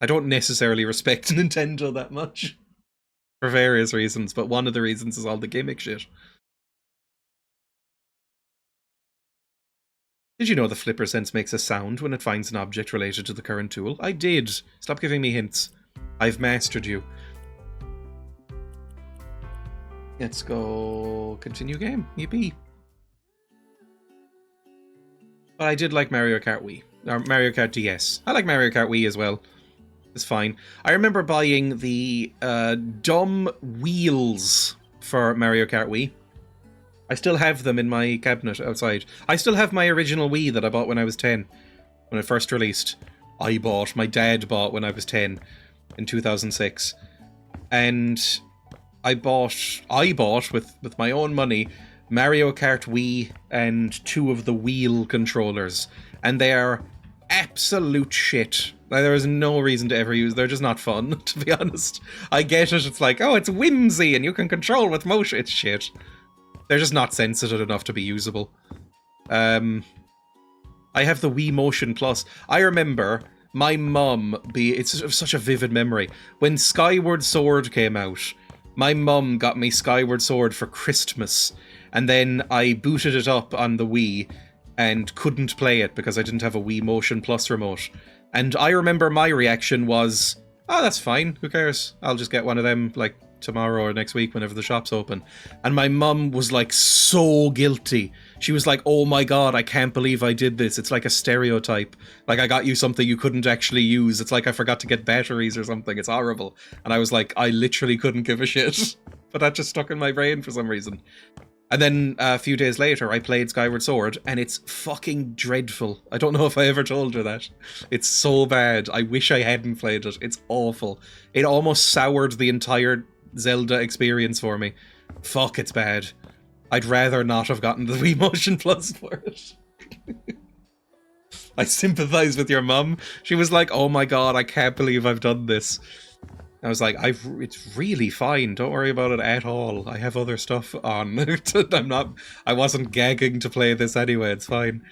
I don't necessarily respect Nintendo that much. For various reasons, but one of the reasons is all the gimmick shit. Did you know the flipper sense makes a sound when it finds an object related to the current tool? I did. Stop giving me hints. I've mastered you. Let's go continue game. Yippee. But I did like Mario Kart Wii. Or Mario Kart DS. I like Mario Kart Wii as well. It's fine. I remember buying the dumb wheels for Mario Kart Wii. I still have them in my cabinet outside. I still have my original Wii that I bought when I was 10. When it first released. My dad bought when I was 10 in 2006. And I bought with my own money Mario Kart Wii and 2 of the wheel controllers. And they are absolute shit. Like, there is no reason to ever use. They're just not fun, to be honest. I get it. It's like, oh, it's whimsy and you can control with motion. It's shit. They're just not sensitive enough to be usable. I have the Wii Motion Plus. I remember my mum it's such a vivid memory. When Skyward Sword came out, my mum got me Skyward Sword for Christmas. And then I booted it up on the Wii and couldn't play it because I didn't have a Wii Motion Plus remote. And I remember my reaction was, oh, that's fine, who cares? I'll just get one of them, like, tomorrow or next week whenever the shop's open. And my mum was, like, so guilty. She was like, oh my god, I can't believe I did this. It's like a stereotype. Like, I got you something you couldn't actually use. It's like I forgot to get batteries or something. It's horrible. And I was like, I literally couldn't give a shit. But that just stuck in my brain for some reason. And then a few days later, I played Skyward Sword, and it's fucking dreadful. I don't know if I ever told her that. It's so bad. I wish I hadn't played it. It's awful. It almost soured the entire Zelda experience for me. Fuck, it's bad. I'd rather not have gotten the Wii Motion Plus for it. I sympathize with your mum. She was like, oh my god, I can't believe I've done this. I was like, it's really fine. Don't worry about it at all. I have other stuff on. I wasn't gagging to play this anyway. It's fine.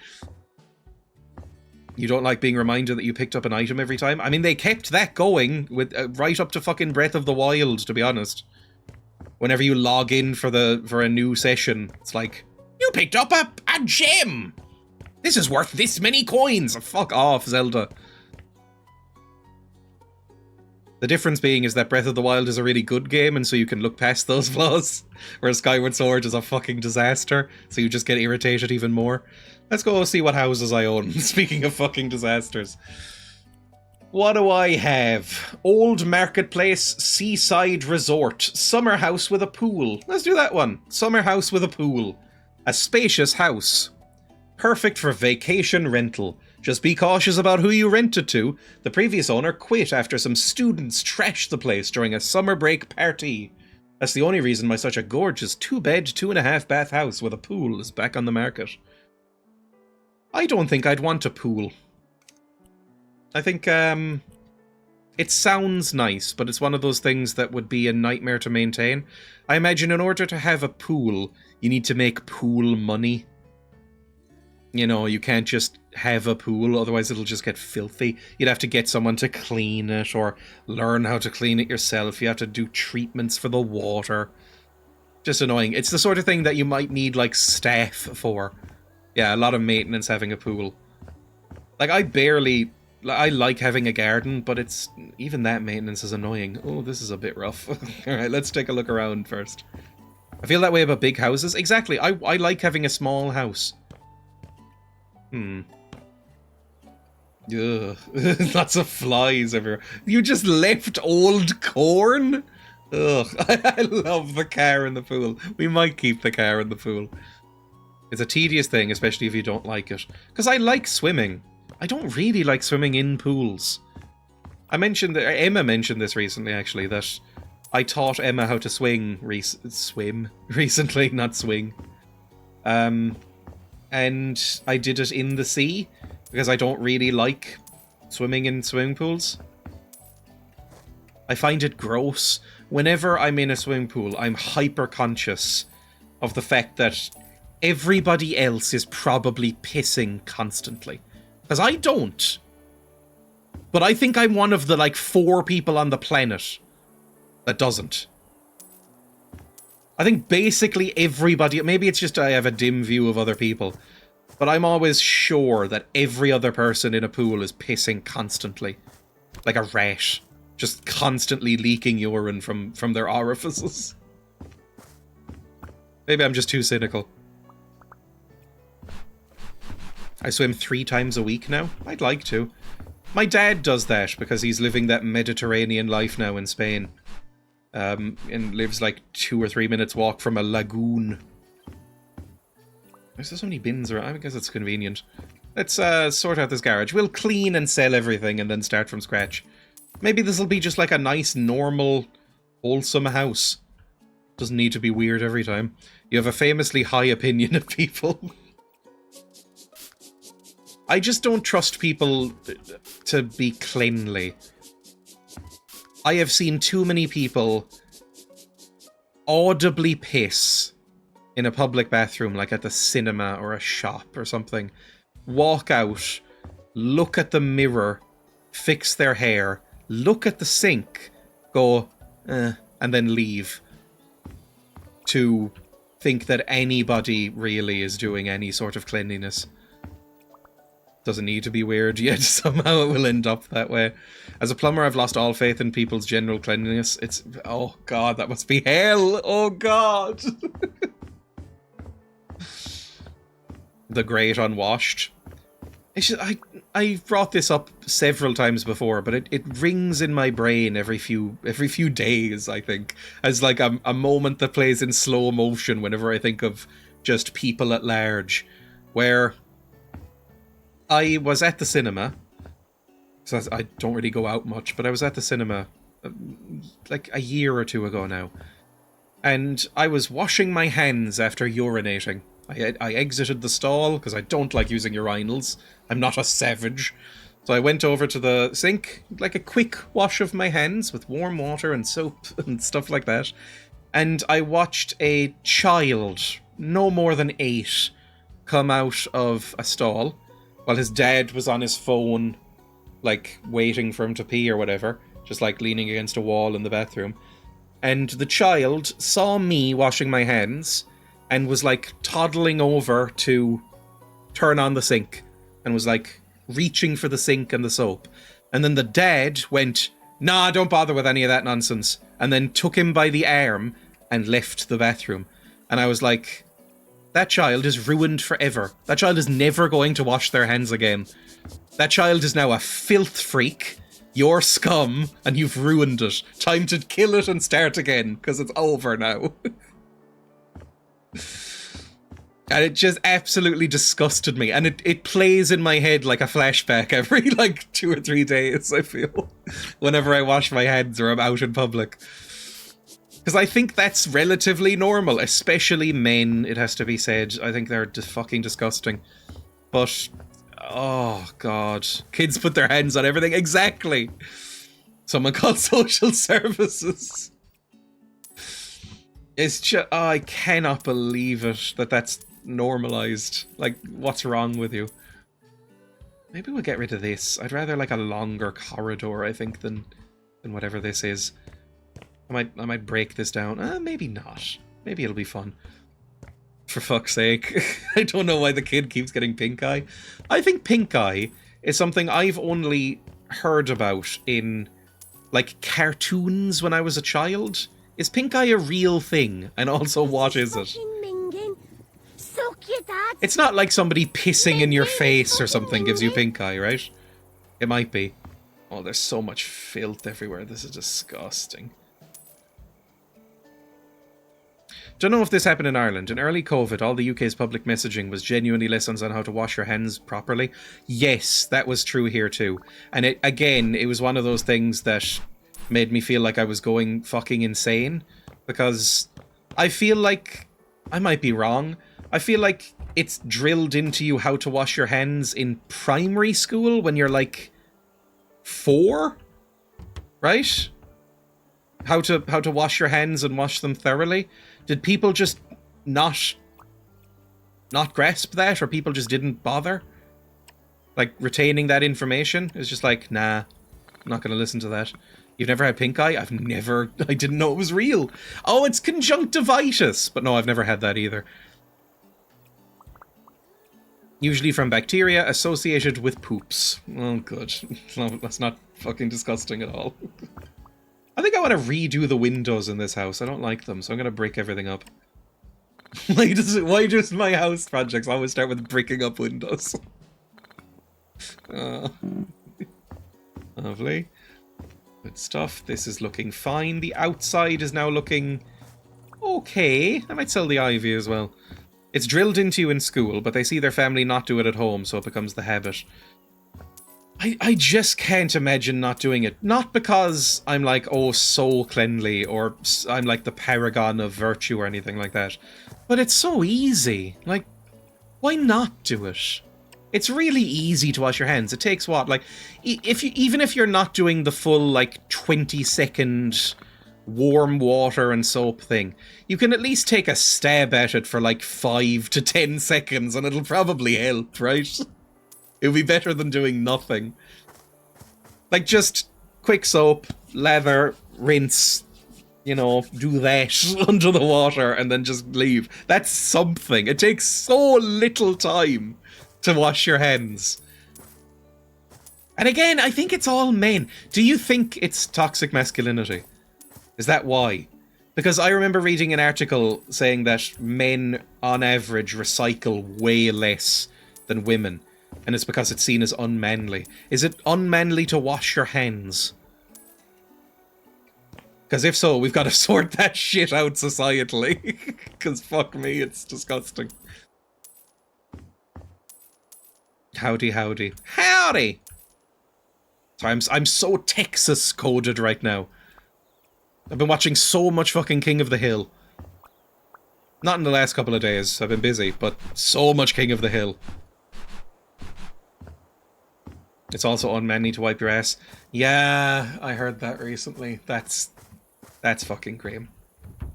You don't like being reminded that you picked up an item every time? I mean, they kept that going with right up to fucking Breath of the Wild, to be honest. Whenever you log in for a new session, it's like, you picked up a gem! This is worth this many coins! Fuck off, Zelda. The difference being is that Breath of the Wild is a really good game, and so you can look past those flaws, whereas Skyward Sword is a fucking disaster, so you just get irritated even more. Let's go see what houses I own, speaking of fucking disasters. What do I have? Old Marketplace, Seaside Resort, Summer House with a Pool. Let's do that one. Summer House with a Pool. A spacious house. Perfect for vacation rental. Just be cautious about who you rent it to. The previous owner quit after some students trashed the place during a summer break party. That's the only reason why such a gorgeous 2-bed, 2.5 bath house with a pool is back on the market. I don't think I'd want a pool. I think, it sounds nice, but it's one of those things that would be a nightmare to maintain. I imagine in order to have a pool, you need to make pool money. You know, you can't just have a pool, otherwise it'll just get filthy. You'd have to get someone to clean it, or learn how to clean it yourself. You have to do treatments for the water. Just annoying. It's the sort of thing that you might need, like, staff for. Yeah, a lot of maintenance having a pool. Like, I like having a garden, but it's... even that maintenance is annoying. Oh, this is a bit rough. Alright, let's take a look around first. I feel that way about big houses. Exactly, I like having a small house. Ugh. Lots of flies everywhere. You just left old corn? Ugh. I love the car in the pool. We might keep the car in the pool. It's a tedious thing, especially if you don't like it. Because I like swimming. I don't really like swimming in pools. Emma mentioned this recently, actually, that I taught Emma how to swim recently, not swing. And I did it in the sea, because I don't really like swimming in swimming pools. I find it gross. Whenever I'm in a swimming pool, I'm hyper-conscious of the fact that everybody else is probably pissing constantly. Because I don't. But I think I'm one of the, like, 4 people on the planet that doesn't. I think basically everybody... Maybe it's just I have a dim view of other people. But I'm always sure that every other person in a pool is pissing constantly. Like a rat. Just constantly leaking urine from their orifices. Maybe I'm just too cynical. I swim 3 times a week now. I'd like to. My dad does that because he's living that Mediterranean life now in Spain. And lives like 2 or 3 minutes walk from a lagoon. There's so many bins around. I guess it's convenient. Let's sort out this garage. We'll clean and sell everything and then start from scratch. Maybe this will be just like a nice, normal, wholesome house. Doesn't need to be weird every time. You have a famously high opinion of people. I just don't trust people to be cleanly. I have seen too many people audibly piss in a public bathroom, like at the cinema or a shop or something. Walk out, look at the mirror, fix their hair, look at the sink, go, and then leave. To think that anybody really is doing any sort of cleanliness. Doesn't need to be weird, yet somehow it will end up that way. As a plumber, I've lost all faith in people's general cleanliness. It's... oh god, that must be hell! Oh god! The great unwashed. It's just, I brought this up several times before, but it rings in my brain every few days, I think. As like a moment that plays in slow motion whenever I think of just people at large. Where... I was at the cinema, so I don't really go out much, but I was at the cinema like a year or 2 ago now, and I was washing my hands after urinating. I exited the stall, because I don't like using urinals. I'm not a savage. So I went over to the sink, like a quick wash of my hands with warm water and soap and stuff like that, and I watched a child, no more than 8, come out of a stall, while his dad was on his phone, like, waiting for him to pee or whatever, just, like, leaning against a wall in the bathroom. And the child saw me washing my hands and was, like, toddling over to turn on the sink and was, like, reaching for the sink and the soap. And then the dad went, "Nah, don't bother with any of that nonsense," and then took him by the arm and left the bathroom. And I was like... that child is ruined forever. That child is never going to wash their hands again. That child is now a filth freak. You're scum, and you've ruined it. Time to kill it and start again, because it's over now. And it just absolutely disgusted me. And it plays in my head like a flashback every, like, 2 or 3 days, I feel. Whenever I wash my hands or I'm out in public. Because I think that's relatively normal, especially men, it has to be said. I think they're fucking disgusting. But, oh god. Kids put their hands on everything. Exactly! Someone called social services. It's just, oh, I cannot believe it, that that's normalized. Like, what's wrong with you? Maybe we'll get rid of this. I'd rather like a longer corridor, I think, than whatever this is. I might break this down. Maybe not. Maybe it'll be fun. For fuck's sake. I don't know why the kid keeps getting pink eye. I think pink eye is something I've only heard about in, like, cartoons when I was a child. Is pink eye a real thing? And also, what is it? It's not like somebody pissing in your face or something gives you pink eye, right? It might be. Oh, there's so much filth everywhere. This is disgusting. Don't know if this happened in Ireland. In early COVID, all the UK's public messaging was genuinely lessons on how to wash your hands properly. Yes, that was true here too. And it was one of those things that made me feel like I was going fucking insane. Because I feel like, I might be wrong, I feel like it's drilled into you how to wash your hands in primary school when you're like 4, right? How to wash your hands and wash them thoroughly. Did people just not grasp that, or people just didn't bother? Like, retaining that information? It's just like, nah, Not gonna listen to that. You've never had pink eye? I didn't know it was real. Oh, it's conjunctivitis. But no, I've never had that either. Usually from bacteria associated with poops. Oh, good. No, that's not fucking disgusting at all. I think I want to redo the windows in this house. I don't like them, so I'm going to break everything up. Why does my house projects always start with breaking up windows? Lovely. Good stuff. This is looking fine. The outside is now looking okay. I might sell the ivy as well. It's drilled into you in school, but they see their family not do it at home, so it becomes the habit. I just can't imagine not doing it. Not because I'm like, oh, so cleanly, or I'm like the paragon of virtue or anything like that. But it's so easy. Like, why not do it? It's really easy to wash your hands. It takes what? Like, even if you're not doing the full, like, 20-second warm water and soap thing, you can at least take a stab at it for like 5 to 10 seconds and it'll probably help, right? It'll be better than doing nothing. Like, just quick soap, lather, rinse, you know, do that under the water and then just leave. That's something. It takes so little time to wash your hands. And again, I think it's all men. Do you think it's toxic masculinity? Is that why? Because I remember reading an article saying that men, on average, recycle way less than women. And it's because it's seen as unmanly. Is it unmanly to wash your hands? Because if so, we've got to sort that shit out societally. Because fuck me, it's disgusting. Howdy, howdy. Howdy! Sorry, I'm so Texas-coded right now. I've been watching so much fucking King of the Hill. Not in the last couple of days, I've been busy, but so much King of the Hill. It's also unmanly to wipe your ass. Yeah, I heard that recently. That's fucking grim.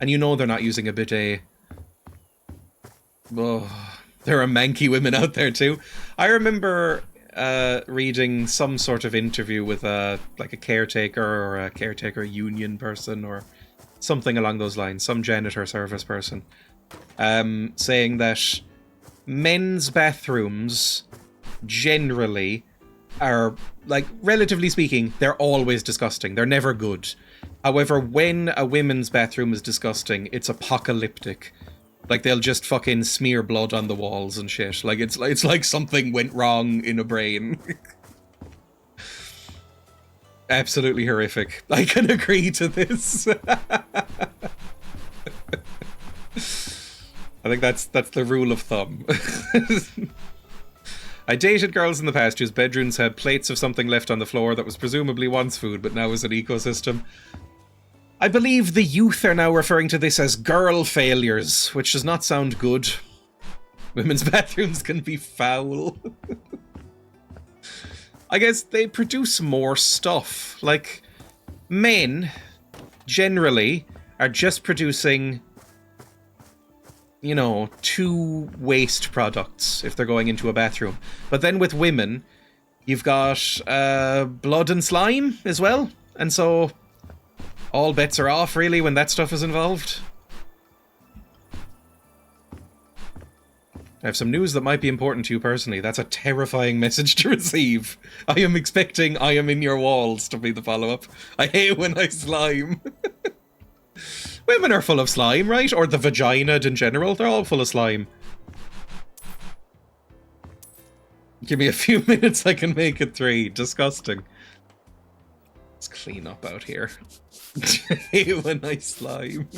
And you know they're not using a bidet. Oh, there are manky women out there too. I remember reading some sort of interview with like a caretaker or a caretaker union person or something along those lines, some janitor service person, saying that men's bathrooms generally are, like, relatively speaking, they're always disgusting. They're never good. However, when a women's bathroom is disgusting, it's apocalyptic. Like, they'll just fucking smear blood on the walls and shit. Like, it's like something went wrong in a brain. Absolutely horrific. I can agree to this. I think that's the rule of thumb. I dated girls in the past whose bedrooms had plates of something left on the floor that was presumably once food, but now is an ecosystem. I believe the youth are now referring to this as girl failures, which does not sound good. Women's bathrooms can be foul. I guess they produce more stuff. Like, men, generally, are just producing, you know, 2 waste products if they're going into a bathroom. But then with women, you've got blood and slime as well. And so all bets are off, really, when that stuff is involved. I have some news that might be important to you personally. That's a terrifying message to receive. I am expecting I am in your walls to be the follow-up. I hate when I slime. Women are full of slime, right? Or the vagina in general. They're all full of slime. Give me a few minutes, I can make it 3. Disgusting. Let's clean up out here. I hate when I slime.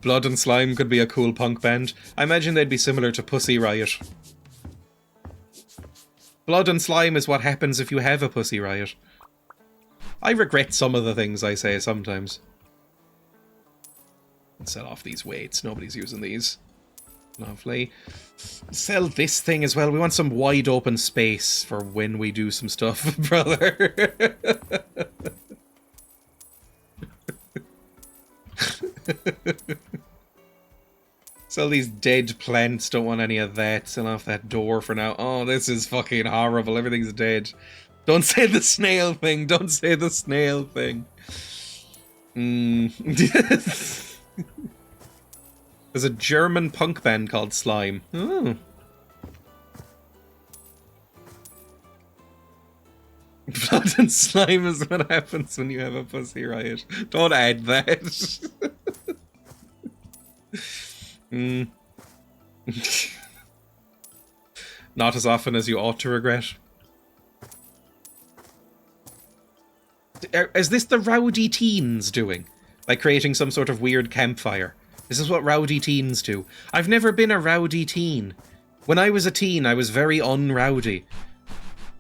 Blood and Slime could be a cool punk band. I imagine they'd be similar to Pussy Riot. Blood and Slime is what happens if you have a Pussy Riot. I regret some of the things I say sometimes. Let's sell off these weights. Nobody's using these. Lovely. Sell this thing as well. We want some wide open space for when we do some stuff, brother. Sell these dead plants. Don't want any of that. Sell off that door for now. Oh, this is fucking horrible. Everything's dead. Don't say the snail thing. Don't say the snail thing. There's a German punk band called Slime. Oh. Blood and slime is what happens when you have a pussy riot. Don't add that. Not as often as you ought to regret. Is this the rowdy teens doing? Like creating some sort of weird campfire? This is what rowdy teens do. I've never been a rowdy teen. When I was a teen, I was very unrowdy.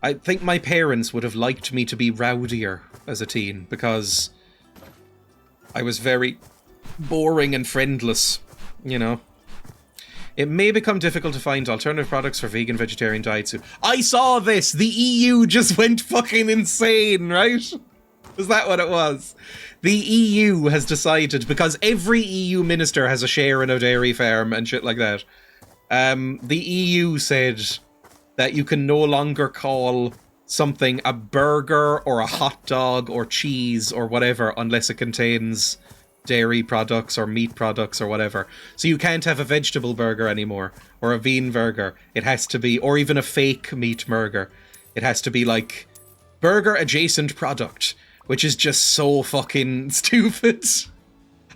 I think my parents would have liked me to be rowdier as a teen, because I was very boring and friendless, you know. It may become difficult to find alternative products for vegan vegetarian diets soon. I saw this! The EU just went fucking insane, right? Was that what it was? The EU has decided, because every EU minister has a share in a dairy farm and shit like that. The EU said that you can no longer call something a burger or a hot dog or cheese or whatever unless it contains dairy products or meat products or whatever. So you can't have a vegetable burger anymore, or a vegan burger. It has to be, or even a fake meat burger. It has to be like burger adjacent product, which is just so fucking stupid.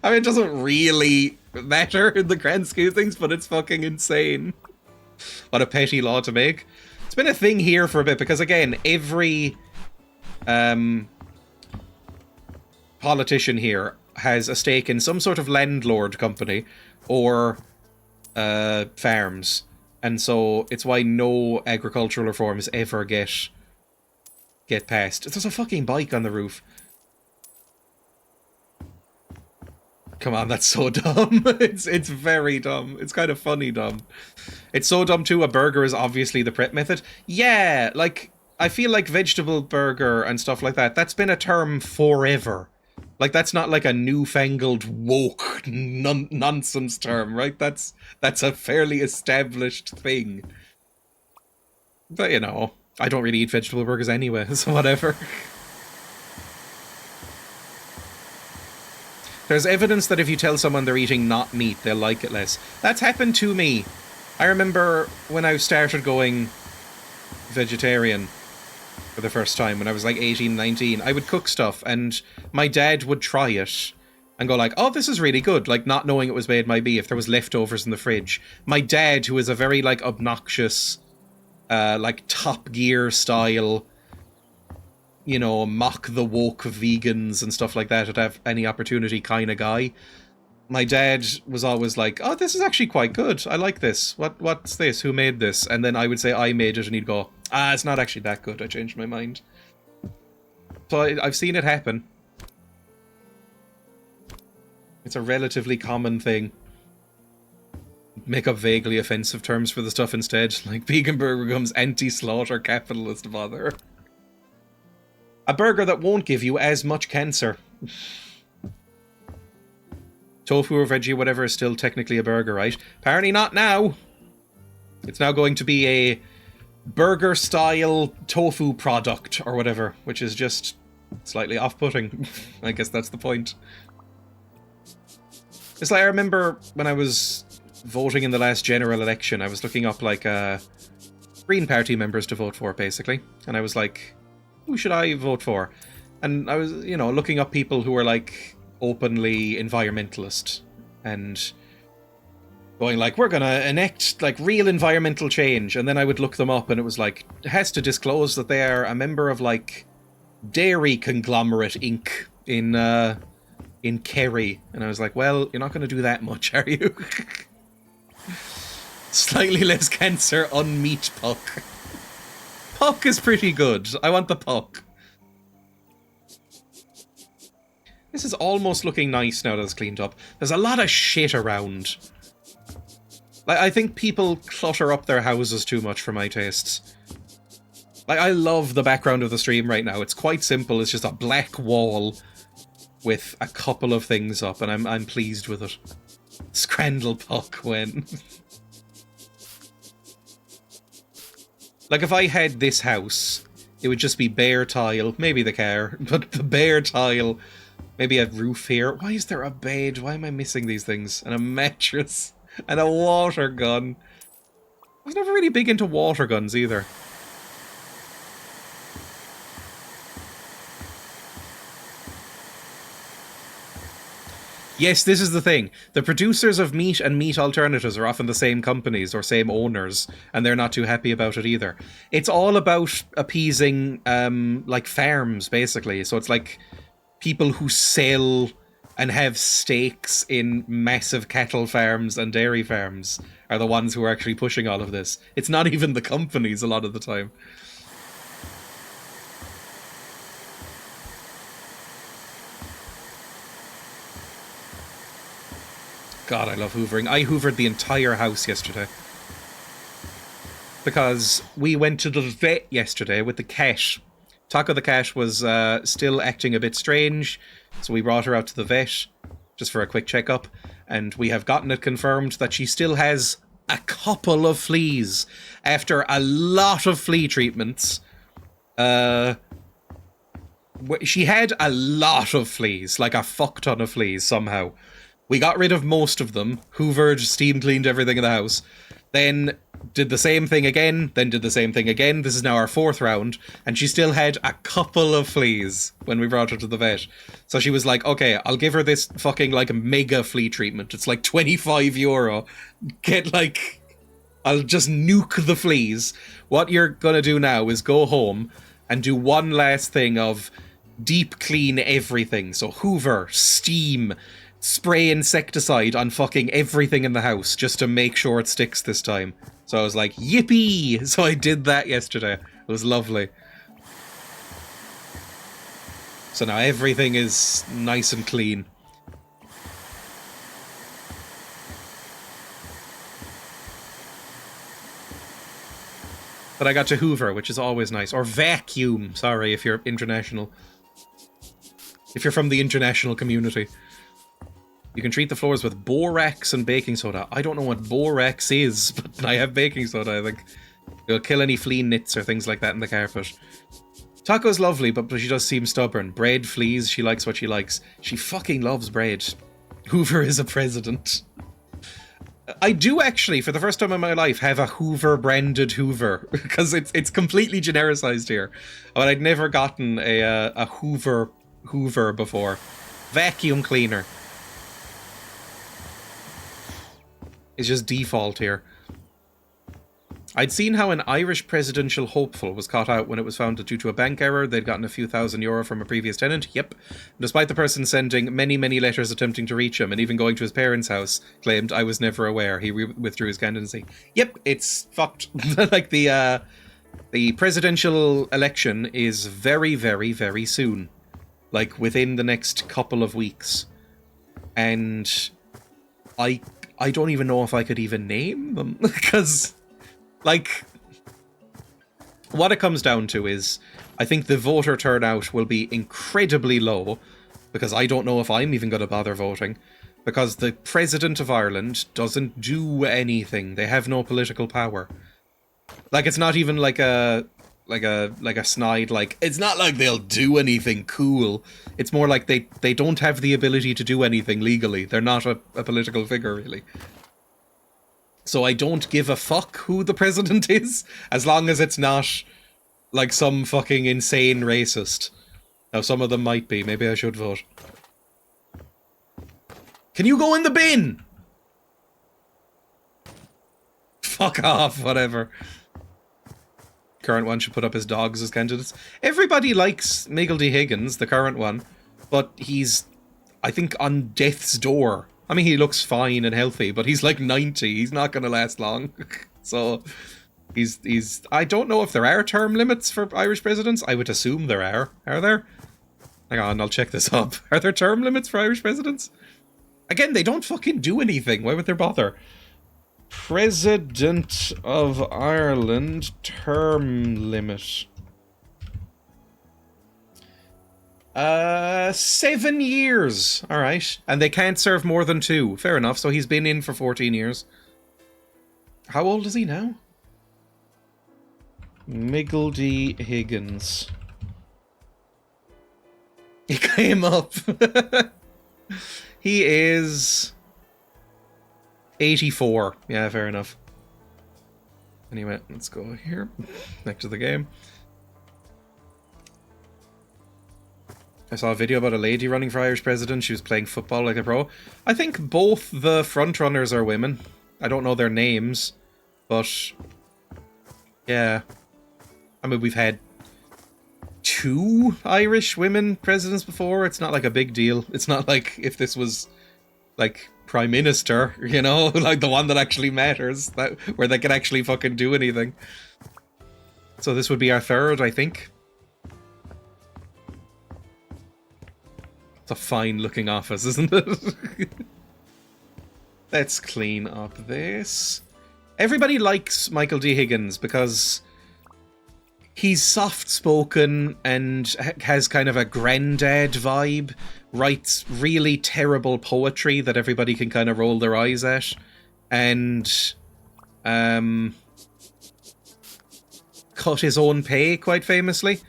I mean, it doesn't really matter in the grand scheme of things, but it's fucking insane. What a petty law to make. It's been a thing here for a bit, because again, every politician here has a stake in some sort of landlord company or farms. And so it's why no agricultural reforms ever get passed. There's a fucking bike on the roof. Come on, that's so dumb. It's very dumb. It's kind of funny dumb. It's so dumb too, a burger is obviously the prep method. Yeah, like, I feel like vegetable burger and stuff like that, that's been a term forever. Like, that's not like a newfangled woke nonsense term, right? That's a fairly established thing. But, you know, I don't really eat vegetable burgers anyway, so whatever. There's evidence that if you tell someone they're eating not meat, they'll like it less. That's happened to me. I remember when I started going vegetarian for the first time, when I was like 18, 19, I would cook stuff and my dad would try it and go like, oh, this is really good, like not knowing it was made by me if there was leftovers in the fridge. My dad, who is a very like obnoxious, like Top Gear style, you know, mock the woke vegans and stuff like that at have any opportunity kind of guy. My dad was always like, oh, this is actually quite good. I like this. What's this? Who made this? And then I would say I made it and he'd go, ah, it's not actually that good. I changed my mind. So I've seen it happen. It's a relatively common thing. Make up vaguely offensive terms for the stuff instead. Like, vegan burger becomes anti-slaughter capitalist bother. A burger that won't give you as much cancer. Tofu or veggie, whatever, is still technically a burger, right? Apparently not now. It's now going to be a burger-style tofu product or whatever, which is just slightly off-putting. I guess that's the point. It's like, I remember when I was voting in the last general election, I was looking up, like, Green Party members to vote for, basically. And I was like, who should I vote for? And I was, you know, looking up people who were, like, openly environmentalist and going like, we're gonna enact like real environmental change, and then I would look them up and it was like, it has to disclose that they are a member of like Dairy Conglomerate Inc. in Kerry, and I was like, well, you're not gonna do that much, are you? Slightly less cancer on meat puck. Puck is pretty good. I want the puck. This is almost looking nice now that it's cleaned up. There's a lot of shit around. Like, I think people clutter up their houses too much for my tastes. Like, I love the background of the stream right now. It's quite simple. It's just a black wall with a couple of things up, and I'm pleased with it. Scrandle puck when... Like, if I had this house It would just be bare tile, maybe the car, but the bare tile, maybe a roof here. Why is there a bed? Why am I missing these things? And a mattress, and a water gun. I was never really big into water guns either. Yes, this is the thing. The producers of meat and meat alternatives are often the same companies or same owners, and they're not too happy about it either. It's all about appeasing, like, farms, basically. So it's like people who sell and have stakes in massive cattle farms and dairy farms are the ones who are actually pushing all of this. It's not even the companies a lot of the time. God, I love hoovering. I hoovered the entire house yesterday. Because we went to the vet yesterday with the cat. Taco the cat was still acting a bit strange, so we brought her out to the vet just for a quick checkup, and we have gotten it confirmed that she still has a couple of fleas. After a lot of flea treatments, she had a lot of fleas, like a fuck ton of fleas somehow. We got rid of most of them, hoovered, steam cleaned everything in the house, then did the same thing again, then did the same thing again. This is now our 4th round, and she still had a couple of fleas when we brought her to the vet. So she was like, okay, I'll give her this fucking, like, mega flea treatment. It's like €25. Get, like, I'll just nuke the fleas. What you're gonna do now is go home and do one last thing of deep clean everything. So hoover, steam, spray insecticide on fucking everything in the house just to make sure it sticks this time. So I was like, yippee! So I did that yesterday. It was lovely. So now everything is nice and clean. But I got to hoover, which is always nice. Or vacuum, sorry, if you're international. If you're from the international community. You can treat the floors with borax and baking soda. I don't know what borax is, but I have baking soda, I think. It'll kill any flea nits or things like that in the carpet. Taco's lovely, but she does seem stubborn. Bread, fleas, she likes what she likes. She fucking loves bread. Hoover is a president. I do actually, for the first time in my life, have a Hoover branded Hoover, because it's completely genericized here. But I'd never gotten a Hoover before. Vacuum cleaner. It's just default here. I'd seen how an Irish presidential hopeful was caught out when it was found that due to a bank error, they'd gotten a few €1,000 from a previous tenant. Yep. Despite the person sending many, many letters attempting to reach him, and even going to his parents' house, claimed, I was never aware. He withdrew his candidacy. Yep, it's fucked. Like, the presidential election is very, very, very soon. Like, within the next couple of weeks. And I don't even know if I could even name them, because, like, what it comes down to is, I think the voter turnout will be incredibly low, because I don't know if I'm even going to bother voting, because the President of Ireland doesn't do anything. They have no political power. Like, it's not even like a snide, like, it's not like they'll do anything cool. It's more like they don't have the ability to do anything legally. They're not a political figure, really. So I don't give a fuck who the president is, as long as it's not, like, some fucking insane racist. Now, some of them might be. Maybe I should vote. Can you go in the bin? Fuck off, whatever. Current one should put up his dogs as candidates. Everybody likes Miggledy Higgins, the current one, but he's, I think, on death's door. I mean, he looks fine and healthy, but he's like 90. He's not going to last long. So, he's... I don't know if there are term limits for Irish presidents. I would assume there are. Are there? Hang on, I'll check this up. Are there term limits for Irish presidents? Again, they don't fucking do anything. Why would they bother? President of Ireland term limit. 7 years. Alright. And they can't serve more than 2. Fair enough. So he's been in for 14 years. How old is he now? Miggledy Higgins. He came up. He is 84. Yeah, fair enough. Anyway, let's go here. Back to the game. I saw a video about a lady running for Irish president. She was playing football like a pro. I think both the frontrunners are women. I don't know their names, but yeah. I mean, we've had 2 Irish women presidents before. It's not like a big deal. It's not like if this was like prime minister, you know, like the one that actually matters, that where they can actually fucking do anything. So this would be our 3rd, I think. It's a fine looking office, isn't it? Let's clean up this. Everybody likes Michael D. Higgins because he's soft-spoken and has kind of a granddad vibe, writes really terrible poetry that everybody can kind of roll their eyes at, and cut his own pay quite famously.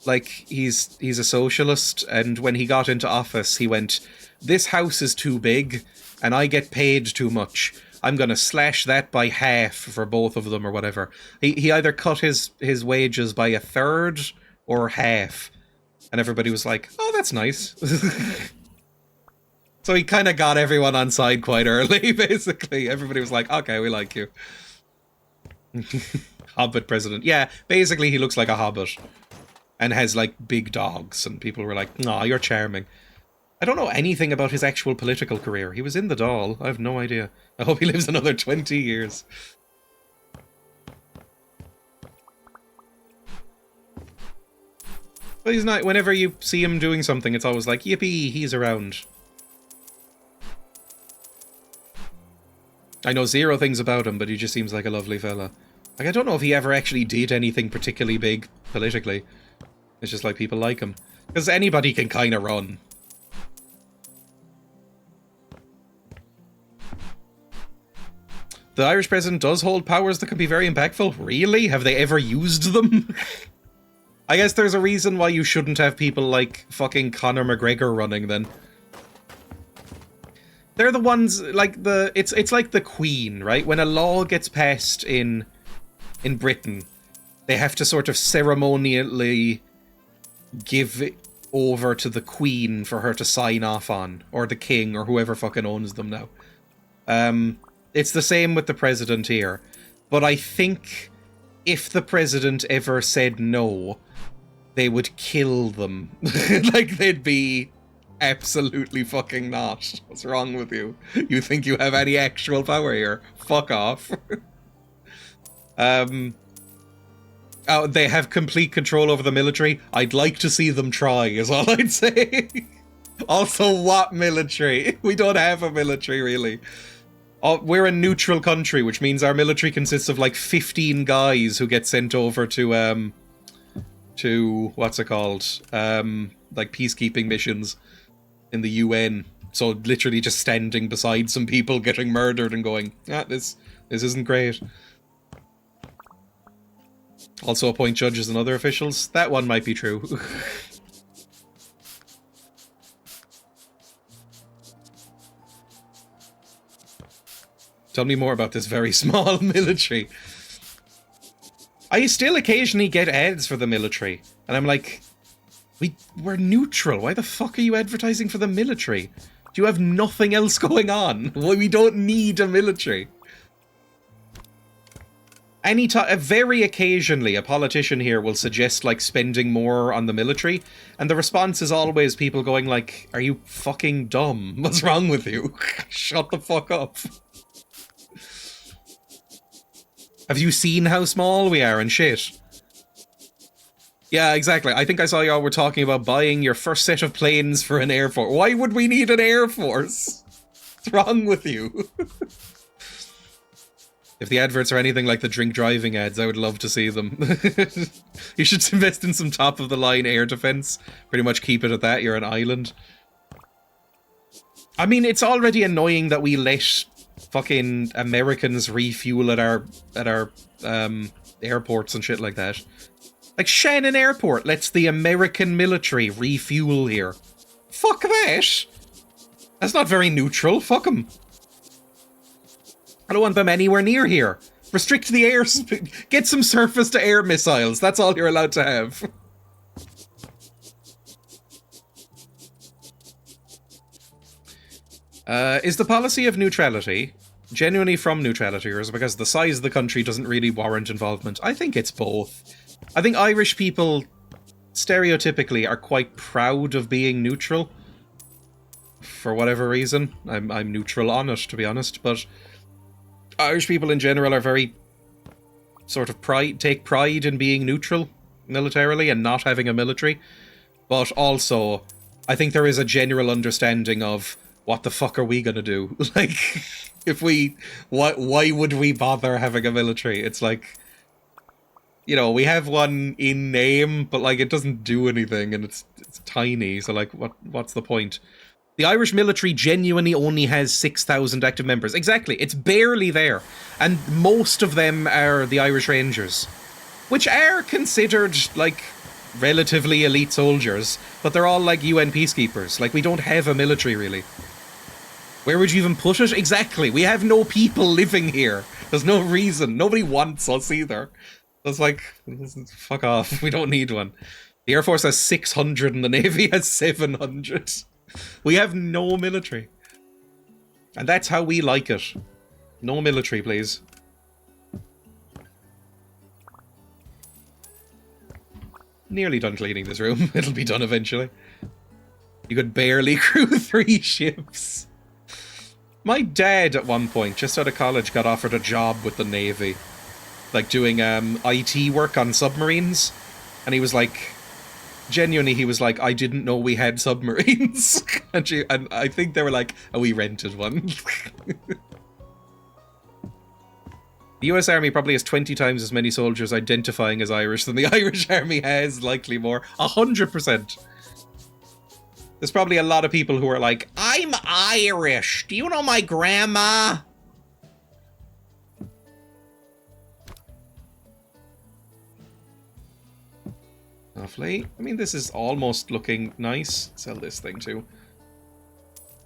Like, he's a socialist, and when he got into office, he went, "This house is too big, and I get paid too much. I'm gonna slash that by half for both of them," or whatever. He either cut his wages by 1/3 or half, and everybody was like, "Oh, that's nice." So he kind of got everyone on side quite early, basically. Everybody was like, "Okay, we like you." Hobbit president. Yeah, basically he looks like a hobbit. And has, like, big dogs, and people were like, "Aw, you're charming." I don't know anything about his actual political career. He was in the Dáil. I have no idea. I hope he lives another 20 years. But he's not... Whenever you see him doing something, it's always like, yippee, he's around. I know 0 things about him, but he just seems like a lovely fella. Like, I don't know if he ever actually did anything particularly big politically. It's just like people like him. Because anybody can kind of run. The Irish president does hold powers that can be very impactful. Really? Have they ever used them? I guess there's a reason why you shouldn't have people like fucking Conor McGregor running then. They're the ones, like the... It's like the Queen, right? When a law gets passed in Britain, they have to sort of ceremonially give it over to the Queen for her to sign off on, or the King, or whoever fucking owns them now. It's the same with the president here, but I think if the president ever said no, they would kill them. Like, they'd be absolutely fucking not. What's wrong with you? You think you have any actual power here? Fuck off. Oh, they have complete control over the military. I'd like to see them try, is all I'd say. Also, what military? We don't have a military, really. Oh, we're a neutral country, which means our military consists of like 15 guys who get sent over to what's it called? Like peacekeeping missions in the UN. So literally just standing beside some people getting murdered and going, "Ah, this isn't great." Also appoint judges and other officials. That one might be true. Tell me more about this very small military. I still occasionally get ads for the military. And I'm like, we're neutral. Why the fuck are you advertising for the military? Do you have nothing else going on? We don't need a military. Very occasionally, a politician here will suggest, like, spending more on the military, and the response is always people going, like, "Are you fucking dumb? What's wrong with you? Shut the fuck up." Have you seen how small we are and shit? Yeah, exactly. I think I saw y'all were talking about buying your first set of planes for an air force. Why would we need an air force? What's wrong with you? If the adverts are anything like the drink driving ads, I would love to see them. You should invest in some top-of-the-line air defense. Pretty much keep it at that. You're an island. I mean, it's already annoying that we let fucking Americans refuel at our airports and shit like that. Like, Shannon Airport lets the American military refuel here. Fuck that! That's not very neutral. Fuck them. I don't want them anywhere near here. Restrict the air... Get some surface-to-air missiles. That's all you're allowed to have. Is the policy of neutrality genuinely from neutrality, or is it because the size of the country doesn't really warrant involvement? I think it's both. I think Irish people, stereotypically, are quite proud of being neutral. For whatever reason. I'm neutral on it, to be honest, but Irish people in general are very sort of take pride in being neutral militarily and not having a military. But also, I think there is a general understanding of what the fuck are we gonna do? Like, if we... Why would we bother having a military? It's like... You know, we have one in name, but, like, it doesn't do anything, and it's tiny, so, like, what's the point? The Irish military genuinely only has 6,000 active members. Exactly, it's barely there. And most of them are the Irish Rangers, which are considered, like, relatively elite soldiers, but they're all, like, UN peacekeepers. Like, we don't have a military, really. Where would you even put it? Exactly. We have no people living here. There's no reason. Nobody wants us either. It's like, fuck off. We don't need one. The Air Force has 600 and the Navy has 700. We have no military. And that's how we like it. No military, please. Nearly done cleaning this room. It'll be done eventually. You could barely crew 3 ships. My dad, at one point, just out of college, got offered a job with the Navy. Like, doing IT work on submarines. And he was like... Genuinely, he was like, I didn't know we had submarines. and I think they were like, oh, we rented one. The US Army probably has 20 times as many soldiers identifying as Irish than the Irish Army has, likely more. 100%. There's probably a lot of people who are like, I'm Irish. Do you know my grandma? Lovely. I mean, this is almost looking nice. Sell this thing too.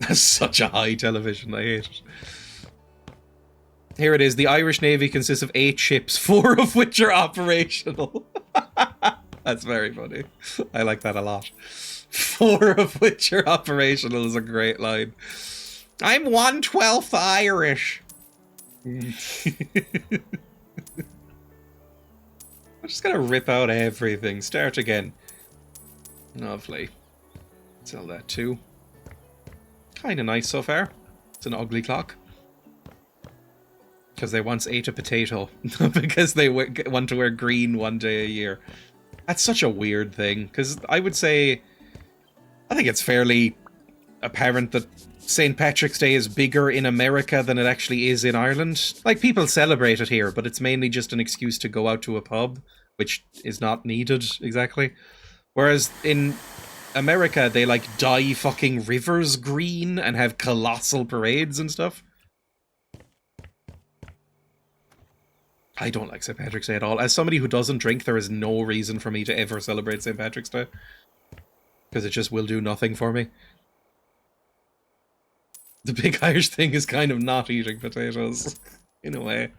That's such a high television. I hate it. Here it is. The Irish Navy consists of 8 ships, 4 of which are operational. That's very funny. I like that a lot. 4 of which are operational is a great line. I'm 1/12 Irish. I'm just gonna rip out everything. Start again. Lovely. Sell that too. Kinda nice so far. It's an ugly clock. Because they once ate a potato. Because they want to wear green one day a year. That's such a weird thing. Because I would say... I think it's fairly apparent that St. Patrick's Day is bigger in America than it actually is in Ireland. Like, people celebrate it here, but it's mainly just an excuse to go out to a pub, which is not needed, exactly. Whereas in America, they, like, dye fucking rivers green and have colossal parades and stuff. I don't like St. Patrick's Day at all. As somebody who doesn't drink, there is no reason for me to ever celebrate St. Patrick's Day. Because it just will do nothing for me. The big Irish thing is kind of not eating potatoes, in a way.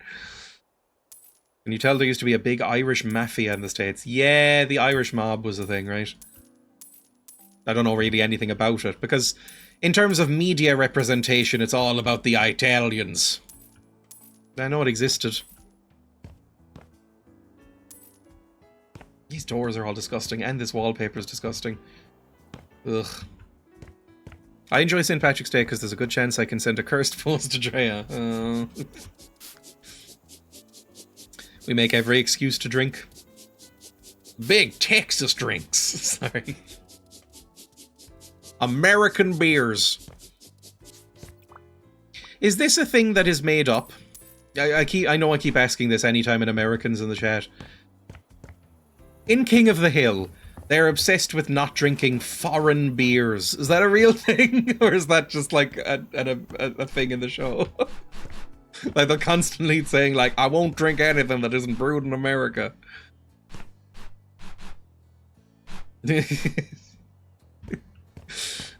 Can you tell there used to be a big Irish mafia in the States? Yeah, the Irish mob was a thing, right? I don't know really anything about it, because in terms of media representation, it's all about the Italians. I know it existed. These doors are all disgusting, and this wallpaper is disgusting. Ugh. I enjoy St. Patrick's Day because there's a good chance I can send a cursed post to Dreya. We make every excuse to drink. Big Texas drinks. Sorry. American beers. Is this a thing that is made up? I know I keep asking this anytime in Americans in the chat. In King of the Hill, they're obsessed with not drinking foreign beers. Is that a real thing? Or is that just like a thing in the show? Like, they're constantly saying, like, I won't drink anything that isn't brewed in America. This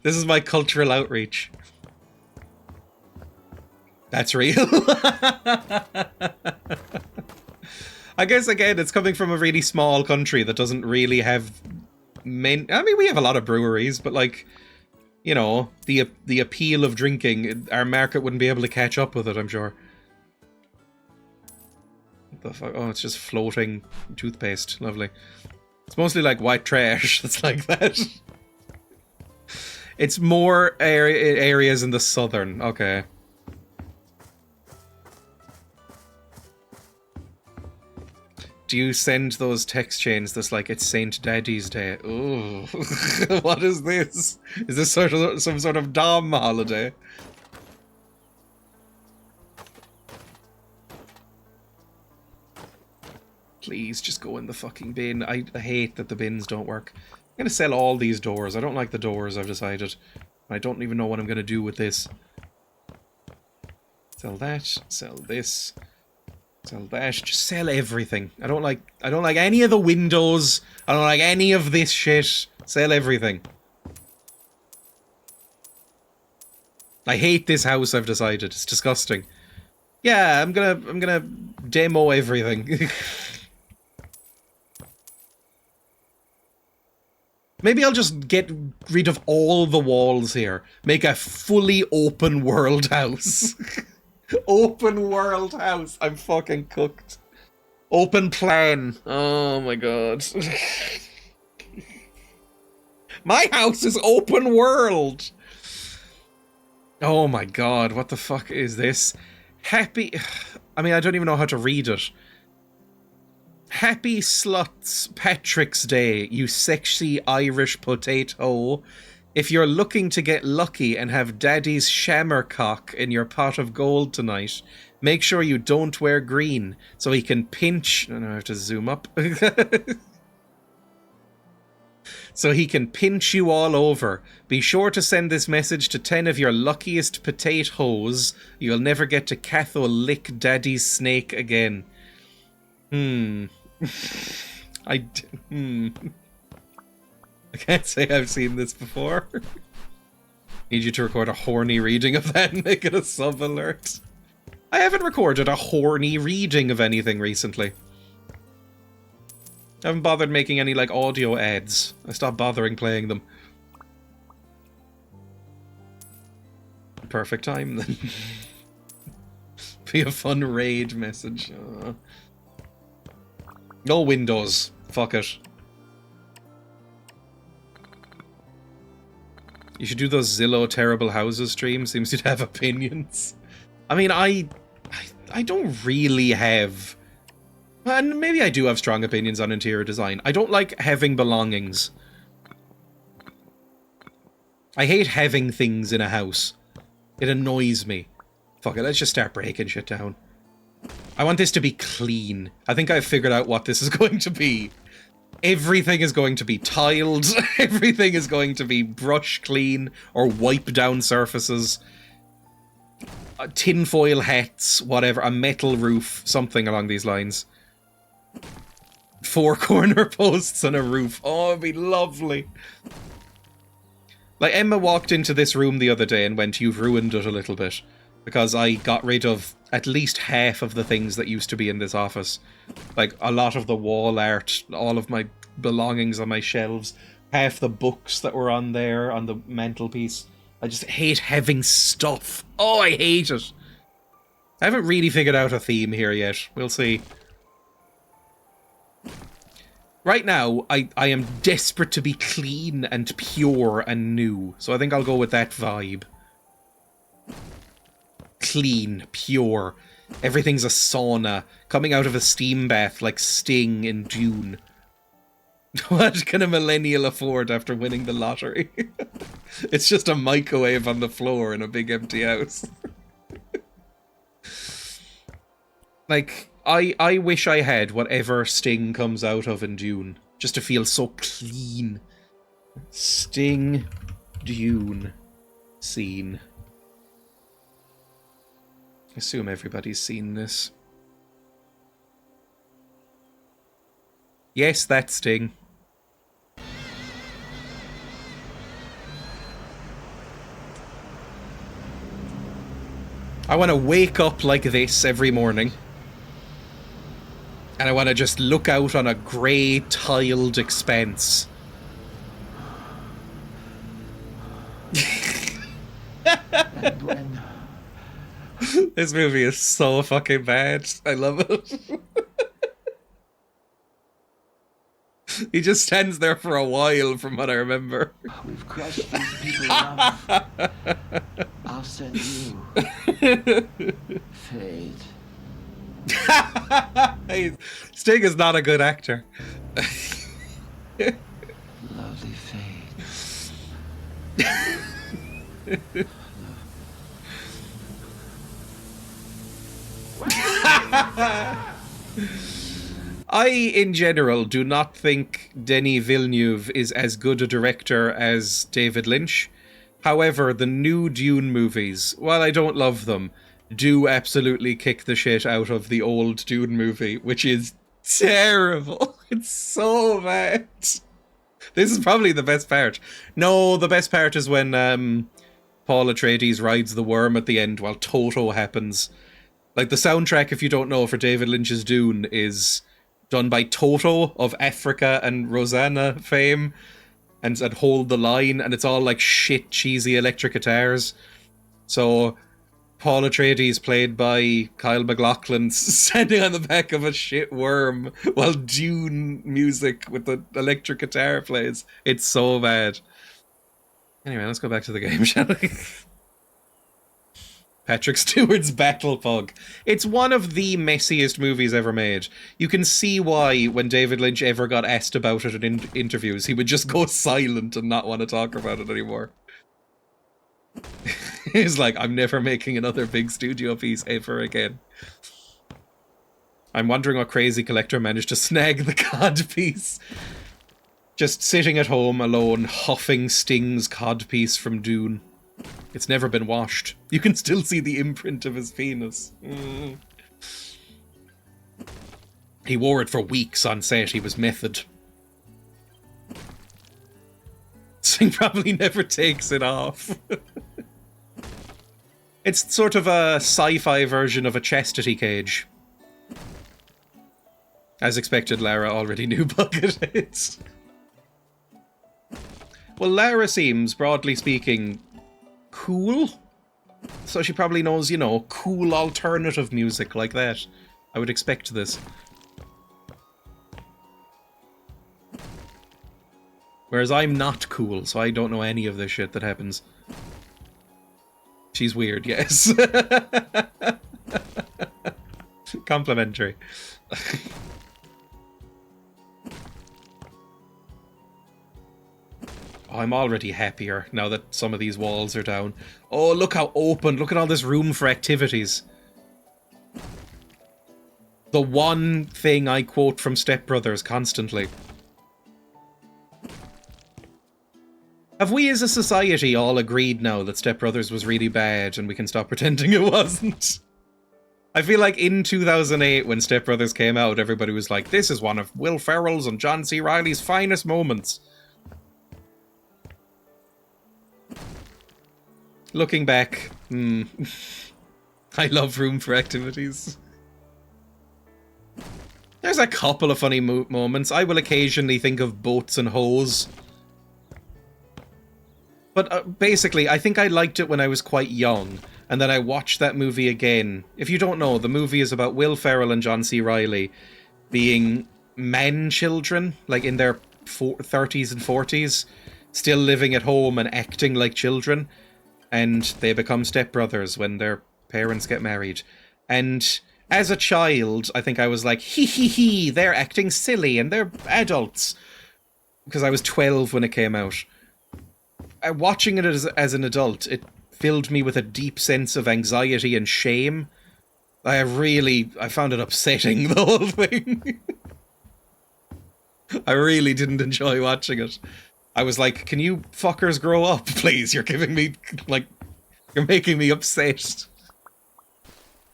is my cultural outreach. That's real. I guess, again, it's coming from a really small country that doesn't really have I mean, we have a lot of breweries, but, like, you know, the appeal of drinking, our market wouldn't be able to catch up with it, I'm sure. What the fuck? Oh, it's just floating toothpaste. Lovely. It's mostly like white trash that's like that. It's more areas in the southern. Okay. Do you send those text chains that's like, it's Saint Daddy's Day? Ooh. What is this? Is this some sort of Dom holiday? Please, just go in the fucking bin. I hate that the bins don't work. I'm gonna sell all these doors. I don't like the doors, I've decided. I don't even know what I'm gonna do with this. Sell that, sell this. Sell that. Just sell everything. I don't like any of the windows. I don't like any of this shit. Sell everything. I hate this house, I've decided. It's disgusting. Yeah, I'm gonna demo everything. Maybe I'll just get rid of all the walls here. Make a fully open world house. Open world house. I'm fucking cooked. Open plan. Oh my god. My house is open world. Oh my god, what the fuck is this? Happy... I mean, I don't even know how to read it. Happy Sluts Patrick's Day, you sexy Irish potato. If you're looking to get lucky and have Daddy's shammercock in your pot of gold tonight, make sure you don't wear green, so he can pinch... I have to zoom up. So he can pinch you all over. Be sure to send this message to 10 of your luckiest potatoes. You'll never get to Catho lick Daddy's snake again. I can't say I've seen this before. Need you to record a horny reading of that and make it a sub-alert. I haven't recorded a horny reading of anything recently. I haven't bothered making any, like, audio ads. I stopped bothering playing them. Perfect time, then. Be a fun raid message. No windows. Fuck it. You should do those Zillow Terrible Houses streams. Seems you'd have opinions. I mean, I don't really have... And maybe I do have strong opinions on interior design. I don't like having belongings. I hate having things in a house. It annoys me. Fuck it, let's just start breaking shit down. I want this to be clean. I think I've figured out what this is going to be. Everything is going to be tiled. Everything is going to be brush clean or wipe down surfaces. Tinfoil hats, whatever. A metal roof, something along these lines. 4 corner posts and a roof. Oh, it'd be lovely. Like, Emma walked into this room the other day and went, "You've ruined it a little bit." Because I got rid of at least half of the things that used to be in this office. Like, a lot of the wall art, all of my belongings on my shelves, half the books that were on there, on the mantelpiece. I just hate having stuff. Oh, I hate it. I haven't really figured out a theme here yet. We'll see. Right now, I am desperate to be clean and pure and new, so I think I'll go with that vibe. Clean, pure. Everything's a sauna, coming out of a steam bath like Sting in Dune. What can a millennial afford after winning the lottery? It's just a microwave on the floor in a big empty house. Like... I wish I had whatever Sting comes out of in Dune, just to feel so clean. Sting, Dune, scene. I assume everybody's seen this. Yes, that Sting. I want to wake up like this every morning. And I want to just look out on a grey, tiled expanse. This movie is so fucking bad. I love it. He just stands there for a while, from what I remember. We've crushed these people enough. I'll send you. Fate. Sting is not a good actor. Lovely fate. I, in general, do not think Denis Villeneuve is as good a director as David Lynch. However, the new Dune movies, while I don't love them, do absolutely kick the shit out of the old Dune movie, which is terrible. It's so bad. This is probably the best part. No, the best part is when Paul Atreides rides the worm at the end while Toto happens. Like, the soundtrack, if you don't know, for David Lynch's Dune is done by Toto of Africa and Rosanna fame, and Hold the Line, and it's all like shit, cheesy electric guitars. So Paul Atreides, played by Kyle MacLachlan, standing on the back of a shit worm while Dune music with the electric guitar plays. It's so bad. Anyway, let's go back to the game, shall we? Patrick Stewart's Battle Pug. It's one of the messiest movies ever made. You can see why, when David Lynch ever got asked about it in interviews, he would just go silent and not want to talk about it anymore. He's like, I'm never making another big studio piece ever again. I'm wondering what crazy collector managed to snag the cod piece. Just sitting at home alone, huffing Sting's cod piece from Dune. It's never been washed. You can still see the imprint of his penis. He wore it for weeks on set. He was method. Sting probably never takes it off. It's sort of a sci-fi version of a chastity cage. As expected, Lara already knew Buckethead. Well, Lara seems, broadly speaking, cool. So she probably knows, you know, cool alternative music like that. I would expect this. Whereas I'm not cool, so I don't know any of this shit that happens. She's weird, yes. Complimentary. Oh, I'm already happier now that some of these walls are down. Oh, look how open. Look at all this room for activities. The one thing I quote from Step Brothers constantly. Have we as a society all agreed now that Step Brothers was really bad and we can stop pretending it wasn't? I feel like in 2008 when Step Brothers came out, everybody was like, this is one of Will Ferrell's and John C. Reilly's finest moments. Looking back, I love Room for Activities. There's a couple of funny moments. I will occasionally think of Boats and Hoes. But basically, I think I liked it when I was quite young, and then I watched that movie again. If you don't know, the movie is about Will Ferrell and John C. Reilly being man-children, like in their 30s and 40s, still living at home and acting like children. And they become stepbrothers when their parents get married. And as a child, I think I was like, hee hee hee, they're acting silly and they're adults. Because I was 12 when it came out. Watching it as an adult, it filled me with a deep sense of anxiety and shame. I found it upsetting, the whole thing. I really didn't enjoy watching it. I was like, can you fuckers grow up, please? You're giving me, like, you're making me upset.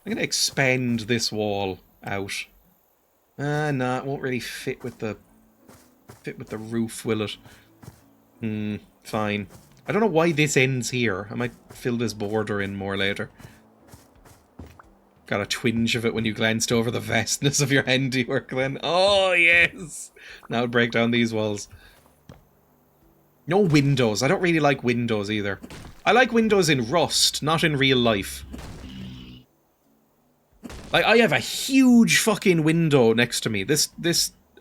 I'm gonna expand this wall out. Nah, it won't really fit with the roof, will it? Fine. I don't know why this ends here. I might fill this border in more later. Got a twinge of it when you glanced over the vastness of your handiwork then. Oh, yes! Now break down these walls. No windows. I don't really like windows either. I like windows in Rust, not in real life. Like, I have a huge fucking window next to me. This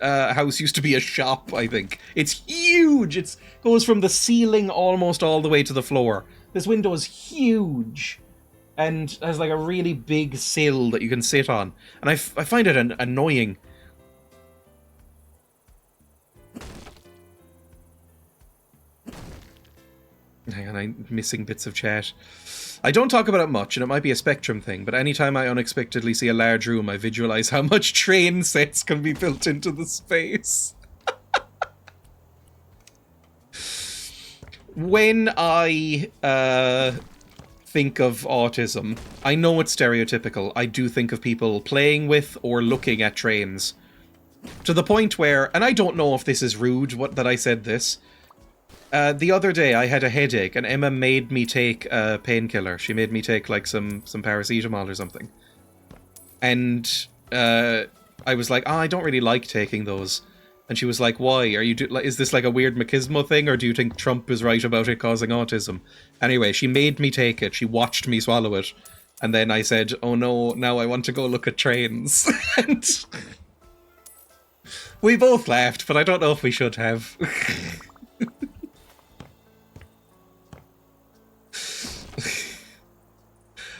house used to be a shop, I think. It's huge! It goes from the ceiling almost all the way to the floor. This window is huge. And has like a really big sill that you can sit on. And I find it annoying. Hang on, I'm missing bits of chat. I don't talk about it much, and it might be a Spectrum thing, but anytime I unexpectedly see a large room, I visualize how much train sets can be built into the space. When I think of autism, I know it's stereotypical. I do think of people playing with or looking at trains. To the point where, and I don't know if this is rude that I said this, the other day I had a headache and Emma made me take a painkiller. She made me take like some paracetamol or something. And I was like, I don't really like taking those. And she was like, why? Is this like a weird machismo thing, or do you think Trump is right about it causing autism? Anyway, she made me take it. She watched me swallow it. And then I said, oh no, now I want to go look at trains. And we both laughed, but I don't know if we should have.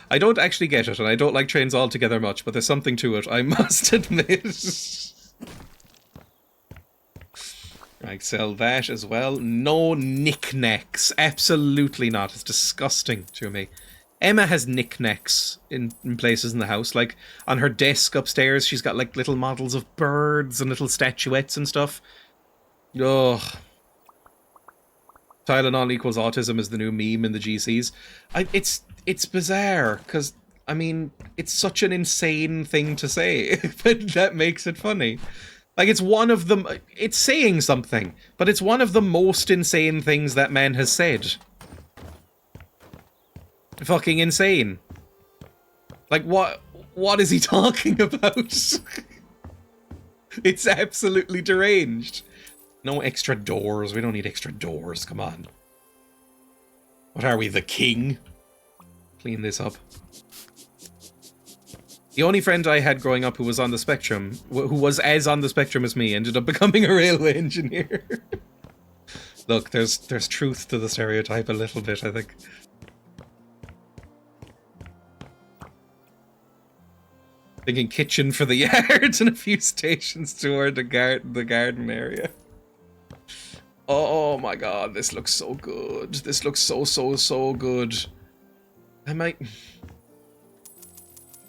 I don't actually get it, and I don't like trains altogether much, but there's something to it, I must admit. I sell that as well. No knickknacks. Absolutely not. It's disgusting to me. Emma has knickknacks in places in the house. Like, on her desk upstairs, she's got, like, little models of birds and little statuettes and stuff. Ugh. Tylenol equals autism is the new meme in the GCs. It's bizarre, because, I mean, it's such an insane thing to say, but that makes it funny. Like, it's one of them. It's saying something, but it's one of the most insane things that man has said. Fucking insane. Like, what is he talking about? It's absolutely deranged. No extra doors. We don't need extra doors. Come on. What are we, the king? Clean this up. The only friend I had growing up who was on the spectrum, who was as on the spectrum as me, ended up becoming a railway engineer. Look, there's truth to the stereotype a little bit, I think. Thinking kitchen for the yards and a few stations toward the garden area. Oh my god, this looks so good. This looks so good. I might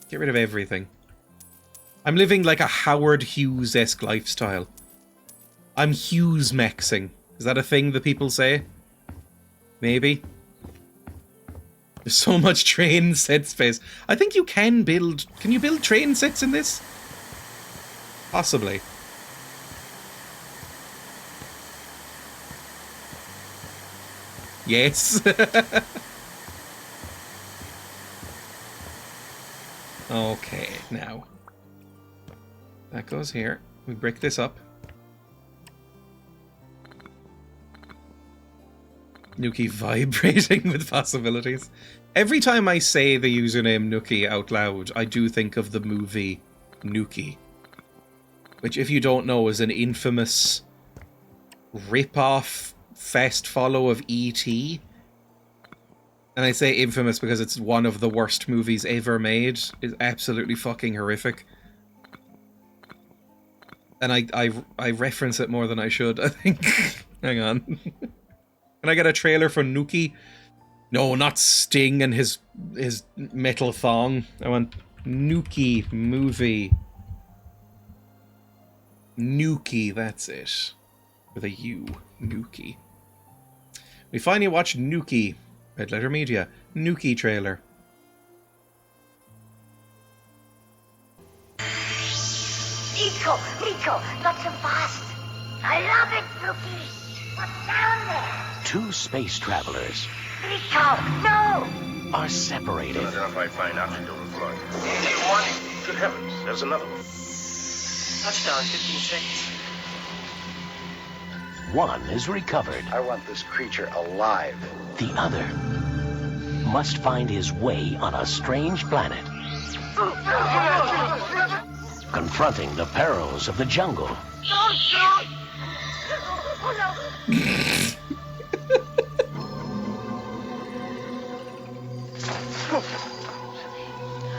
get rid of everything. I'm living like a Howard Hughes-esque lifestyle. I'm Hughes-maxing. Is that a thing that people say? Maybe. There's so much train set space. I think you can build... Can you build train sets in this? Possibly. Yes. Okay, now. That goes here. We break this up. Nuki vibrating with possibilities. Every time I say the username Nuki out loud, I do think of the movie Nuki. Which, if you don't know, is an infamous rip-off fast follow of E.T. And I say infamous because it's one of the worst movies ever made. It's absolutely fucking horrific. And I reference it more than I should, I think. Hang on. Can I get a trailer for Nuki? No, not Sting and his metal thong. I want Nuki movie. Nuki, that's it. With a U. Nuki. We finally watched Nuki. Red Letter Media. Nuki trailer. Rico, not so fast. I love it, Snooky. What's down there? Two space travelers Rico, no! are separated. Unidentified flying object over Florida. Warning! Good heavens, there's another one. Touchdown, 15 seconds. One is recovered. I want this creature alive. The other must find his way on a strange planet, confronting the perils of the jungle.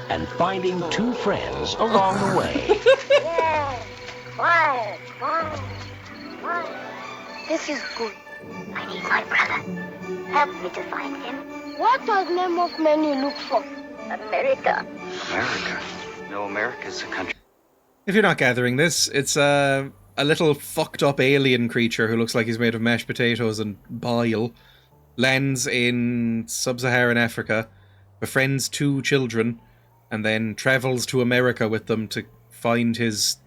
And finding two friends along the way. Yeah, quiet, quiet, quiet. This is good. I need my brother. Help me to find him. What does name of menu look for? America. America? No, America's a country. If you're not gathering this, it's a little fucked up alien creature who looks like he's made of mashed potatoes and bile. Lands in sub-Saharan Africa, befriends two children, and then travels to America with them to find his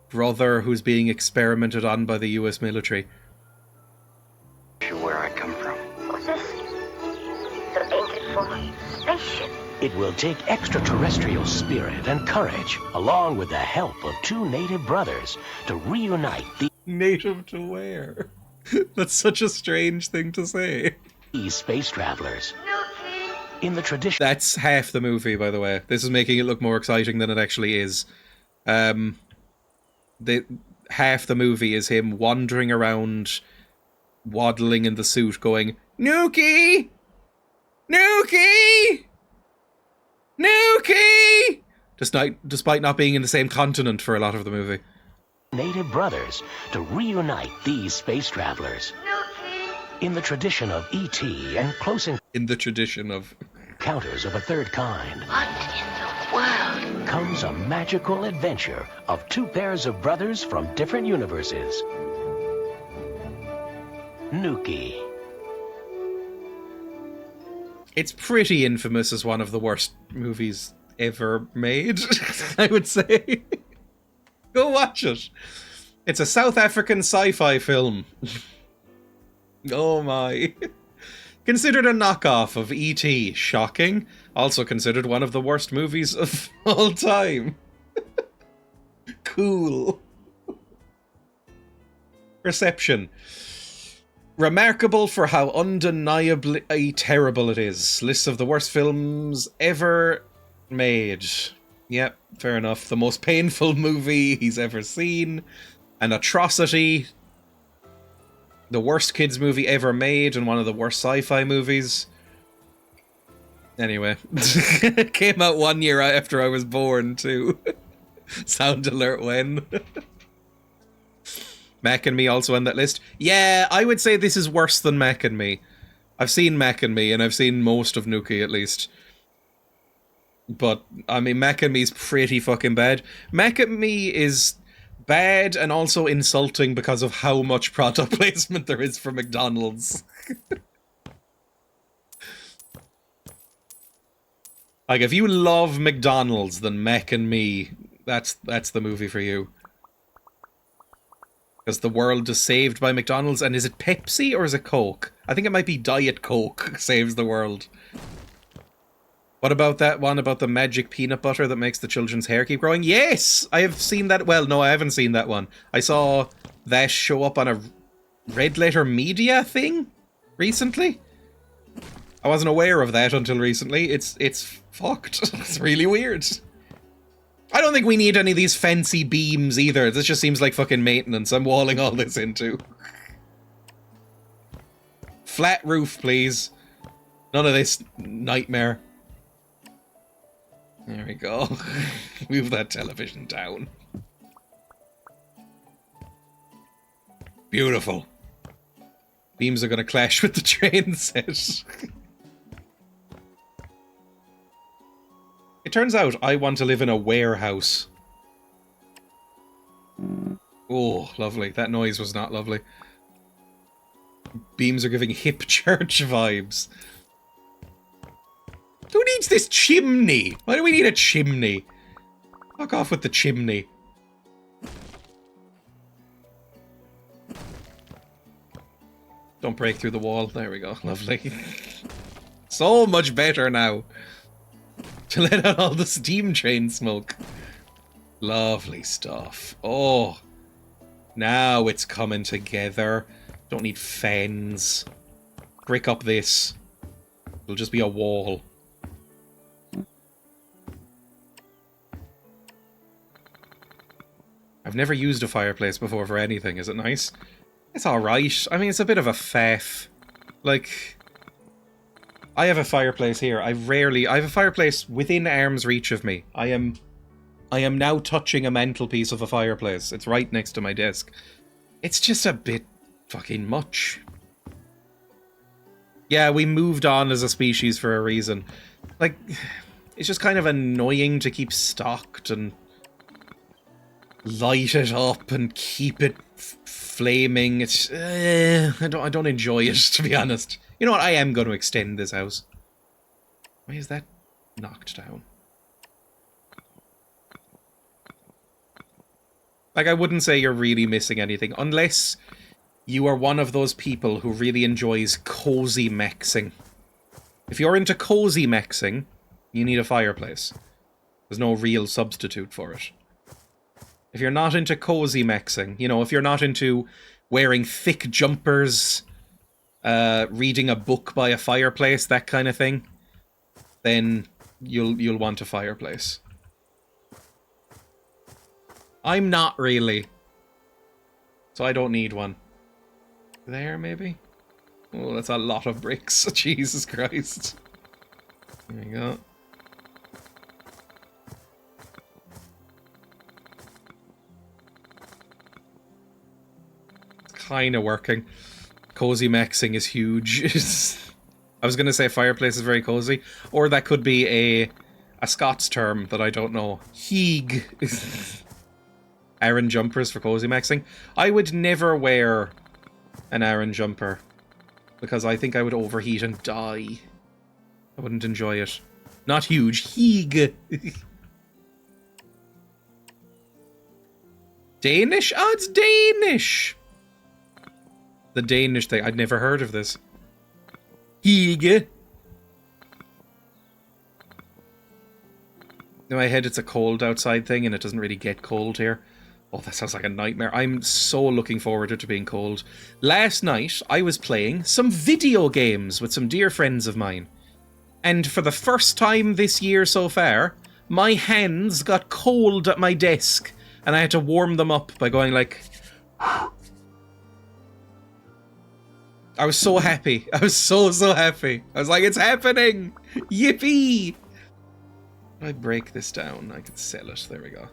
brother who's being experimented on by the US military. Where I come from. What's this? So ancient for a spaceship. It will take extraterrestrial spirit and courage, along with the help of two native brothers, to reunite Native to where? That's such a strange thing to say. these space travelers. Snooky! In the tradition That's half the movie, by the way. This is making it look more exciting than it actually is. Half the movie is him wandering around, waddling in the suit, going, Nuki! Nuki! Nuki! Despite not being in the same continent for a lot of the movie. native brothers to reunite these space travelers. Snooky! In the tradition of E.T. and close In the tradition of... encounters of a third kind, What in the world? comes a magical adventure of two pairs of brothers from different universes. Nuki. It's pretty infamous as one of the worst movies ever made, I would say. Go watch it. It's a South African sci-fi film. Oh my. Considered a knockoff of E.T. Shocking. Also considered one of the worst movies of all time. Cool. Reception. Remarkable for how undeniably terrible it is. List of the worst films ever made. Yep, fair enough. The most painful movie he's ever seen. An atrocity. The worst kids movie ever made and one of the worst sci-fi movies. Anyway. Came out 1 year after I was born, too. Sound alert when. Mac and Me also on that list. Yeah, I would say this is worse than Mac and Me. I've seen Mac and Me, and I've seen most of Nuki at least. But, I mean, Mac and Me's pretty fucking bad. Mac and Me is bad and also insulting because of how much product placement there is for McDonald's. Like, if you love McDonald's, then Mac and Me, that's the movie for you. Because the world is saved by McDonald's, and is it Pepsi or is it Coke? I think it might be Diet Coke saves the world. What about that one about the magic peanut butter that makes the children's hair keep growing? Yes! I have seen that. Well, no, I haven't seen that one. I saw that show up on a Red Letter Media thing recently. I wasn't aware of that until recently. It's fucked. It's really weird. I don't think we need any of these fancy beams either. This just seems like fucking maintenance I'm walling all this into. Flat roof, please. None of this nightmare. There we go. Move that television down. Beautiful. Beams are gonna clash with the train set. It turns out I want to live in a warehouse. Oh, lovely. That noise was not lovely. Beams are giving hip church vibes. Who needs this chimney? Why do we need a chimney? Fuck off with the chimney. Don't break through the wall. There we go. Lovely. So much better now. To let out all the steam train smoke. Lovely stuff. Oh. Now it's coming together. Don't need fans. Brick up this. It'll just be a wall. I've never used a fireplace before for anything. Is it nice? It's alright. I mean, it's a bit of a faff. Like, I have a fireplace here. I have a fireplace within arm's reach of me. I am now touching a mantelpiece of a fireplace. It's right next to my desk. It's just a bit fucking much. Yeah, we moved on as a species for a reason. Like, it's just kind of annoying to keep stocked and light it up and keep it flaming. It's I don't enjoy it, to be honest. You know what? I am going to extend this house. Why is that knocked down? Like, I wouldn't say you're really missing anything, unless you are one of those people who really enjoys cozy mexing. If you're into cozy mexing, you need a fireplace. There's no real substitute for it. If you're not into cozy mexing, you know, if you're not into wearing thick jumpers, reading a book by a fireplace, that kind of thing, then you'll want a fireplace. I'm not really. So I don't need one. There, maybe? Oh, that's a lot of bricks. Jesus Christ. There you go. It's kind of working. Cozy mexing is huge. I was going to say fireplace is very cozy. Or that could be a Scots term that I don't know. Heeg. Aran jumpers for cozy mexing. I would never wear an Aran jumper because I think I would overheat and die. I wouldn't enjoy it. Not huge. Heeg. Danish? Oh, it's Danish. The Danish thing. I'd never heard of this. Heeg. In my head, it's a cold outside thing, and it doesn't really get cold here. Oh, that sounds like a nightmare. I'm so looking forward to it being cold. Last night, I was playing some video games with some dear friends of mine. And for the first time this year so far, my hands got cold at my desk. And I had to warm them up by going like... I was so happy. I was so happy. I was like, it's happening! Yippee! If I break this down, I can sell it. There we go.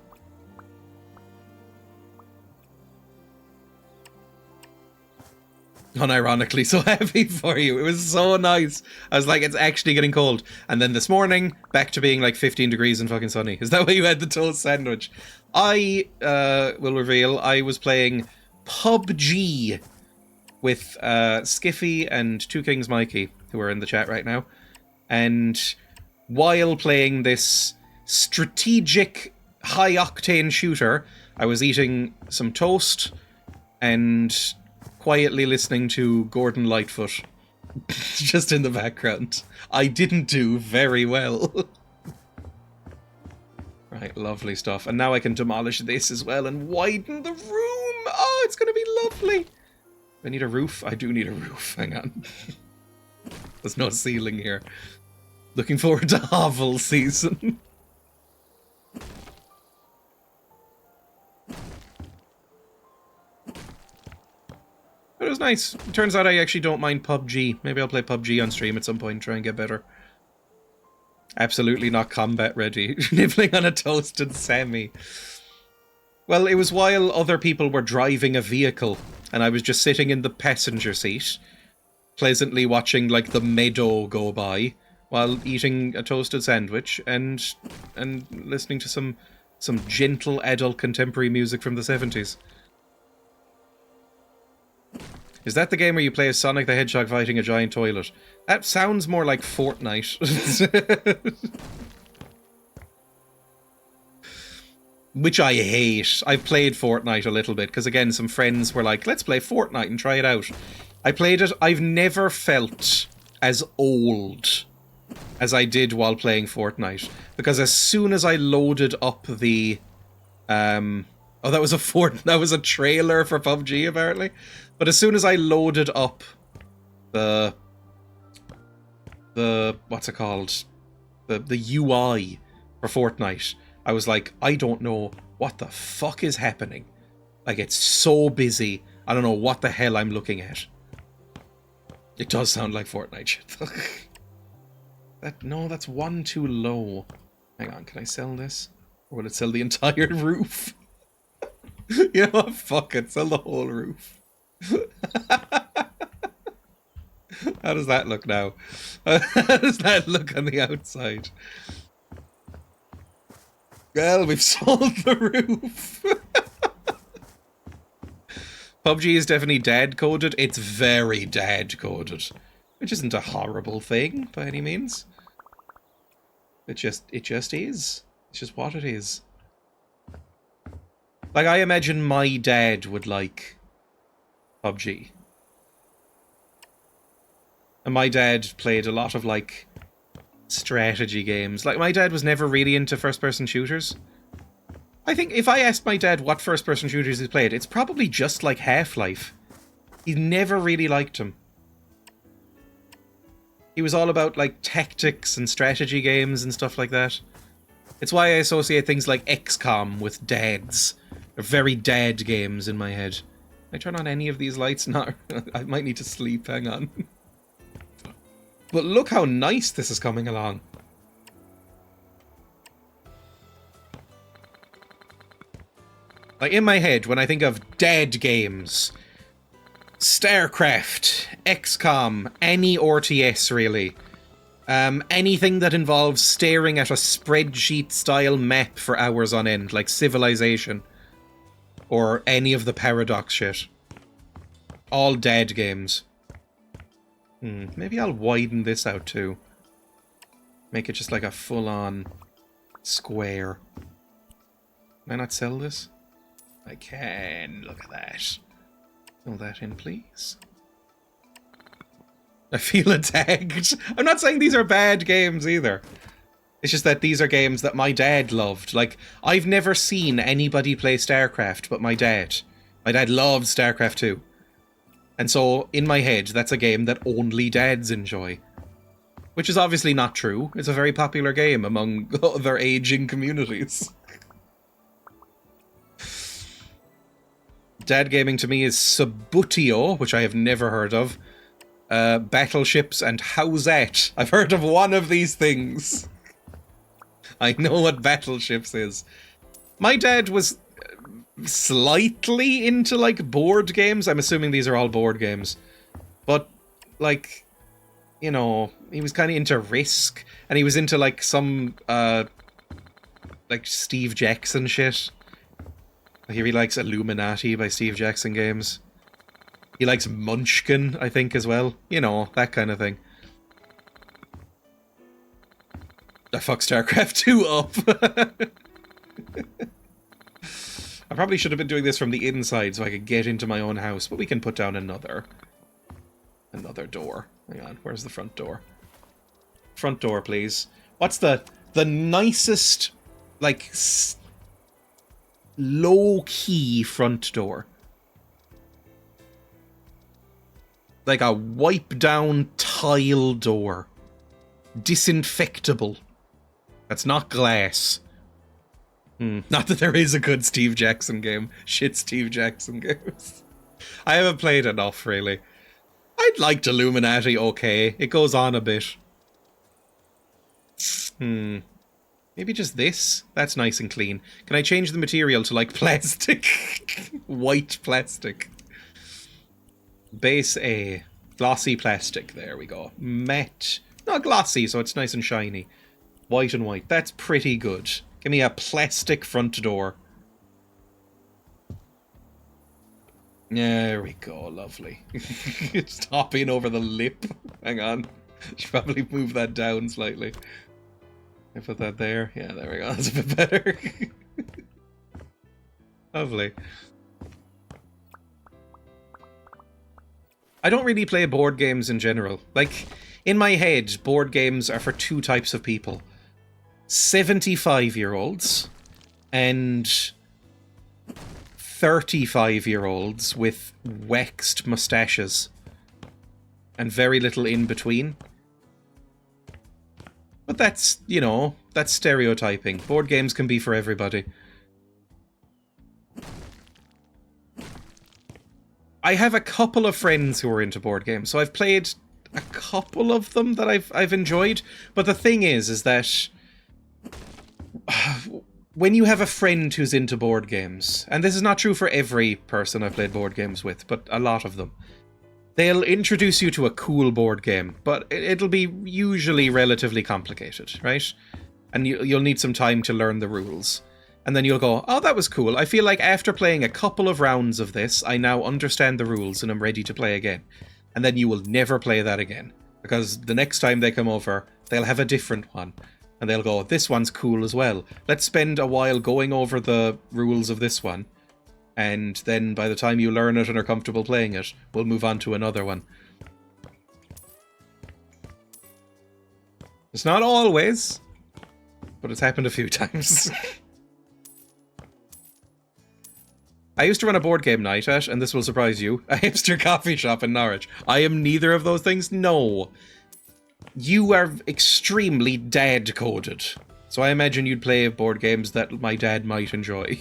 Unironically so happy for you. It was so nice. I was like, it's actually getting cold. And then this morning, back to being like 15 degrees and fucking sunny. Is that why you had the toast sandwich? I will reveal I was playing PUBG with Skiffy and Two Kings Mikey, who are in the chat right now. And while playing this strategic high-octane shooter, I was eating some toast and quietly listening to Gordon Lightfoot just in the background. I didn't do very well. Right, lovely stuff. And now I can demolish this as well and widen the room. Oh, it's going to be lovely. I need a roof? I do need a roof. Hang on. There's no ceiling here. Looking forward to Hovel season. But it was nice. It turns out I actually don't mind PUBG. Maybe I'll play PUBG on stream at some point and try and get better. Absolutely not combat ready. Nibbling on a toasted semi. Well, it was while other people were driving a vehicle and I was just sitting in the passenger seat, pleasantly watching like the meadow go by while eating a toasted sandwich and listening to some gentle adult contemporary music from the 70s. Is that the game where you play as Sonic the Hedgehog fighting a giant toilet? That sounds more like Fortnite. Which I hate. I've played Fortnite a little bit, because again, some friends were like, let's play Fortnite and try it out. I played it. I've never felt as old as I did while playing Fortnite. Because as soon as I loaded up the... oh, that was a trailer for PUBG, apparently. But as soon as I loaded up the what's it called? The UI for Fortnite, I was like, I don't know what the fuck is happening. Like, it's so busy. I don't know what the hell I'm looking at. It does sound like Fortnite shit. No, that's one too low. Hang on, can I sell this? Or will it sell the entire roof? You know what? Fuck it, sell the whole roof. How does that look now? How does that look on the outside? Well, we've sold the roof. PUBG is definitely dad-coded. It's very dad-coded. Which isn't a horrible thing, by any means. It just is. It's just what it is. Like, I imagine my dad would like PUBG. And my dad played a lot of, like, strategy games. Like, my dad was never really into first-person shooters. I think if I asked my dad what first-person shooters he played, it's probably just like Half-Life. He never really liked them. He was all about, like, tactics and strategy games and stuff like that. It's why I associate things like XCOM with dads. They're very dad games in my head. Can I turn on any of these lights? No, I might need to sleep, hang on. But look how nice this is coming along. Like, in my head, when I think of dad games, StarCraft, XCOM, any RTS really. Anything that involves staring at a spreadsheet-style map for hours on end, like Civilization. Or any of the Paradox shit. All dad games. Maybe I'll widen this out too. Make it just like a full-on square. Can I not sell this? I can. Look at that. Fill that in, please. I feel attacked. I'm not saying these are bad games either. It's just that these are games that my dad loved. Like, I've never seen anybody play StarCraft but my dad. My dad loved StarCraft 2. And so, in my head, that's a game that only dads enjoy. Which is obviously not true. It's a very popular game among other aging communities. Dad gaming to me is Subutio, which I have never heard of. Battleships and How's That? I've heard of one of these things. I know what Battleships is. My dad was slightly into, like, board games. I'm assuming these are all board games. But, like, you know, he was kind of into Risk. And he was into, like, some, like, Steve Jackson shit. He really likes Illuminati by Steve Jackson games. He likes Munchkin, I think, as well. You know, that kind of thing. I fucked StarCraft 2 up. I probably should have been doing this from the inside so I could get into my own house, but we can put down another door. Hang on, where's the front door? Front door, please. What's the nicest, like, low-key front door? Like a wipe-down tile door. Disinfectable. That's not glass. Not that there is a good Steve Jackson game. Shit Steve Jackson games. I haven't played enough, really. I'd liked Illuminati okay. It goes on a bit. Maybe just this? That's nice and clean. Can I change the material to, like, plastic? White plastic. Base A. Glossy plastic. There we go. Matte. Not glossy, so it's nice and shiny. White and white. That's pretty good. Give me a plastic front door. There we go. Lovely. Just hopping over the lip. Hang on. Should probably move that down slightly. I put that there. Yeah, there we go. That's a bit better. Lovely. I don't really play board games in general. Like, in my head, board games are for two types of people. 75-year-olds and 35-year-olds with waxed mustaches and very little in between. But that's, you know, that's stereotyping. Board games can be for everybody. I have a couple of friends who are into board games, so I've played a couple of them that I've enjoyed. But the thing is that when you have a friend who's into board games, and this is not true for every person I've played board games with, but a lot of them, they'll introduce you to a cool board game, but it'll be usually relatively complicated, right? And you'll need some time to learn the rules. And then you'll go, oh, that was cool. I feel like after playing a couple of rounds of this, I now understand the rules and I'm ready to play again. And then you will never play that again. Because the next time they come over, they'll have a different one. And they'll go, this one's cool as well. Let's spend a while going over the rules of this one. And then by the time you learn it and are comfortable playing it, we'll move on to another one. It's not always, but it's happened a few times. I used to run a board game night at, and this will surprise you, a hipster coffee shop in Norwich. I am neither of those things, no. You are extremely dad-coded, so I imagine you'd play board games that my dad might enjoy.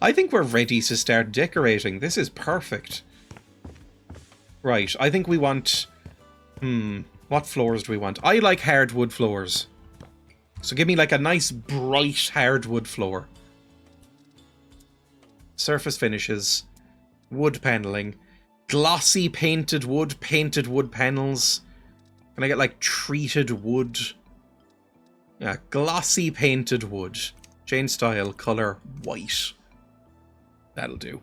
I think we're ready to start decorating. This is perfect. Right, I think we want... what floors do we want? I like hardwood floors. So give me like a nice bright hardwood floor. Surface finishes. Wood paneling. Glossy painted wood panels. Can I get like treated wood? Yeah, glossy painted wood. Jane style, colour white. That'll do.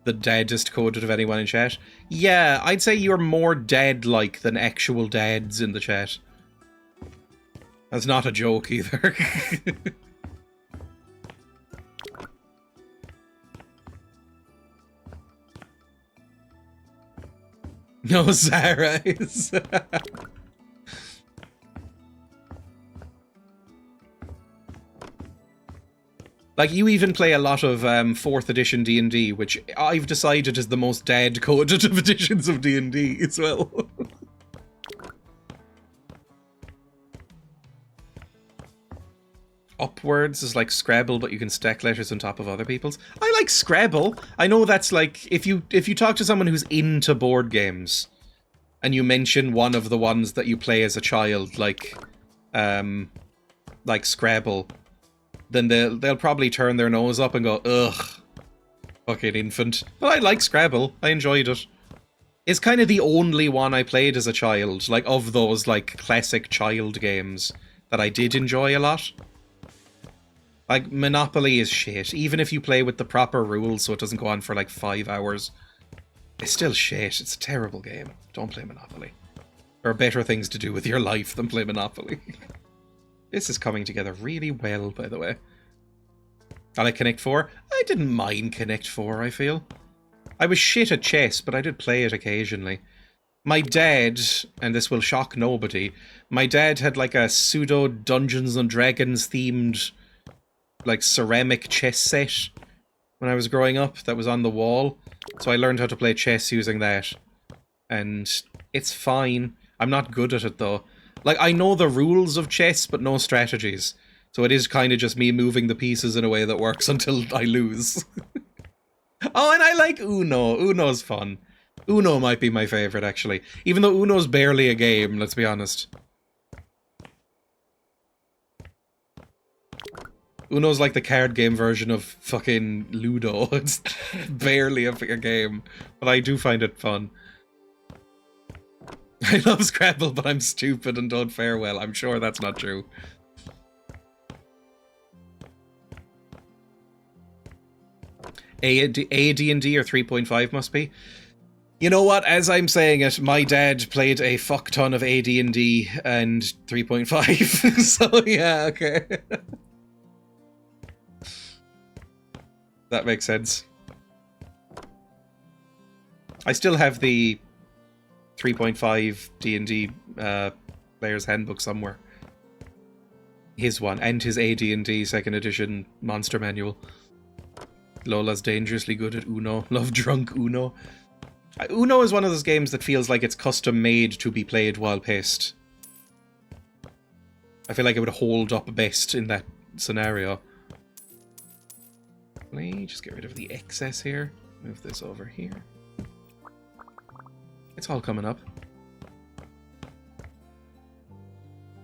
The daddest coded of anyone in chat. Yeah, I'd say you're more dad-like than actual dads in the chat. That's not a joke either. No, Sarah is. Like, you even play a lot of 4th edition D&D, which I've decided is the most dad-coded of editions of D&D as well. Upwards is like Scrabble, but you can stack letters on top of other people's. I like Scrabble. I know that's like, if you talk to someone who's into board games, and you mention one of the ones that you play as a child, like Scrabble, then they'll probably turn their nose up and go, ugh, fucking infant. But I like Scrabble. I enjoyed it. It's kind of the only one I played as a child, like, of those, like, classic child games that I did enjoy a lot. Like, Monopoly is shit. Even if you play with the proper rules so it doesn't go on for, like, 5 hours. It's still shit. It's a terrible game. Don't play Monopoly. There are better things to do with your life than play Monopoly. This is coming together really well, by the way. I like Connect 4. I didn't mind Connect 4, I feel. I was shit at chess, but I did play it occasionally. My dad, and this will shock nobody, my dad had like a pseudo Dungeons and Dragons themed like ceramic chess set when I was growing up that was on the wall. So I learned how to play chess using that. And it's fine. I'm not good at it though. Like, I know the rules of chess, but no strategies. So it is kind of just me moving the pieces in a way that works until I lose. Oh, and I like Uno. Uno's fun. Uno might be my favourite, actually. Even though Uno's barely a game, let's be honest. Uno's like the card game version of fucking Ludo. It's barely a game, but I do find it fun. I love Scrabble, but I'm stupid and don't fare well. I'm sure that's not true. A D&D or 3.5 must be. You know what? As I'm saying it, my dad played a fuck ton of AD&D and 3.5. So yeah, okay. That makes sense. I still have the 3.5 D&D Player's Handbook somewhere. His one, and his AD&D 2nd edition monster manual. Lola's dangerously good at Uno. Love drunk Uno. Uno is one of those games that feels like it's custom made to be played while pissed. I feel like it would hold up best in that scenario. Let me just get rid of the excess here. Move this over here. It's all coming up.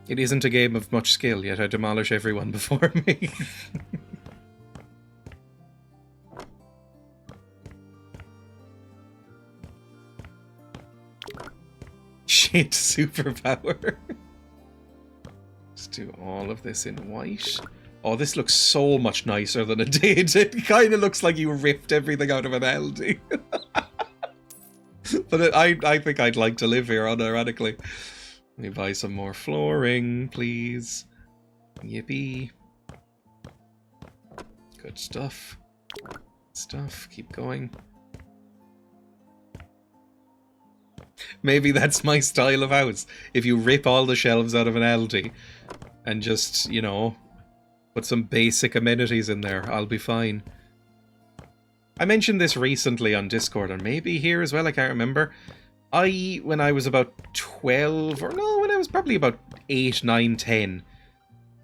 It isn't a game of much skill, yet I demolish everyone before me. Shit superpower. Let's do all of this in white. Oh, this looks so much nicer than it did. It kind of looks like you ripped everything out of an LD. But I think I'd like to live here, unironically. Let me buy some more flooring, please. Yippee. Good stuff. Stuff. Keep going. Maybe that's my style of house. If you rip all the shelves out of an Aldi and just, you know, put some basic amenities in there, I'll be fine. I mentioned this recently on Discord, and maybe here as well, I can't remember. When I was about 12, or no, when I was probably about 8, 9, 10,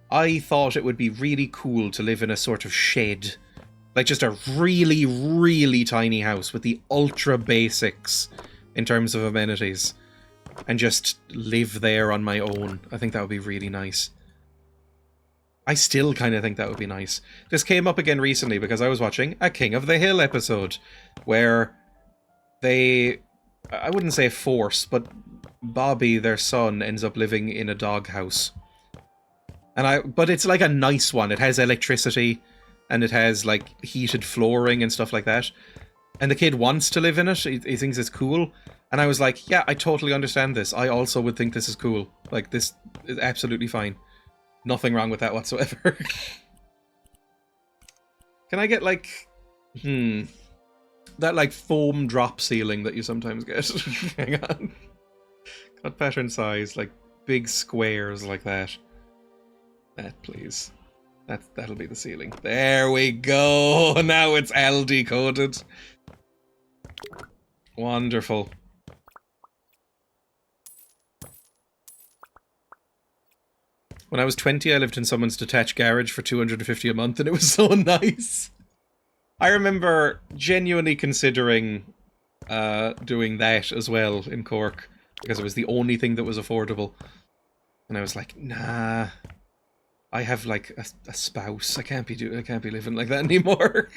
I thought it would be really cool to live in a sort of shed. Like just a really, really tiny house with the ultra basics in terms of amenities. And just live there on my own. I think that would be really nice. I still kind of think that would be nice. This came up again recently because I was watching a King of the Hill episode where they, I wouldn't say force, but Bobby, their son, ends up living in a doghouse. But it's like a nice one. It has electricity and it has like heated flooring and stuff like that. And the kid wants to live in it. He thinks it's cool. And I was like, yeah, I totally understand this. I also would think this is cool. Like, this is absolutely fine. Nothing wrong with that whatsoever. Can I get, like... that, like, foam drop ceiling that you sometimes get? Hang on. Cut pattern size, like, big squares like that. That, please. That'll be the ceiling. There we go! Now it's Aldi coded. Wonderful. When I was 20, I lived in someone's detached garage for $250 a month, and it was so nice. I remember genuinely considering doing that as well in Cork, because it was the only thing that was affordable. And I was like, nah, I have like a spouse. I can't be living like that anymore.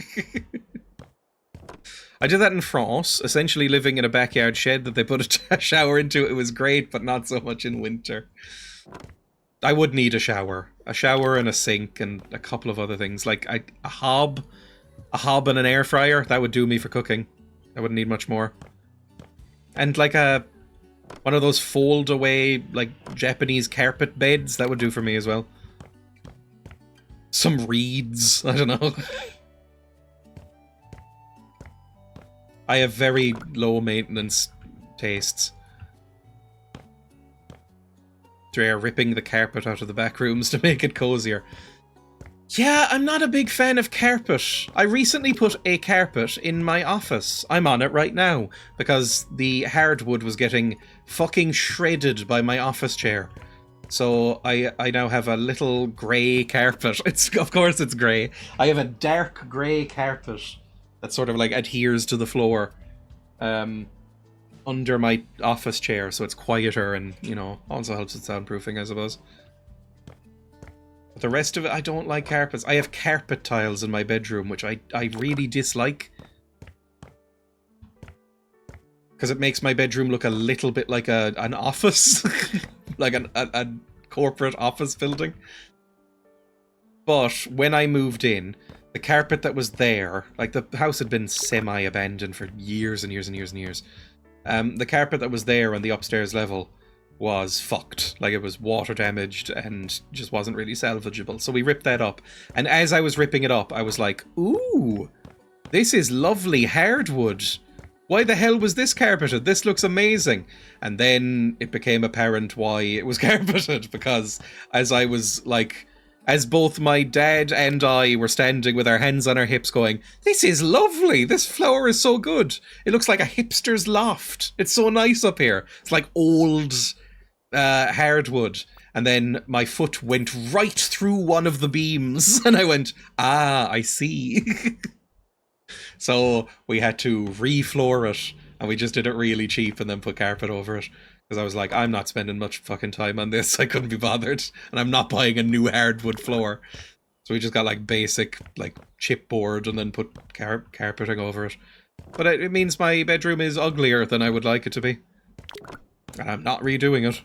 I did that in France, essentially living in a backyard shed that they put a shower into. It was great, but not so much in winter. I would need a shower and a sink and a couple of other things, like a hob and an air fryer. That would do me for cooking. I wouldn't need much more. And like one of those fold away like Japanese carpet beds, that would do for me as well. Some reeds, I don't know. I have very low maintenance tastes. Dreya ripping the carpet out of the back rooms to make it cozier. Yeah, I'm not a big fan of carpet. I recently put a carpet in my office. I'm on it right now because the hardwood was getting fucking shredded by my office chair. So I now have a little grey carpet. Of course it's grey. I have a dark grey carpet that sort of like adheres to the floor under my office chair, so it's quieter and, you know, also helps with soundproofing, I suppose. But the rest of it, I don't like carpets. I have carpet tiles in my bedroom, which I really dislike. Because it makes my bedroom look a little bit like an office. Like a corporate office building. But when I moved in, the carpet that was there, like the house had been semi-abandoned for years and years and years and years. The carpet that was there on the upstairs level was fucked. Like, it was water damaged and just wasn't really salvageable. So we ripped that up. And as I was ripping it up, I was like, ooh, this is lovely hardwood. Why the hell was this carpeted? This looks amazing. And then it became apparent why it was carpeted, because as I was like, as both my dad and I were standing with our hands on our hips going, this is lovely. This floor is so good. It looks like a hipster's loft. It's so nice up here. It's like old hardwood. And then my foot went right through one of the beams and I went, ah, I see. So we had to re-floor it, and we just did it really cheap and then put carpet over it. Because I was like, I'm not spending much fucking time on this. I couldn't be bothered. And I'm not buying a new hardwood floor. So we just got like basic like chipboard and then put carpeting over it. But it means my bedroom is uglier than I would like it to be. And I'm not redoing it.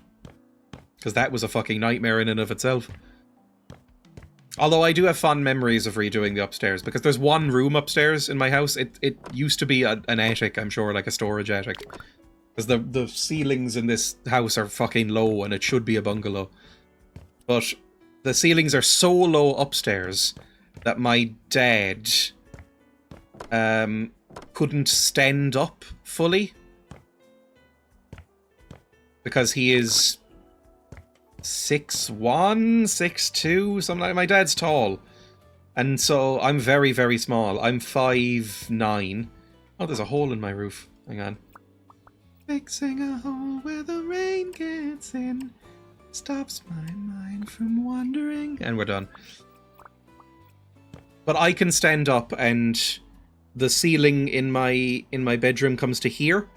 Because that was a fucking nightmare in and of itself. Although I do have fond memories of redoing the upstairs, because there's one room upstairs in my house. It used to be an attic, I'm sure, like a storage attic. Because the ceilings in this house are fucking low, and it should be a bungalow. But the ceilings are so low upstairs that my dad couldn't stand up fully. Because he is 6'1", 6'2", something like that. My dad's tall. And so I'm very, very small. I'm 5'9". Oh, there's a hole in my roof. Hang on. Fixing a hole where the rain gets in. Stops my mind from wandering. And we're done. But I can stand up and the ceiling in my bedroom comes to here.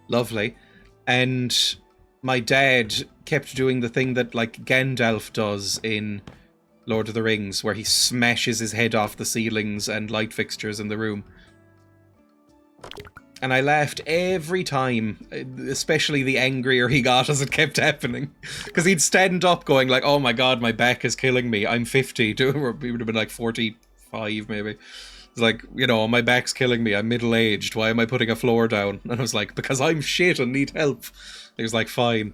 Lovely. And my dad kept doing the thing that, like, Gandalf does in Lord of the Rings, where he smashes his head off the ceilings and light fixtures in the room. And I laughed every time, especially the angrier he got as it kept happening. Because he'd stand up going like, oh my god, my back is killing me. I'm 50. Or he would have been like 45 maybe. It's like, you know, my back's killing me. I'm middle-aged. Why am I putting a floor down? And I was like, because I'm shit and need help. He was like, fine.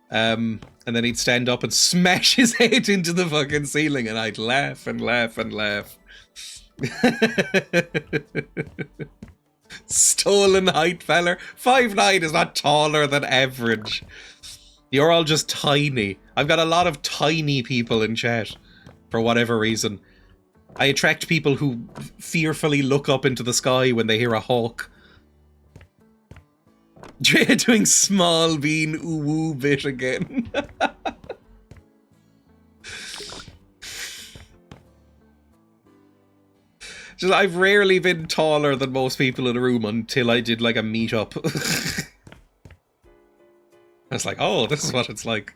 And then he'd stand up and smash his head into the fucking ceiling, and I'd laugh and laugh and laugh. Stolen height, feller. 5'9" is not taller than average. You're all just tiny. I've got a lot of tiny people in chat, for whatever reason. I attract people who fearfully look up into the sky when they hear a hawk. Dreya doing small bean ooh-woo bit again. Just, I've rarely been taller than most people in a room until I did like a meet-up. I was like, oh, this is what it's like.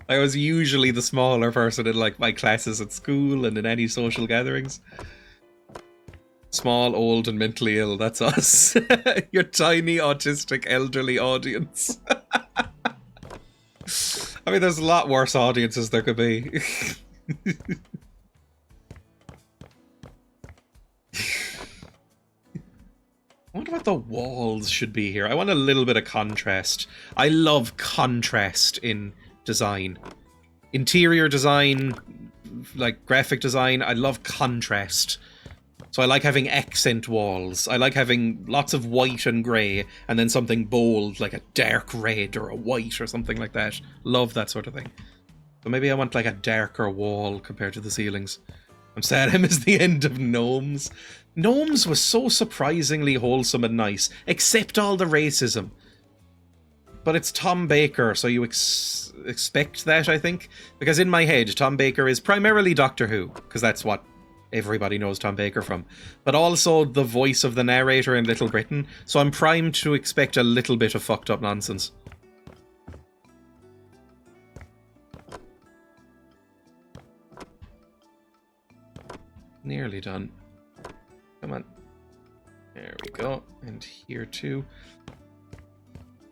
I was usually the smaller person in like my classes at school and in any social gatherings. Small, old, and mentally ill, that's us. Your tiny, autistic, elderly audience. I mean, there's a lot worse audiences there could be. I wonder what the walls should be here. I want a little bit of contrast. I love contrast in design. Interior design, like graphic design, I love contrast. So I like having accent walls. I like having lots of white and grey, and then something bold, like a dark red or a white or something like that. Love that sort of thing. So maybe I want like a darker wall compared to the ceilings. I'm sad I missed the end of Gnomes. Gnomes was so surprisingly wholesome and nice, except all the racism. But it's Tom Baker, so you expect that, I think? Because in my head, Tom Baker is primarily Doctor Who, because that's what everybody knows Tom Baker from. But also the voice of the narrator in Little Britain, so I'm primed to expect a little bit of fucked up nonsense. Nearly done. Come on. There we go. And here too.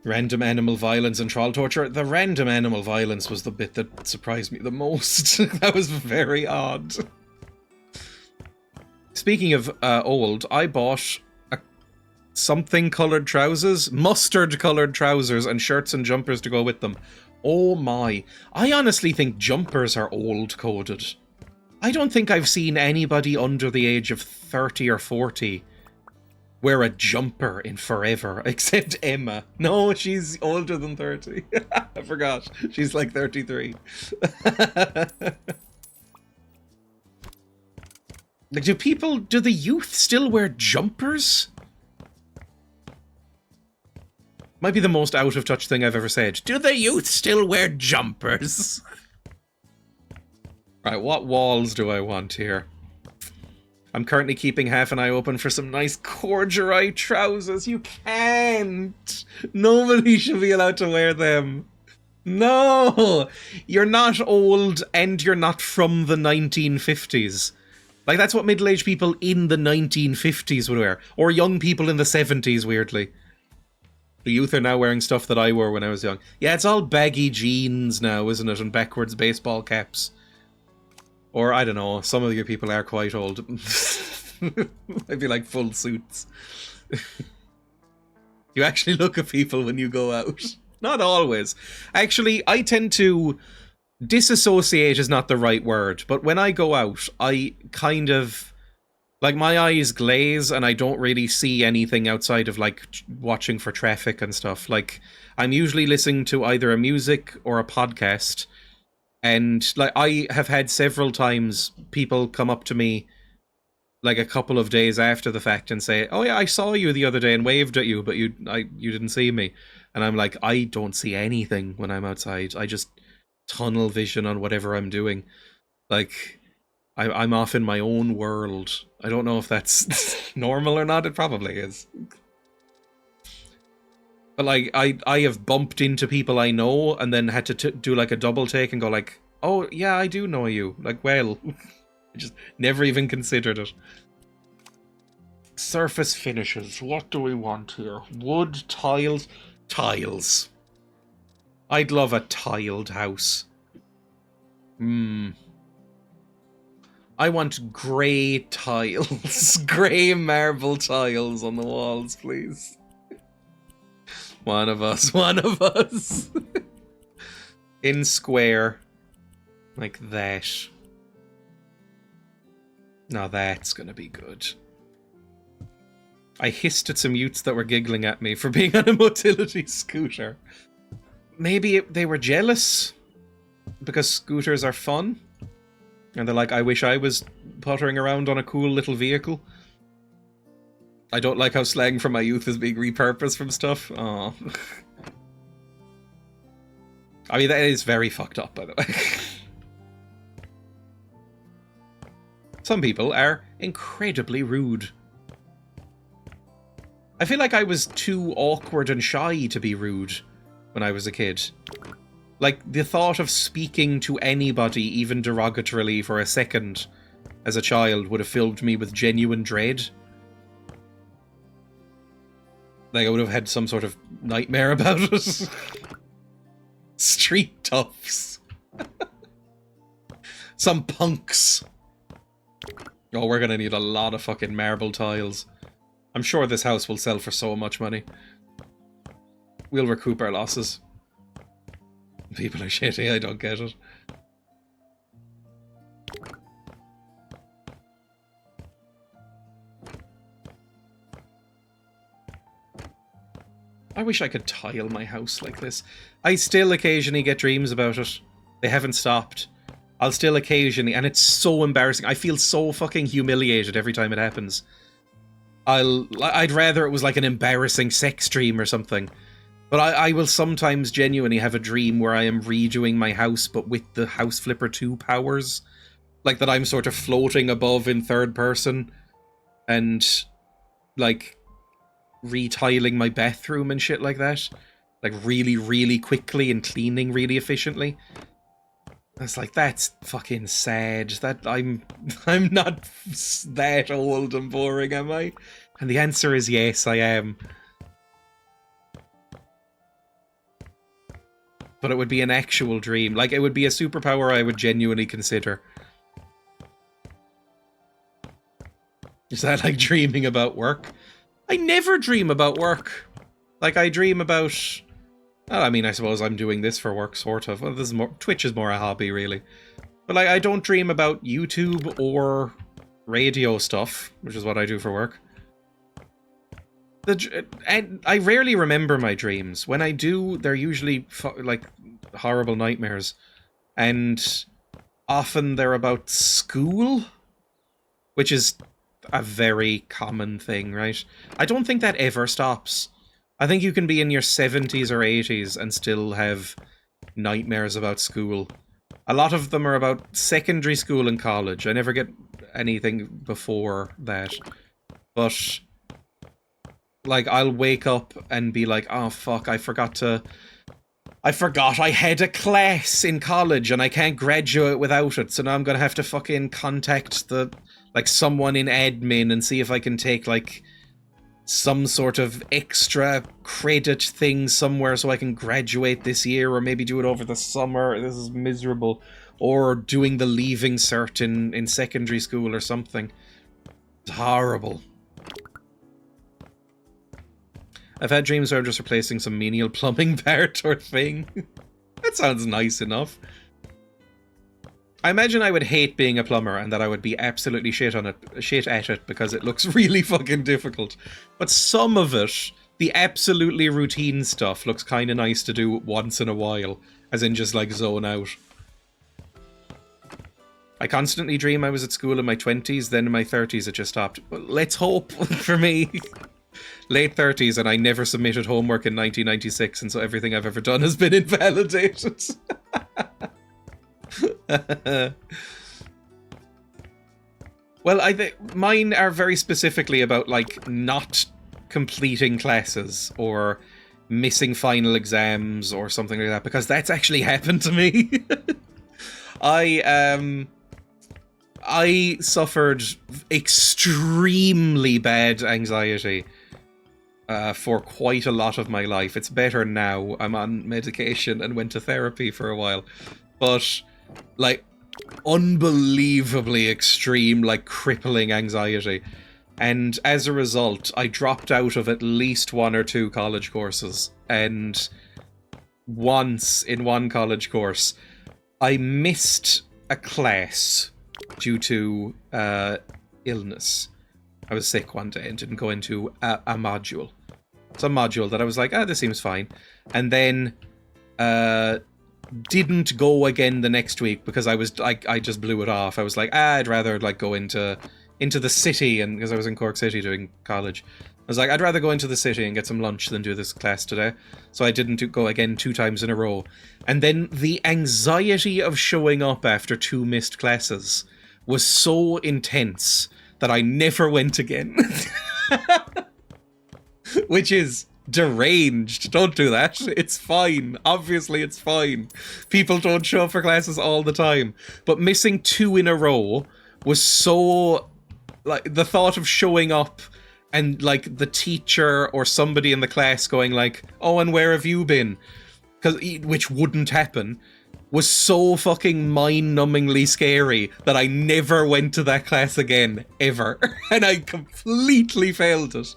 Random animal violence and troll torture. The random animal violence was the bit that surprised me the most. That was very odd. Speaking of old, I bought something coloured trousers, mustard coloured trousers, and shirts and jumpers to go with them. Oh my. I honestly think jumpers are old coded. I don't think I've seen anybody under the age of 30 or 40 wear a jumper in forever, except Emma. No, she's older than 30. I forgot. She's like 33. Like, do the youth still wear jumpers? Might be the most out of touch thing I've ever said. Do the youth still wear jumpers? Right, what walls do I want here? I'm currently keeping half an eye open for some nice corduroy trousers. You can't! Nobody should be allowed to wear them. No! You're not old and you're not from the 1950s. Like, that's what middle-aged people in the 1950s would wear. Or young people in the 70s, weirdly. The youth are now wearing stuff that I wore when I was young. Yeah, it's all baggy jeans now, isn't it? And backwards baseball caps. Or, I don't know, some of you people are quite old. Maybe like full suits. You actually look at people when you go out. Not always. Actually, I tend to... Disassociate is not the right word, but when I go out, I kind of... Like, my eyes glaze and I don't really see anything outside of, like, watching for traffic and stuff. Like, I'm usually listening to either a music or a podcast. And, like, I have had several times people come up to me, like, a couple of days after the fact and say, oh yeah, I saw you the other day and waved at you, but you didn't see me. And I'm like, I don't see anything when I'm outside. I just tunnel vision on whatever I'm doing. Like, I'm off in my own world. I don't know if that's normal or not. It probably is. But, like, I have bumped into people I know and then had to do, like, a double take and go, like, oh, yeah, I do know you. Like, well, I just never even considered it. Surface finishes. What do we want here? Wood, tiles. Tiles. I'd love a tiled house. I want grey tiles. Grey marble tiles on the walls, please. One of us, one of us. In square. Like that. Now that's gonna be good. I hissed at some youths that were giggling at me for being on a motility scooter. Maybe they were jealous because scooters are fun. And they're like, I wish I was puttering around on a cool little vehicle. I don't like how slang from my youth is being repurposed from stuff. Aw. I mean, that is very fucked up, by the way. Some people are incredibly rude. I feel like I was too awkward and shy to be rude when I was a kid. Like, the thought of speaking to anybody, even derogatorily, for a second as a child would have filled me with genuine dread. Like, I would have had some sort of nightmare about it. Street toughs. Some punks. Oh, we're gonna need a lot of fucking marble tiles. I'm sure this house will sell for so much money. We'll recoup our losses. People are shitty, I don't get it. I wish I could tile my house like this. I still occasionally get dreams about it. They haven't stopped. I'll still occasionally, and it's so embarrassing. I feel so fucking humiliated every time it happens. I'd rather it was like an embarrassing sex dream or something. But I will sometimes genuinely have a dream where I am redoing my house, but with the House Flipper 2 powers. Like, that I'm sort of floating above in third person. And, like, retiling my bathroom and shit like that. Like, really, really quickly and cleaning really efficiently. It's like, that's fucking sad. That I'm not that old and boring, am I? And the answer is yes, I am. But it would be an actual dream. Like, it would be a superpower I would genuinely consider. Is that like dreaming about work? I never dream about work. Like, I dream about... Well, I mean, I suppose I'm doing this for work, sort of. Well, this is more... Twitch is more a hobby, really. But like, I don't dream about YouTube or radio stuff, which is what I do for work. And I rarely remember my dreams. When I do, they're usually like horrible nightmares, and often they're about school, which is a very common thing, right? I don't think that ever stops. I think you can be in your 70s or 80s and still have nightmares about school. A lot of them are about secondary school and college. I never get anything before that. But, like, I'll wake up and be like, oh fuck, I forgot I had a class in college and I can't graduate without it, so now I'm gonna have to fucking contact someone in admin and see if I can take, like, some sort of extra credit thing somewhere so I can graduate this year, or maybe do it over the summer. This is miserable. Or doing the leaving cert in secondary school or something. It's horrible. I've had dreams where I'm just replacing some menial plumbing part or thing. That sounds nice enough. I imagine I would hate being a plumber and that I would be absolutely shit at it because it looks really fucking difficult. But some of it, the absolutely routine stuff, looks kind of nice to do once in a while, as in just like zone out. I constantly dream I was at school in my 20s, then in my 30s it just stopped. Well, let's hope for me. Late 30s and I never submitted homework in 1996, and so everything I've ever done has been invalidated. Well, I think mine are very specifically about, like, not completing classes or missing final exams or something like that, because that's actually happened to me. I suffered extremely bad anxiety for quite a lot of my life. It's better now. I'm on medication and went to therapy for a while. But, like, unbelievably extreme, like, crippling anxiety. And as a result, I dropped out of at least 1 or 2 college courses. And once, in one college course, I missed a class due to illness. I was sick one day and didn't go into a module. Some module that I was like, this seems fine. And then didn't go again the next week because I was like, I just blew it off. I was like, I'd rather like go into the city, and because I was in Cork City doing college. I was like, I'd rather go into the city and get some lunch than do this class today. So I didn't go again 2 times in a row. And then the anxiety of showing up after 2 missed classes was so intense that I never went again. Which is deranged. Don't do that. It's fine. Obviously, it's fine. People don't show up for classes all the time. But missing 2 in a row was so... like, the thought of showing up and, like, the teacher or somebody in the class going like, oh, and where have you been? Which wouldn't happen, was so fucking mind-numbingly scary that I never went to that class again, ever. And I completely failed it.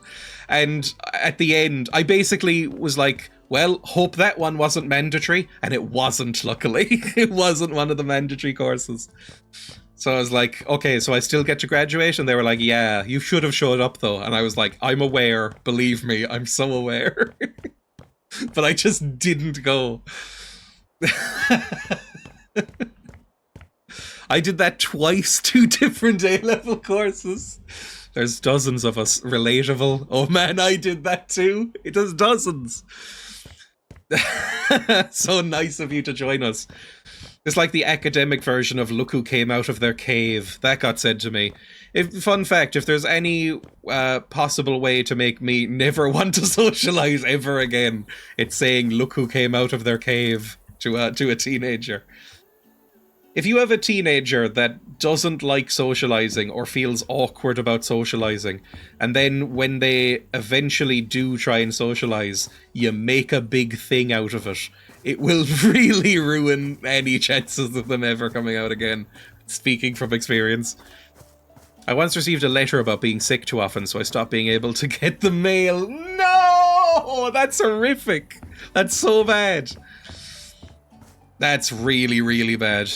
And at the end, I basically was like, well, hope that one wasn't mandatory. And it wasn't, luckily. It wasn't one of the mandatory courses. So I was like, okay, so I still get to graduate? And they were like, yeah, you should have showed up though. And I was like, I'm aware, believe me, I'm so aware. But I just didn't go. I did that twice, 2 different A-level courses. There's dozens of us. Relatable. Oh man, I did that too. It does dozens. So nice of you to join us. It's like the academic version of Look Who Came Out of Their Cave. That got said to me. Fun fact, if there's any possible way to make me never want to socialize ever again, it's saying Look Who Came Out of Their Cave to a teenager. If you have a teenager that doesn't like socializing or feels awkward about socializing, and then when they eventually do try and socialize, you make a big thing out of it, it will really ruin any chances of them ever coming out again. Speaking from experience. I once received a letter about being sick too often, so I stopped being able to get the mail. No! That's horrific. That's so bad. That's really, really bad.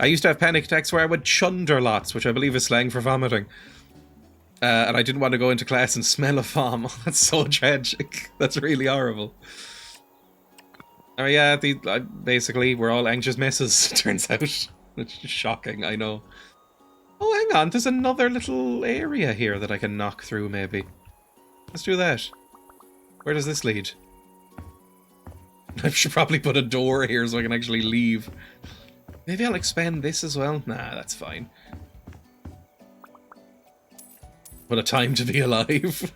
I used to have panic attacks where I would chunder lots, which I believe is slang for vomiting. And I didn't want to go into class and smell a vom. That's so tragic. That's really horrible. Oh yeah, basically we're all anxious messes, turns out. It's shocking, I know. Oh, hang on, there's another little area here that I can knock through, maybe. Let's do that. Where does this lead? I should probably put a door here so I can actually leave. Maybe I'll expand this as well? Nah, that's fine. What a time to be alive.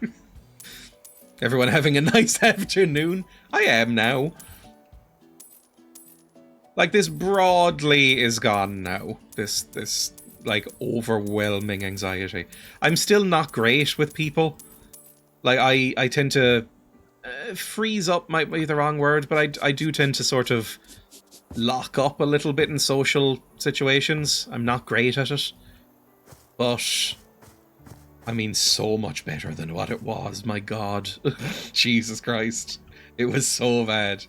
Everyone having a nice afternoon? I am now. Like, this broadly is gone now. This like, overwhelming anxiety. I'm still not great with people. Like, I tend to... freeze up might be the wrong word, but I do tend to sort of lock up a little bit in social situations. I'm not great at it. But... I mean, so much better than what it was, my god. Jesus Christ. It was so bad.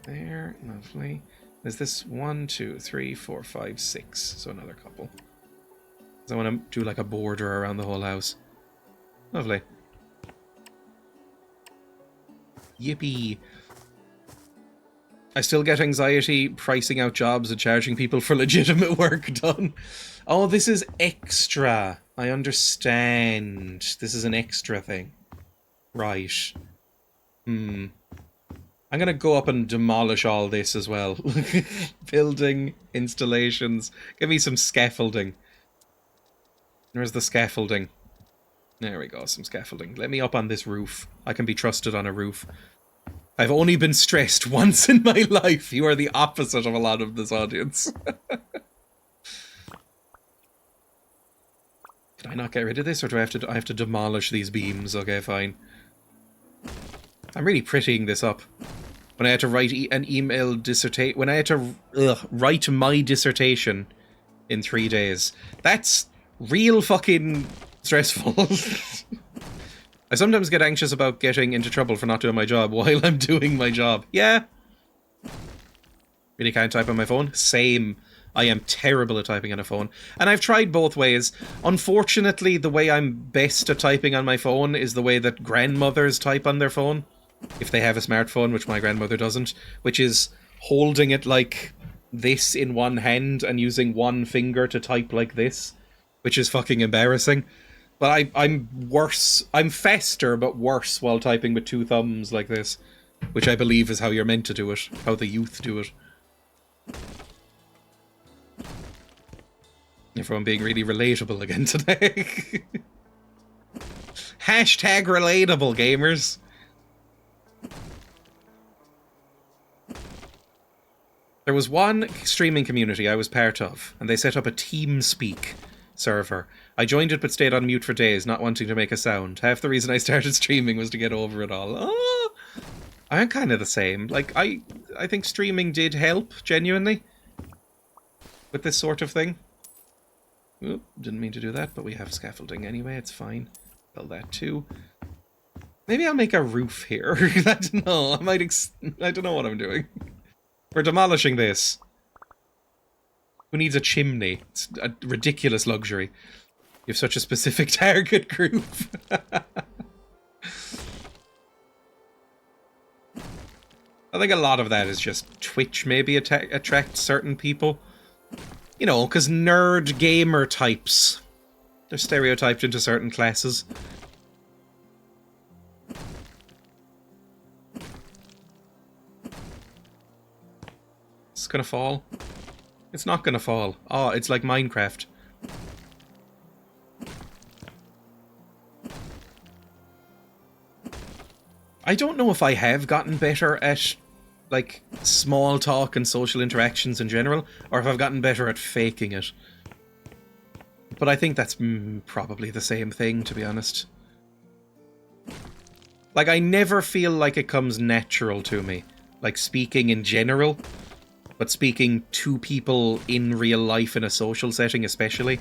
There, lovely. Is this 1, 2, 3, 4, 5, 6? So another couple. I want to do like a border around the whole house. Lovely. Yippee. I still get anxiety pricing out jobs and charging people for legitimate work done. Oh, this is extra. I understand. This is an extra thing. Right. I'm gonna go up and demolish all this as well. Building, installations. Give me some scaffolding. Where's the scaffolding? There we go, some scaffolding. Let me up on this roof. I can be trusted on a roof. I've only been stressed once in my life. You are the opposite of a lot of this audience. Can I not get rid of this, or do I have to demolish these beams? Okay, fine. I'm really prettying this up. When I had to write an email dissertation... When I had to write my dissertation in 3 days. That's real fucking stressful. I sometimes get anxious about getting into trouble for not doing my job while I'm doing my job. Yeah. Really can't type on my phone? Same. I am terrible at typing on a phone. And I've tried both ways. Unfortunately, the way I'm best at typing on my phone is the way that grandmothers type on their phone. If they have a smartphone, which my grandmother doesn't. Which is holding it like this in one hand and using one finger to type like this. Which is fucking embarrassing. But I'm worse. I'm faster, but worse while typing with 2 thumbs like this. Which I believe is how you're meant to do it. How the youth do it. Everyone being really relatable again today. Hashtag relatable, gamers. There was one streaming community I was part of, and they set up a TeamSpeak server. I joined it but stayed on mute for days, not wanting to make a sound. Half the reason I started streaming was to get over it all. Oh, I'm kind of the same. Like, I think streaming did help, genuinely, with this sort of thing. Oop, didn't mean to do that, but we have scaffolding anyway, it's fine. Build that too. Maybe I'll make a roof here. I don't know, I don't know what I'm doing. We're demolishing this. Who needs a chimney? It's a ridiculous luxury. You have such a specific target group. I think a lot of that is just Twitch maybe attracts certain people. You know, because nerd gamer types. They're stereotyped into certain classes. It's gonna fall. It's not gonna fall. Oh, it's like Minecraft. I don't know if I have gotten better at, like, small talk and social interactions in general, or if I've gotten better at faking it. But I think that's probably the same thing, to be honest. Like, I never feel like it comes natural to me. Like, speaking in general. But speaking to people in real life in a social setting especially.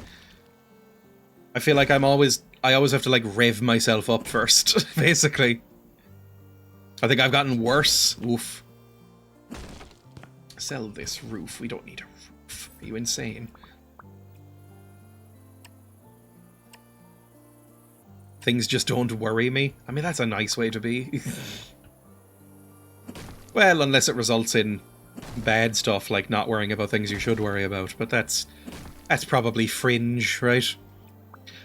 I feel like I always have to, like, rev myself up first, basically. I think I've gotten worse. Oof. sell this roof. We don't need a roof. Are you insane? Things just don't worry me. I mean, that's a nice way to be. Well, unless it results in bad stuff, like not worrying about things you should worry about. But that's probably fringe, right?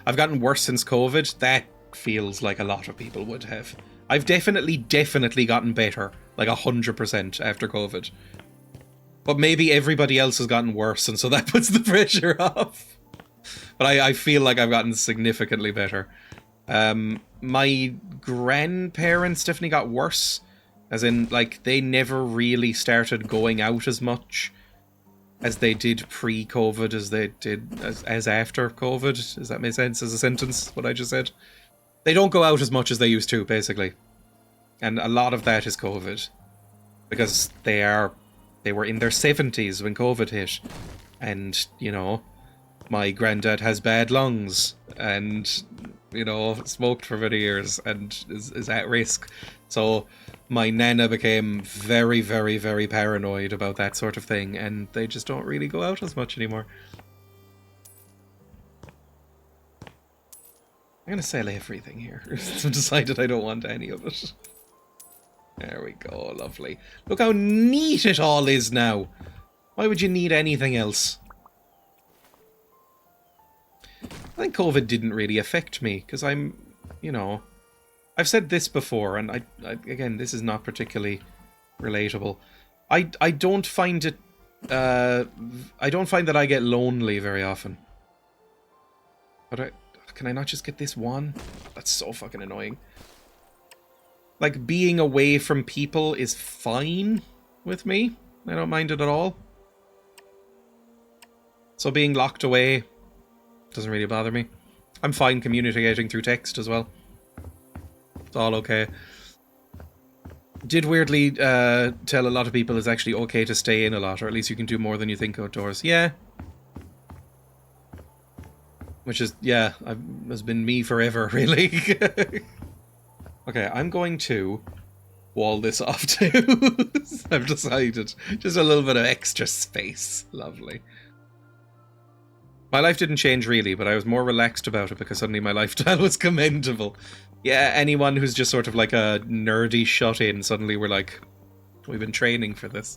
I've gotten worse since COVID. That feels like a lot of people would have. I've definitely gotten better. Like 100% after COVID. But maybe everybody else has gotten worse, and so that puts the pressure off. But I feel like I've gotten significantly better. My grandparents definitely got worse. As in, like, they never really started going out as much as they did pre-COVID as they did as after COVID. Does that make sense as a sentence, what I just said? They don't go out as much as they used to, basically. And a lot of that is COVID. Because they were in their 70s when COVID hit. And, you know, my granddad has bad lungs. And, you know, smoked for many years and is at risk. So my nana became very, very, very paranoid about that sort of thing. And they just don't really go out as much anymore. I'm going to sell everything here. I've decided I don't want any of it. There we go, lovely. Look how neat it all is now. Why would you need anything else? I think COVID didn't really affect me, because I'm, you know... I've said this before, and I again, this is not particularly relatable. I don't find it... I don't find that I get lonely very often. But can I not just get this one? That's so fucking annoying. Like, being away from people is fine with me. I don't mind it at all. So being locked away doesn't really bother me. I'm fine communicating through text as well. It's all okay. Did weirdly tell a lot of people it's actually okay to stay in a lot, or at least you can do more than you think outdoors. Yeah. Which is, yeah, has been me forever, really. Okay, I'm going to wall this off too. I've decided. Just a little bit of extra space. Lovely. My life didn't change really, but I was more relaxed about it because suddenly my lifestyle was commendable. Yeah, anyone who's just sort of like a nerdy shut-in, suddenly we're like, we've been training for this.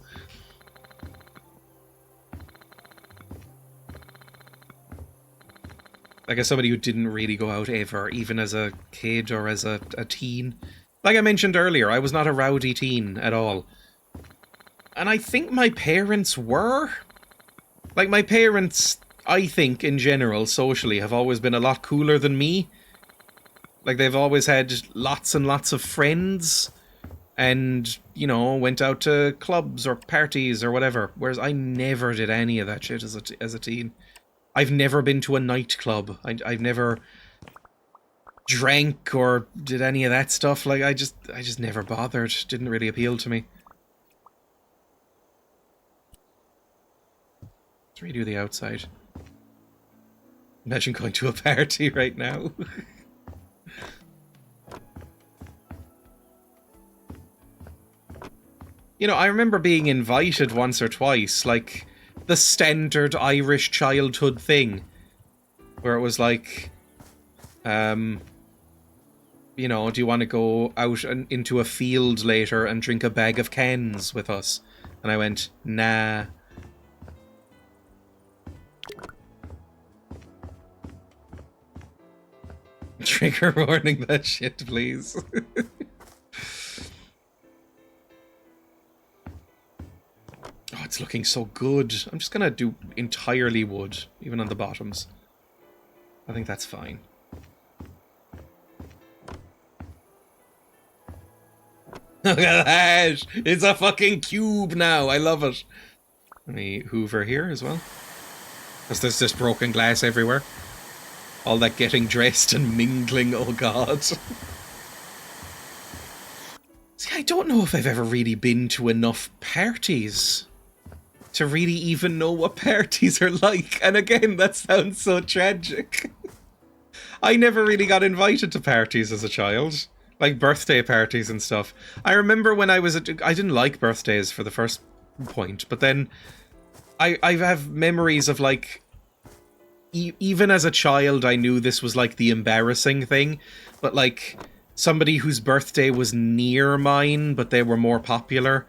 Like, as somebody who didn't really go out ever, even as a kid or as a teen. Like I mentioned earlier, I was not a rowdy teen at all. And I think my parents were. Like, my parents, I think, in general, socially, have always been a lot cooler than me. Like, they've always had lots and lots of friends. And, you know, went out to clubs or parties or whatever. Whereas I never did any of that shit as a teen. I've never been to a nightclub. I've never drank or did any of that stuff. Like, I just never bothered. Didn't really appeal to me. Let's redo the outside. Imagine going to a party right now. You know, I remember being invited once or twice, like... the standard Irish childhood thing. Where it was like, you know, do you want to go out into a field later and drink a bag of cans with us? And I went, nah. Trigger warning that shit, please. Oh, it's looking so good. I'm just gonna do entirely wood, even on the bottoms. I think that's fine. Look at that! It's a fucking cube now! I love it! Let me hoover here as well. Because there's just broken glass everywhere. All that getting dressed and mingling, oh god. See, I don't know if I've ever really been to enough parties to really even know what parties are like. And again, that sounds so tragic. I never really got invited to parties as a child. Like birthday parties and stuff. I remember when I was I didn't like birthdays for the first point. But then I have memories of, like, even as a child, I knew this was, like, the embarrassing thing. But, like, somebody whose birthday was near mine, but they were more popular,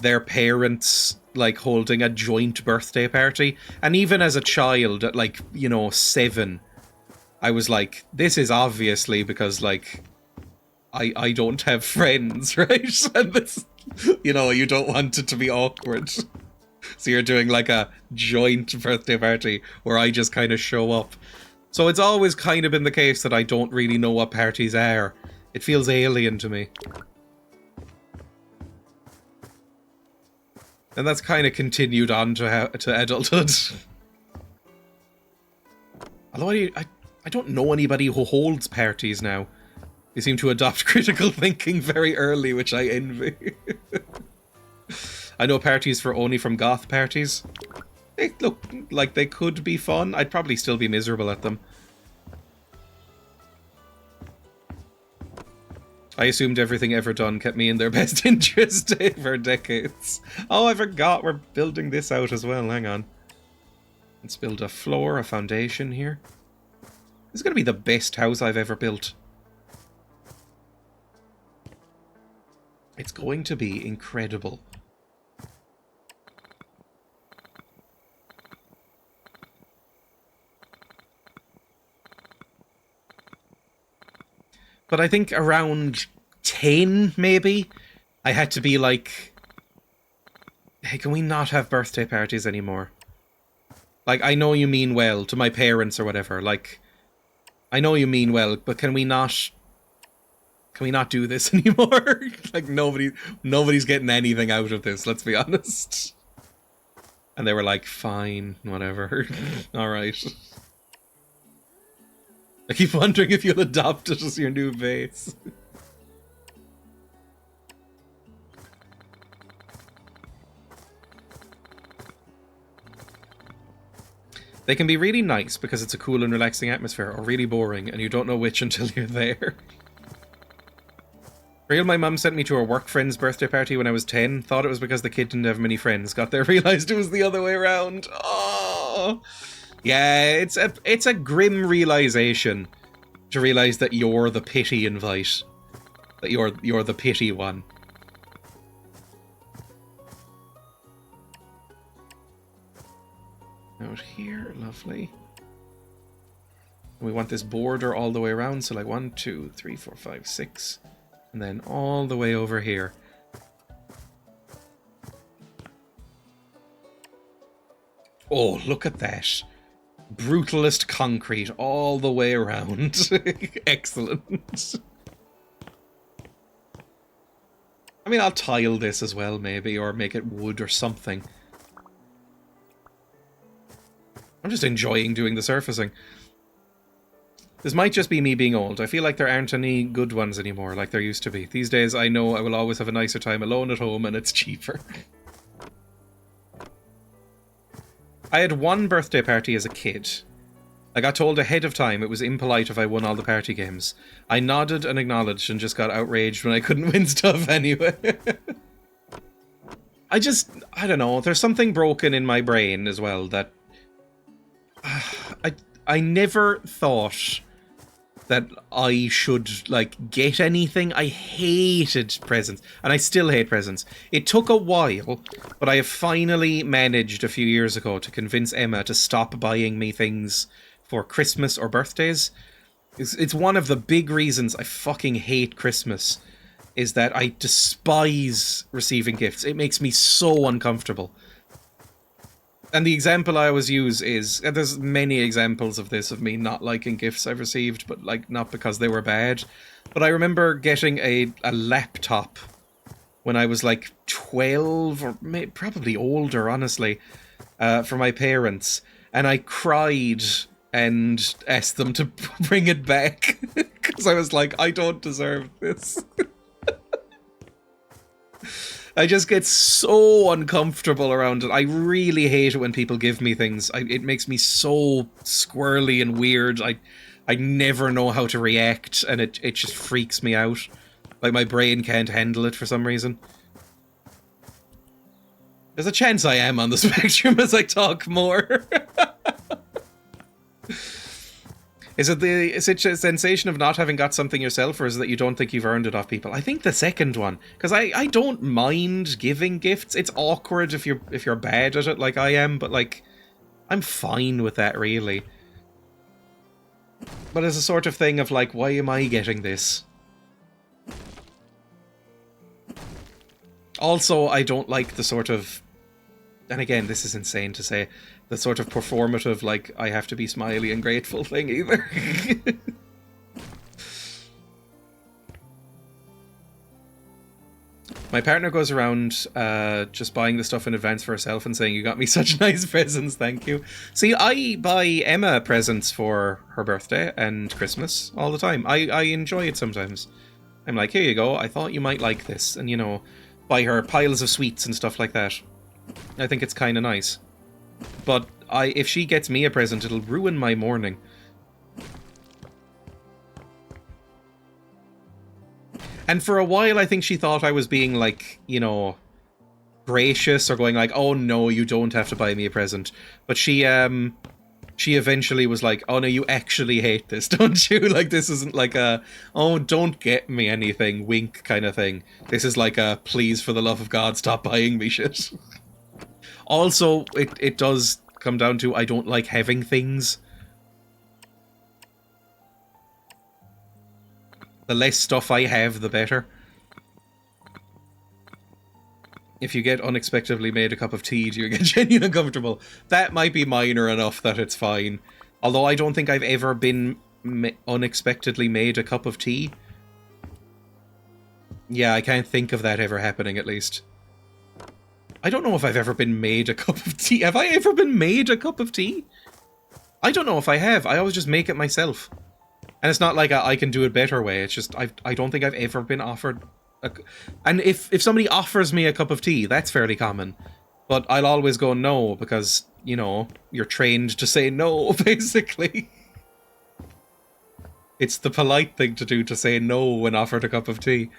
their parents, like, holding a joint birthday party. And even as a child, at, like, you know, 7, I was like, this is obviously because, like, I don't have friends, right? And this, you know, you don't want it to be awkward. So you're doing, like, a joint birthday party where I just kind of show up. So it's always kind of been the case that I don't really know what parties are. It feels alien to me. And that's kind of continued on to adulthood. Although I don't know anybody who holds parties now. They seem to adopt critical thinking very early, which I envy. I know parties for only from goth parties. They look like they could be fun. I'd probably still be miserable at them. I assumed everything ever done kept me in their best interest for decades. Oh, I forgot we're building this out as well. Hang on. Let's build a floor, a foundation here. This is going to be the best house I've ever built. It's going to be incredible. But I think around 10, maybe, I had to be like, hey, can we not have birthday parties anymore? Like, I know you mean well, to my parents or whatever, like, I know you mean well, but can we not do this anymore? Like, nobody's getting anything out of this, let's be honest. And they were like, fine, whatever, alright. I keep wondering if you'll adopt it as your new base. They can be really nice because it's a cool and relaxing atmosphere, or really boring, and you don't know which until you're there. Real, my mum sent me to her work friend's birthday party when I was 10. Thought it was because the kid didn't have many friends. Got there, realised it was the other way around. Oh! Yeah, it's a grim realization to realize that you're the pity invite, that you're the pity one. Out here, lovely. And we want this border all the way around, so like 1, 2, 3, 4, 5, 6, and then all the way over here. Oh, look at that. Brutalist concrete all the way around. Excellent. I mean, I'll tile this as well, maybe, or make it wood or something. I'm just enjoying doing the surfacing. This might just be me being old. I feel like there aren't any good ones anymore, like there used to be. These days, I know I will always have a nicer time alone at home, and it's cheaper. I had one birthday party as a kid. I got told ahead of time it was impolite if I won all the party games. I nodded and acknowledged and just got outraged when I couldn't win stuff anyway. I don't know, there's something broken in my brain as well that... I never thought that I should, like, get anything. I hated presents, and I still hate presents. It took a while, but I have finally managed a few years ago to convince Emma to stop buying me things for Christmas or birthdays. It's one of the big reasons I fucking hate Christmas, is that I despise receiving gifts. It makes me so uncomfortable. And the example I always use is, and there's many examples of this, of me not liking gifts I've received, but like not because they were bad. But I remember getting a laptop when I was like 12, or probably older, honestly, for my parents. And I cried and asked them to bring it back, because I was like, I don't deserve this. I just get so uncomfortable around it. I really hate it when people give me things. It makes me so squirrely and weird. I never know how to react, and it just freaks me out. Like, my brain can't handle it for some reason. There's a chance I am on the spectrum as I talk more. Is it the sensation of not having got something yourself, or is it that you don't think you've earned it off people? I think the second one, because I don't mind giving gifts. It's awkward if you're bad at it like I am, but like I'm fine with that really. But it's a sort of thing of like, why am I getting this? Also, I don't like the sort of, and again, this is insane to say, the sort of performative, like, I have to be smiley and grateful thing either. My partner goes around just buying the stuff in advance for herself and saying, you got me such nice presents, thank you. See, I buy Emma presents for her birthday and Christmas all the time. I enjoy it sometimes. I'm like, here you go, I thought you might like this. And, you know, buy her piles of sweets and stuff like that. I think it's kind of nice. But if she gets me a present, it'll ruin my morning. And for a while, I think she thought I was being, like, you know, gracious or going like, oh no, you don't have to buy me a present. But she eventually was like, oh no, you actually hate this, don't you? Like, this isn't like a, oh, don't get me anything, wink kind of thing. This is like a, please, for the love of God, stop buying me shit. Also, it does come down to, I don't like having things. The less stuff I have, the better. If you get unexpectedly made a cup of tea, do you get genuinely uncomfortable? That might be minor enough that it's fine. Although I don't think I've ever been unexpectedly made a cup of tea. Yeah, I can't think of that ever happening, at least. I don't know if I've ever been made a cup of tea. Have I ever been made a cup of tea? I don't know if I have. I always just make it myself. And it's not like I can do it better way. It's just, I don't think I've ever been offered and if somebody offers me a cup of tea, that's fairly common. But I'll always go no, because, you know, you're trained to say no, basically. It's the polite thing to do, to say no when offered a cup of tea.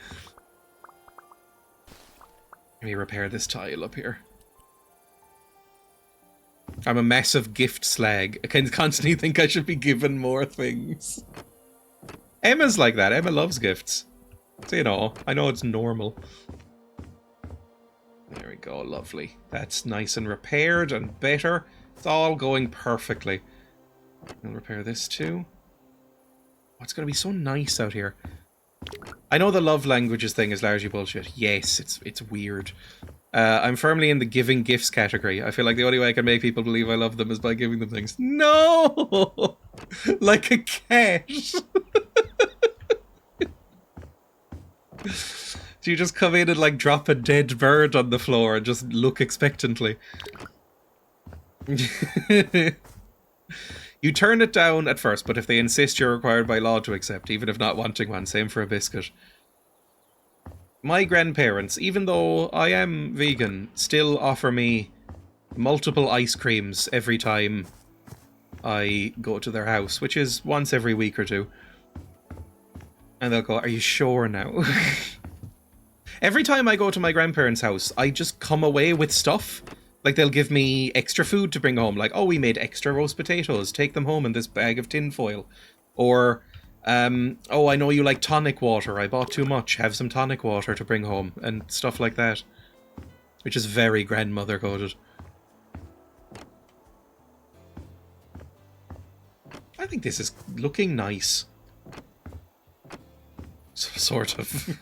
Let me repair this tile up here. I'm a massive gift slag. I can constantly think I should be given more things. Emma's like that. Emma loves gifts. So, you know, I know it's normal. There we go, lovely. That's nice and repaired and better. It's all going perfectly. I'll repair this too. Oh, it's going to be so nice out here. I know the love languages thing is largely bullshit. Yes, it's weird. I'm firmly in the giving gifts category. I feel like the only way I can make people believe I love them is by giving them things. No! Like a cat. Do you just come in and like drop a dead bird on the floor and just look expectantly? You turn it down at first, but if they insist, you're required by law to accept, even if not wanting one. Same for a biscuit. My grandparents, even though I am vegan, still offer me multiple ice creams every time I go to their house, which is once every week or two. And they'll go, are you sure now? Every time I go to my grandparents' house, I just come away with stuff. Like, they'll give me extra food to bring home. Like, oh, we made extra roast potatoes. Take them home in this bag of tinfoil. Or, oh, I know you like tonic water. I bought too much. Have some tonic water to bring home. And stuff like that. Which is very grandmother-coded. I think this is looking nice. Sort of.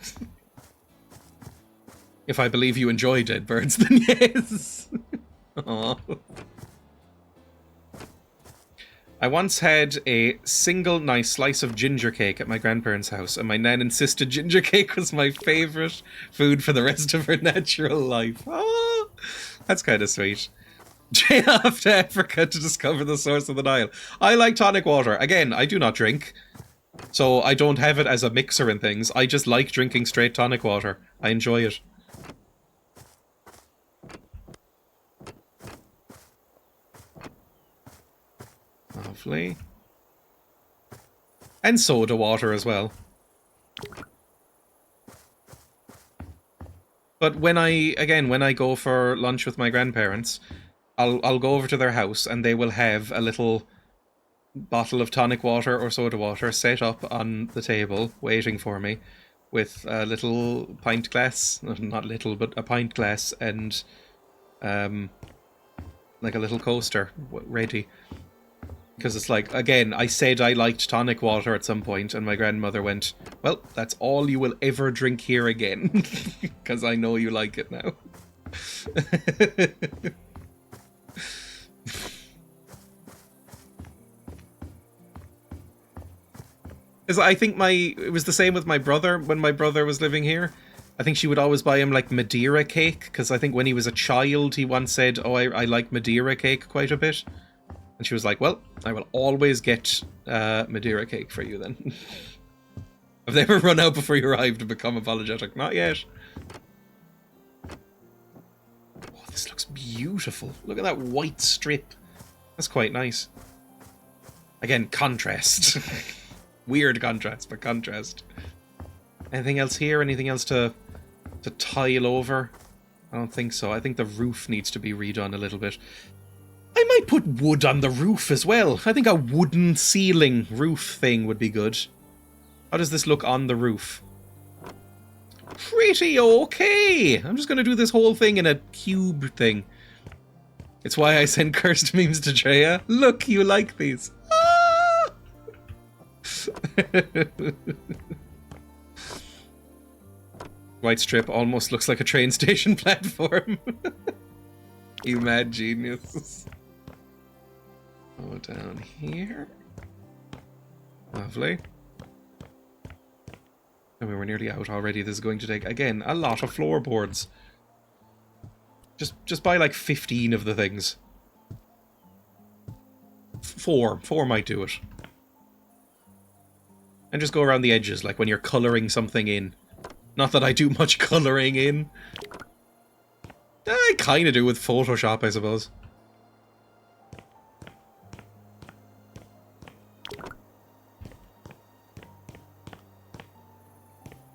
If I believe you enjoy dead birds, then yes. Aww. I once had a single nice slice of ginger cake at my grandparents' house, and my nan insisted ginger cake was my favourite food for the rest of her natural life. Oh, that's kind of sweet. Dreya off to Africa to discover the source of the Nile. I like tonic water. Again, I do not drink. So I don't have it as a mixer and things. I just like drinking straight tonic water. I enjoy it. Lovely. And soda water as well. But when I go for lunch with my grandparents, I'll go over to their house and they will have a little bottle of tonic water or soda water set up on the table waiting for me with a little pint glass, not little, but a pint glass and like a little coaster ready. Because it's like, again, I said I liked tonic water at some point, and my grandmother went, well, that's all you will ever drink here again. Because I know you like it now. Because I think it was the same with my brother when my brother was living here. I think she would always buy him, like, Madeira cake, because I think when he was a child, he once said, oh, I like Madeira cake quite a bit. And she was like, well, I will always get Madeira cake for you then. Have they ever run out before you arrived to become apologetic? Not yet. Oh, this looks beautiful. Look at that white strip. That's quite nice. Again, contrast. Weird contrast, but contrast. Anything else here? Anything else to tile over? I don't think so. I think the roof needs to be redone a little bit. I might put wood on the roof as well. I think a wooden ceiling roof thing would be good. How does this look on the roof? Pretty okay. I'm just going to do this whole thing in a cube thing. It's why I send cursed memes to Dreya. Look, you like these. Ah! White strip almost looks like a train station platform. You mad genius. Go down here. Lovely. And we were nearly out already. This is going to take, again, a lot of floorboards. Just buy like 15 of the things. Four might do it. And just go around the edges, like when you're colouring something in. Not that I do much colouring in. I kind of do with Photoshop, I suppose.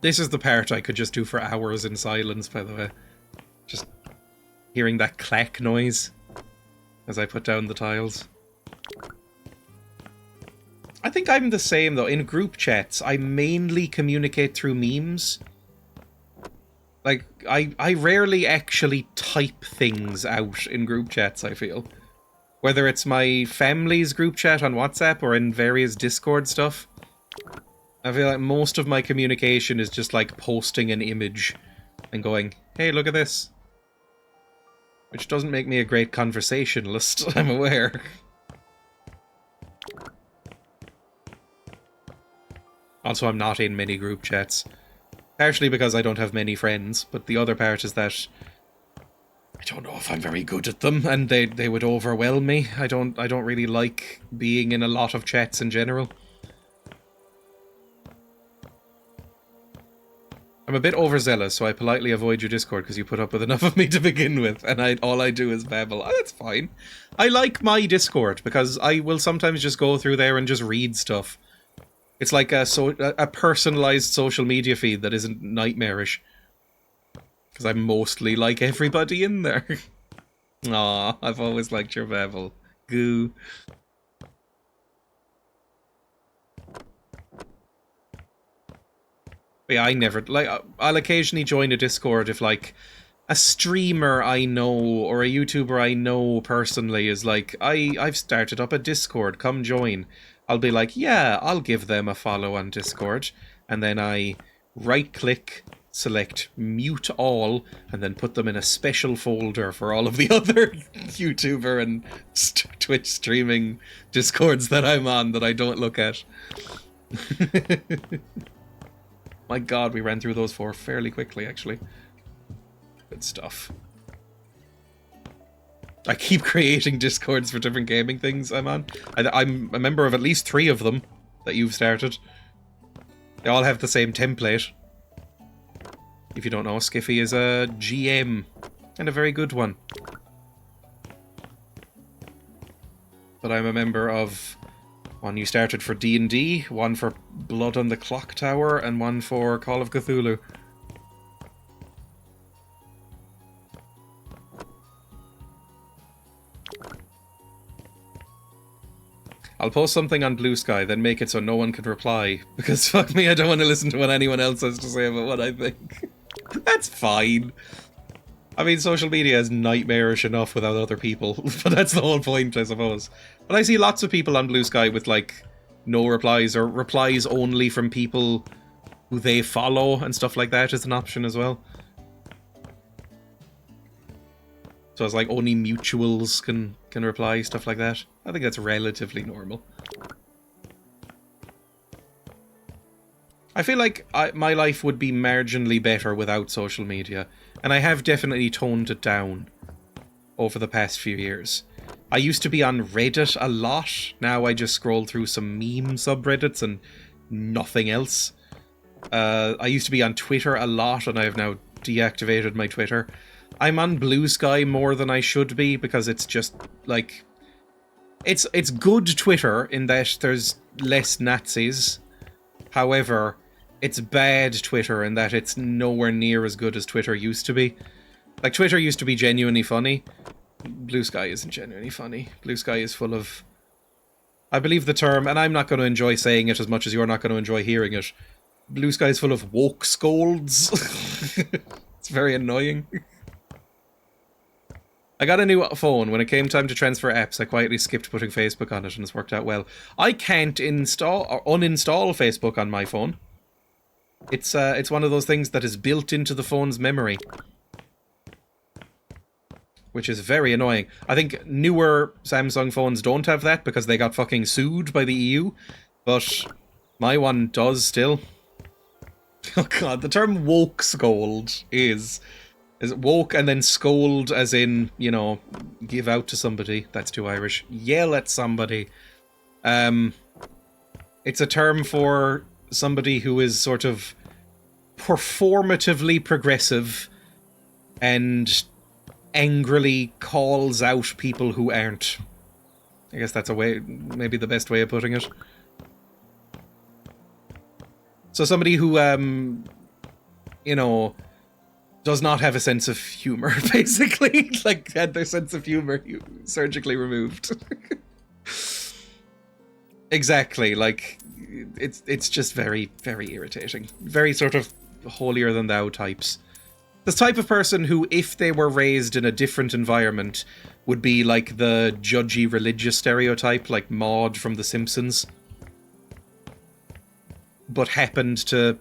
This is the part I could just do for hours in silence, by the way. Just hearing that clack noise as I put down the tiles. I think I'm the same, though. In group chats, I mainly communicate through memes. Like, I rarely actually type things out in group chats, I feel. Whether it's my family's group chat on WhatsApp or in various Discord stuff. I feel like most of my communication is just like posting an image and going, hey, look at this. Which doesn't make me a great conversationalist, I'm aware. Also, I'm not in many group chats. Partially because I don't have many friends, but the other part is that I don't know if I'm very good at them, and they would overwhelm me. I don't really like being in a lot of chats in general. I'm a bit overzealous, so I politely avoid your Discord because you put up with enough of me to begin with, and all I do is babble. Oh, that's fine. I like my Discord because I will sometimes just go through there and just read stuff. It's like a personalized social media feed that isn't nightmarish. Because I'm mostly like everybody in there. Aw, I've always liked your babble. Goo. But yeah, I never, like, I'll occasionally join a Discord if, like, a streamer I know or a YouTuber I know personally is like, I've started up a Discord, come join. I'll be like, yeah, I'll give them a follow on Discord. And then I right-click, select mute all, and then put them in a special folder for all of the other YouTuber and Twitch streaming Discords that I'm on that I don't look at. My god, we ran through those four fairly quickly, actually. Good stuff. I keep creating Discords for different gaming things I'm on. I'm a member of at least 3 of them that you've started. They all have the same template. If you don't know, Skiffy is a GM, and a very good one. But I'm a member of one you started for D&D, one for Blood on the Clock Tower, and one for Call of Cthulhu. I'll post something on Blue Sky, then make it so no one can reply. Because fuck me, I don't want to listen to what anyone else has to say about what I think. That's fine. I mean, social media is nightmarish enough without other people, but that's the whole point, I suppose. But I see lots of people on Blue Sky with, like, no replies, or replies only from people who they follow, and stuff like that is an option as well. So it's like only mutuals can reply, stuff like that. I think that's relatively normal. I feel like my life would be marginally better without social media, and I have definitely toned it down over the past few years. I used to be on Reddit a lot, now I just scroll through some meme subreddits and nothing else. I used to be on Twitter a lot, and I have now deactivated my Twitter. I'm on Blue Sky more than I should be, because it's just, like... It's good Twitter in that there's less Nazis. However, it's bad Twitter in that it's nowhere near as good as Twitter used to be. Like, Twitter used to be genuinely funny. Blue Sky isn't genuinely funny. Blue Sky is full of... I believe the term, and I'm not going to enjoy saying it as much as you're not going to enjoy hearing it. Blue Sky is full of woke scolds. It's very annoying. I got a new phone. When it came time to transfer apps, I quietly skipped putting Facebook on it, and it's worked out well. I can't install or uninstall Facebook on my phone. It's one of those things that is built into the phone's memory, which is very annoying. I think newer Samsung phones don't have that because they got fucking sued by the EU, but my one does still. Oh god, the term woke scold is woke and then scold as in, you know, give out to somebody. That's too Irish. Yell at somebody. It's a term for somebody who is sort of performatively progressive and angrily calls out people who aren't. I guess that's a way, maybe the best way of putting it. So somebody who, you know, does not have a sense of humor, basically. Like, had their sense of humor surgically removed. Exactly, like, it's just very, very irritating. Very sort of holier-than-thou types. This type of person who, if they were raised in a different environment, would be like the judgy religious stereotype, like Maude from The Simpsons. But happened to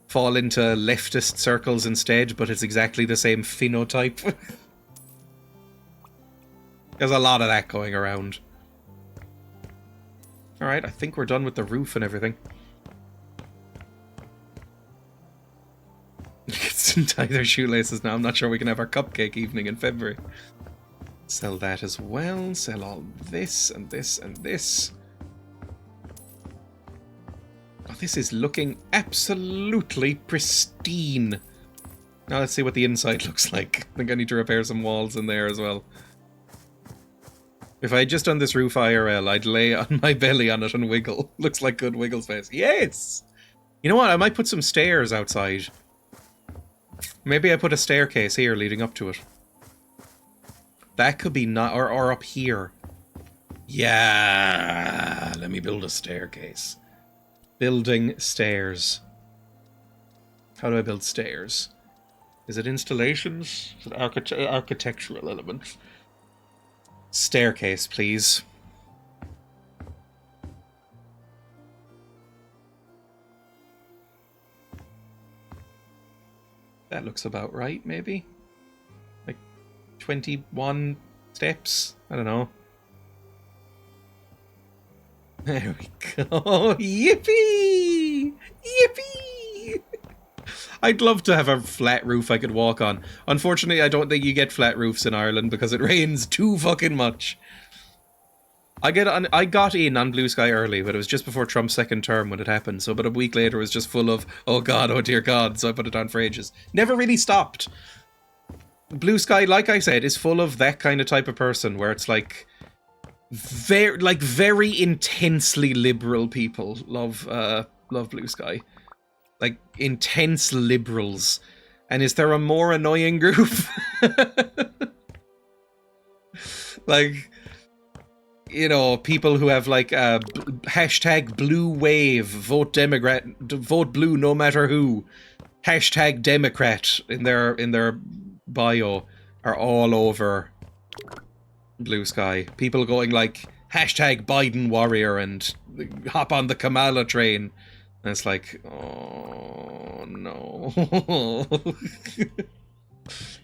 fall into leftist circles instead, but it's exactly the same phenotype. There's a lot of that going around. Alright, I think we're done with the roof and everything. Kids didn't tie their shoelaces now. I'm not sure we can have our cupcake evening in February. Sell that as well. Sell all this and this and this. Oh, this is looking absolutely pristine. Now let's see what the inside looks like. I think I need to repair some walls in there as well. If I had just done this roof IRL, I'd lay on my belly on it and wiggle. Looks like good wiggle space. Yes! You know what? I might put some stairs outside. Maybe I put a staircase here leading up to it. That could be not... Or up here. Yeah! Let me build a staircase. Building stairs. How do I build stairs? Is it installations? Is it architectural elements? Staircase, please. That looks about right, maybe? Like 21 steps? I don't know. There we go. Yippee! Yippee! I'd love to have a flat roof I could walk on. Unfortunately, I don't think you get flat roofs in Ireland because it rains too fucking much. I got in on Blue Sky early, but it was just before Trump's second term when it happened. So about a week later, it was just full of, oh god, oh dear god. So I put it on for ages. Never really stopped. Blue Sky, like I said, is full of that kind of type of person where it's like very intensely liberal people love Blue Sky. Like, intense liberals. And is there a more annoying group? Like, you know, people who have like hashtag blue wave, vote Democrat, vote blue no matter who, hashtag Democrat in their bio are all over Blue Sky. People going like hashtag Biden warrior and hop on the Kamala train. And it's like, oh no.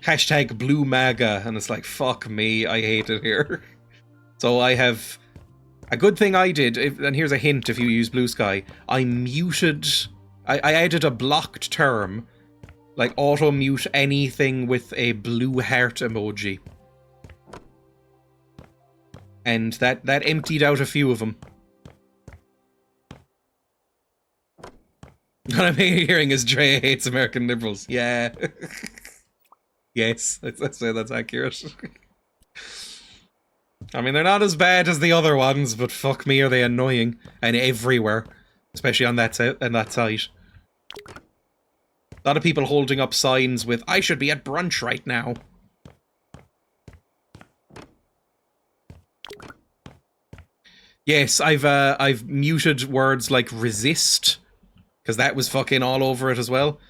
Hashtag blue MAGA, and it's like, fuck me, I hate it here. So I have a good thing I did, and here's a hint if you use Blue Sky. I muted, I added a blocked term, like auto mute anything with a blue heart emoji. And that emptied out a few of them. What I'm hearing is Dreya hates American liberals. Yeah. Yes, let's say that's accurate. I mean, they're not as bad as the other ones, but fuck me, are they annoying. And everywhere. Especially on that site. A lot of people holding up signs with, I should be at brunch right now. Yes, I've muted words like resist, because that was fucking all over it as well.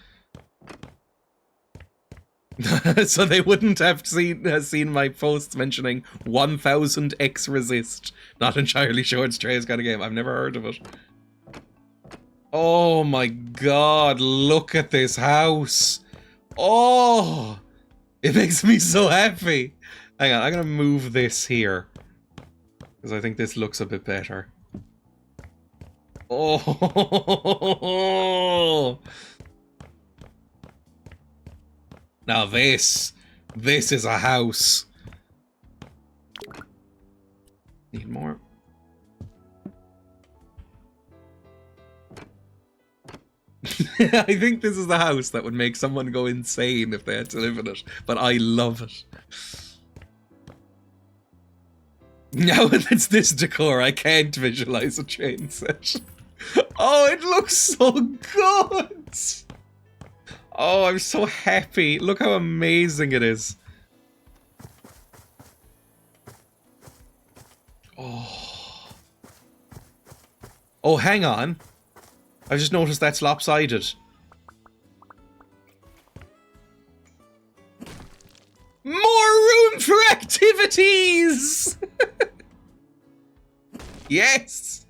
So they wouldn't have seen my posts mentioning 1000x resist. Not entirely sure it's Dreya's got a game. I've never heard of it. Oh my god, look at this house. Oh, it makes me so happy. Hang on, I'm gonna move this here, because I think this looks a bit better. Oh, now this is a house. Need more. I think this is the house that would make someone go insane if they had to live in it, but I love it. Now that it's this decor, I can't visualize a train set. Oh, it looks so good! Oh, I'm so happy. Look how amazing it is. Oh. Oh, hang on. I just noticed that's lopsided. More room for activities! Yes!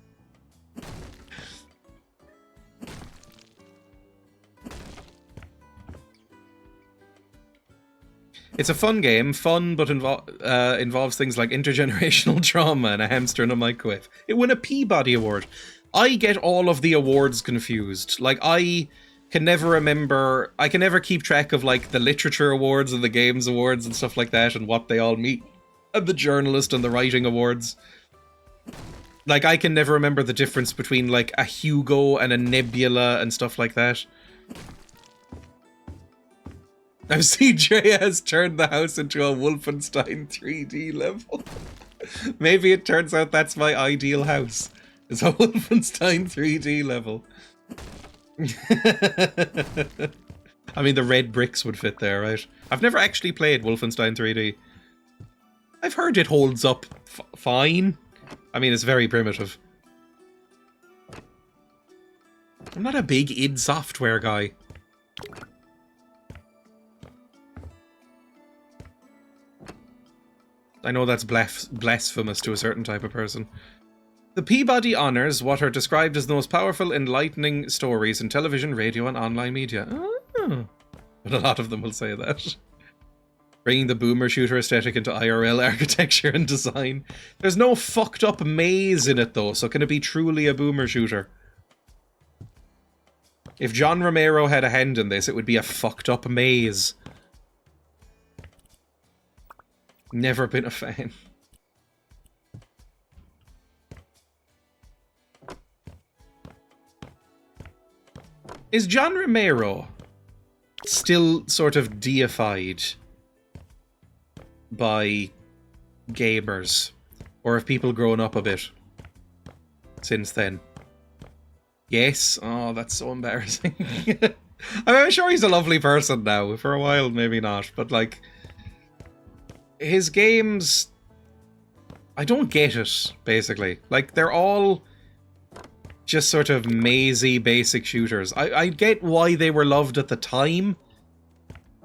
It's a fun game, but involves things like intergenerational trauma and a hamster and a microwave. It won a Peabody Award. I get all of the awards confused. Like, I can never keep track of, like, the literature awards and the games awards and stuff like that and what they all mean. And the journalist and the writing awards. Like, I can never remember the difference between, like, a Hugo and a Nebula and stuff like that. I've seen Dreya has turned the house into a Wolfenstein 3D level. Maybe it turns out that's my ideal house. It's a Wolfenstein 3D level. I mean, the red bricks would fit there, right? I've never actually played Wolfenstein 3D. I've heard it holds up fine. I mean, it's very primitive. I'm not a big id Software guy. I know that's blasphemous to a certain type of person. The Peabody honors what are described as the most powerful, enlightening stories in television, radio, and online media. Oh. But a lot of them will say that. Bringing the boomer shooter aesthetic into IRL architecture and design. There's no fucked up maze in it though, so can it be truly a boomer shooter? If John Romero had a hand in this, it would be a fucked up maze. Never been a fan. Is John Romero still sort of deified by gamers? Or have people grown up a bit since then? Yes? Oh, that's so embarrassing. I'm sure he's a lovely person now. For a while, maybe not. But, like, his games I don't get it, basically. Like, they're all just sort of mazy, basic shooters. I get why they were loved at the time,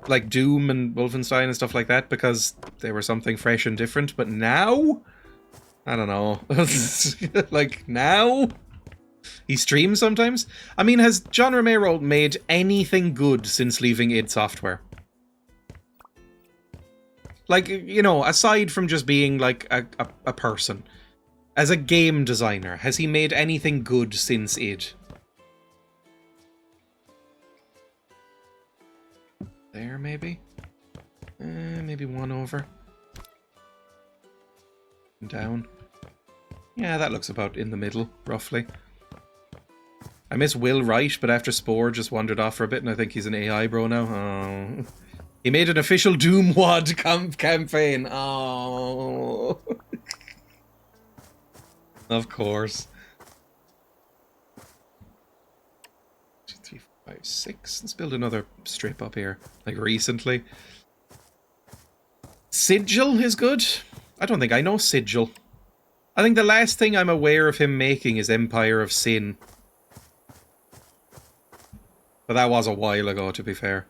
like Doom and Wolfenstein and stuff like that, because they were something fresh and different, but now? I don't know. Like, now? He streams sometimes? I mean, has John Romero made anything good since leaving id Software? Like, you know, aside from just being, like, a person. As a game designer, has he made anything good since id? There, maybe? Maybe one over. Down. Yeah, that looks about in the middle, roughly. I miss Will Wright, but after Spore just wandered off for a bit, and I think he's an AI bro now. Oh. He made an official Doom WAD campaign. Oh. Of course. 2, 3, 4, 5, 6. Let's build another strip up here. Like recently. Sigil is good. I don't think I know Sigil. I think the last thing I'm aware of him making is Empire of Sin. But that was a while ago, to be fair.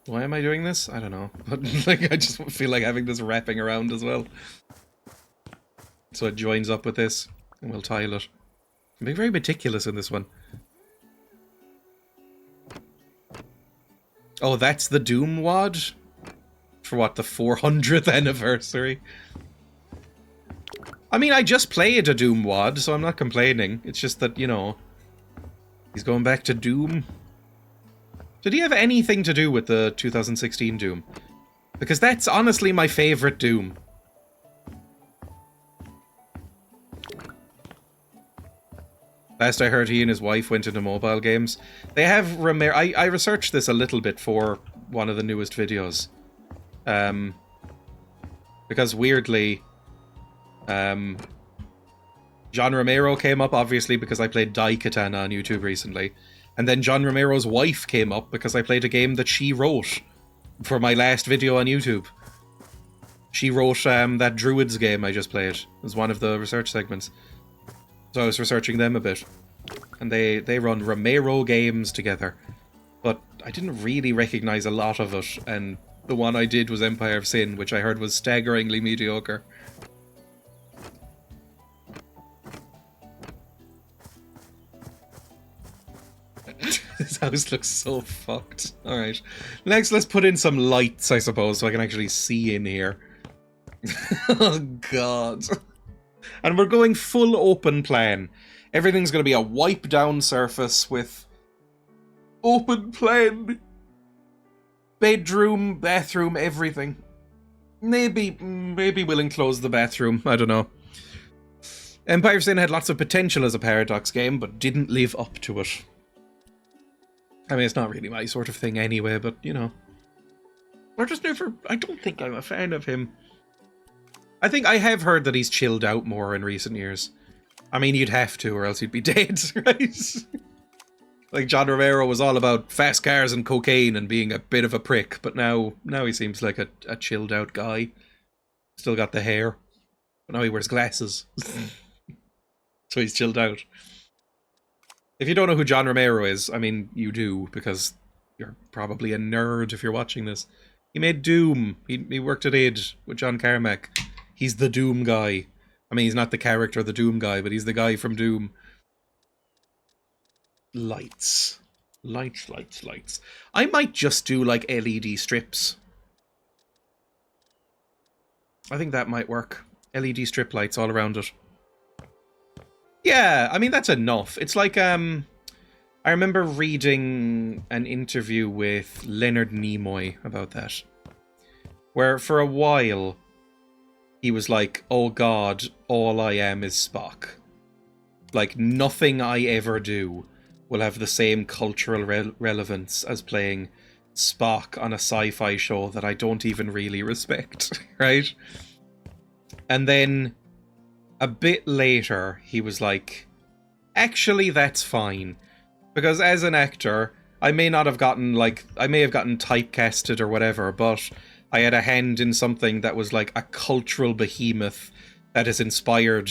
Why am I doing this? I don't know. But like, I just feel like having this wrapping around as well. So it joins up with this, and we'll tile it. I'm being very meticulous in this one. Oh, that's the Doom WAD? For what, the 400th anniversary? I mean, I just played a Doom WAD, so I'm not complaining. It's just that, you know, he's going back to Doom. Did he have anything to do with the 2016 Doom? Because that's honestly my favorite Doom. Last I heard, he and his wife went into mobile games. They have Romero. I researched this a little bit for one of the newest videos. Because weirdly, John Romero came up, obviously, because I played Daikatana on YouTube recently. And then John Romero's wife came up because I played a game that she wrote for my last video on YouTube. She wrote that Druids game I just played. It was one of the research segments. So I was researching them a bit. And they run Romero games together. But I didn't really recognize a lot of it, and the one I did was Empire of Sin, which I heard was staggeringly mediocre. This house looks so fucked. Alright. Next, let's put in some lights, I suppose, so I can actually see in here. Oh, God. And we're going full open plan. Everything's going to be a wipe-down surface with open plan. Bedroom, bathroom, everything. Maybe we'll enclose the bathroom. I don't know. Empire of Sin had lots of potential as a Paradox game, but didn't live up to it. I mean, it's not really my sort of thing anyway, but, you know. I don't think I'm a fan of him. I think I have heard that he's chilled out more in recent years. I mean, you'd have to, or else he'd be dead, right? Like, John Romero was all about fast cars and cocaine and being a bit of a prick, but now he seems like a chilled out guy. Still got the hair, but now he wears glasses. So he's chilled out. If you don't know who John Romero is, I mean, you do, because you're probably a nerd if you're watching this. He made Doom. He worked at id with John Carmack. He's the Doom guy. I mean, he's not the character the Doom guy, but he's the guy from Doom. Lights. Lights, lights, lights. I might just do, like, LED strips. I think that might work. LED strip lights all around it. Yeah, I mean, that's enough. It's like, I remember reading an interview with Leonard Nimoy about that. Where, for a while, he was like, oh God, all I am is Spock. Like, nothing I ever do will have the same cultural relevance as playing Spock on a sci-fi show that I don't even really respect, right? And then, a bit later, he was like, actually, that's fine. Because as an actor, I may not have gotten, like, I may have gotten typecasted or whatever, but I had a hand in something that was like a cultural behemoth that has inspired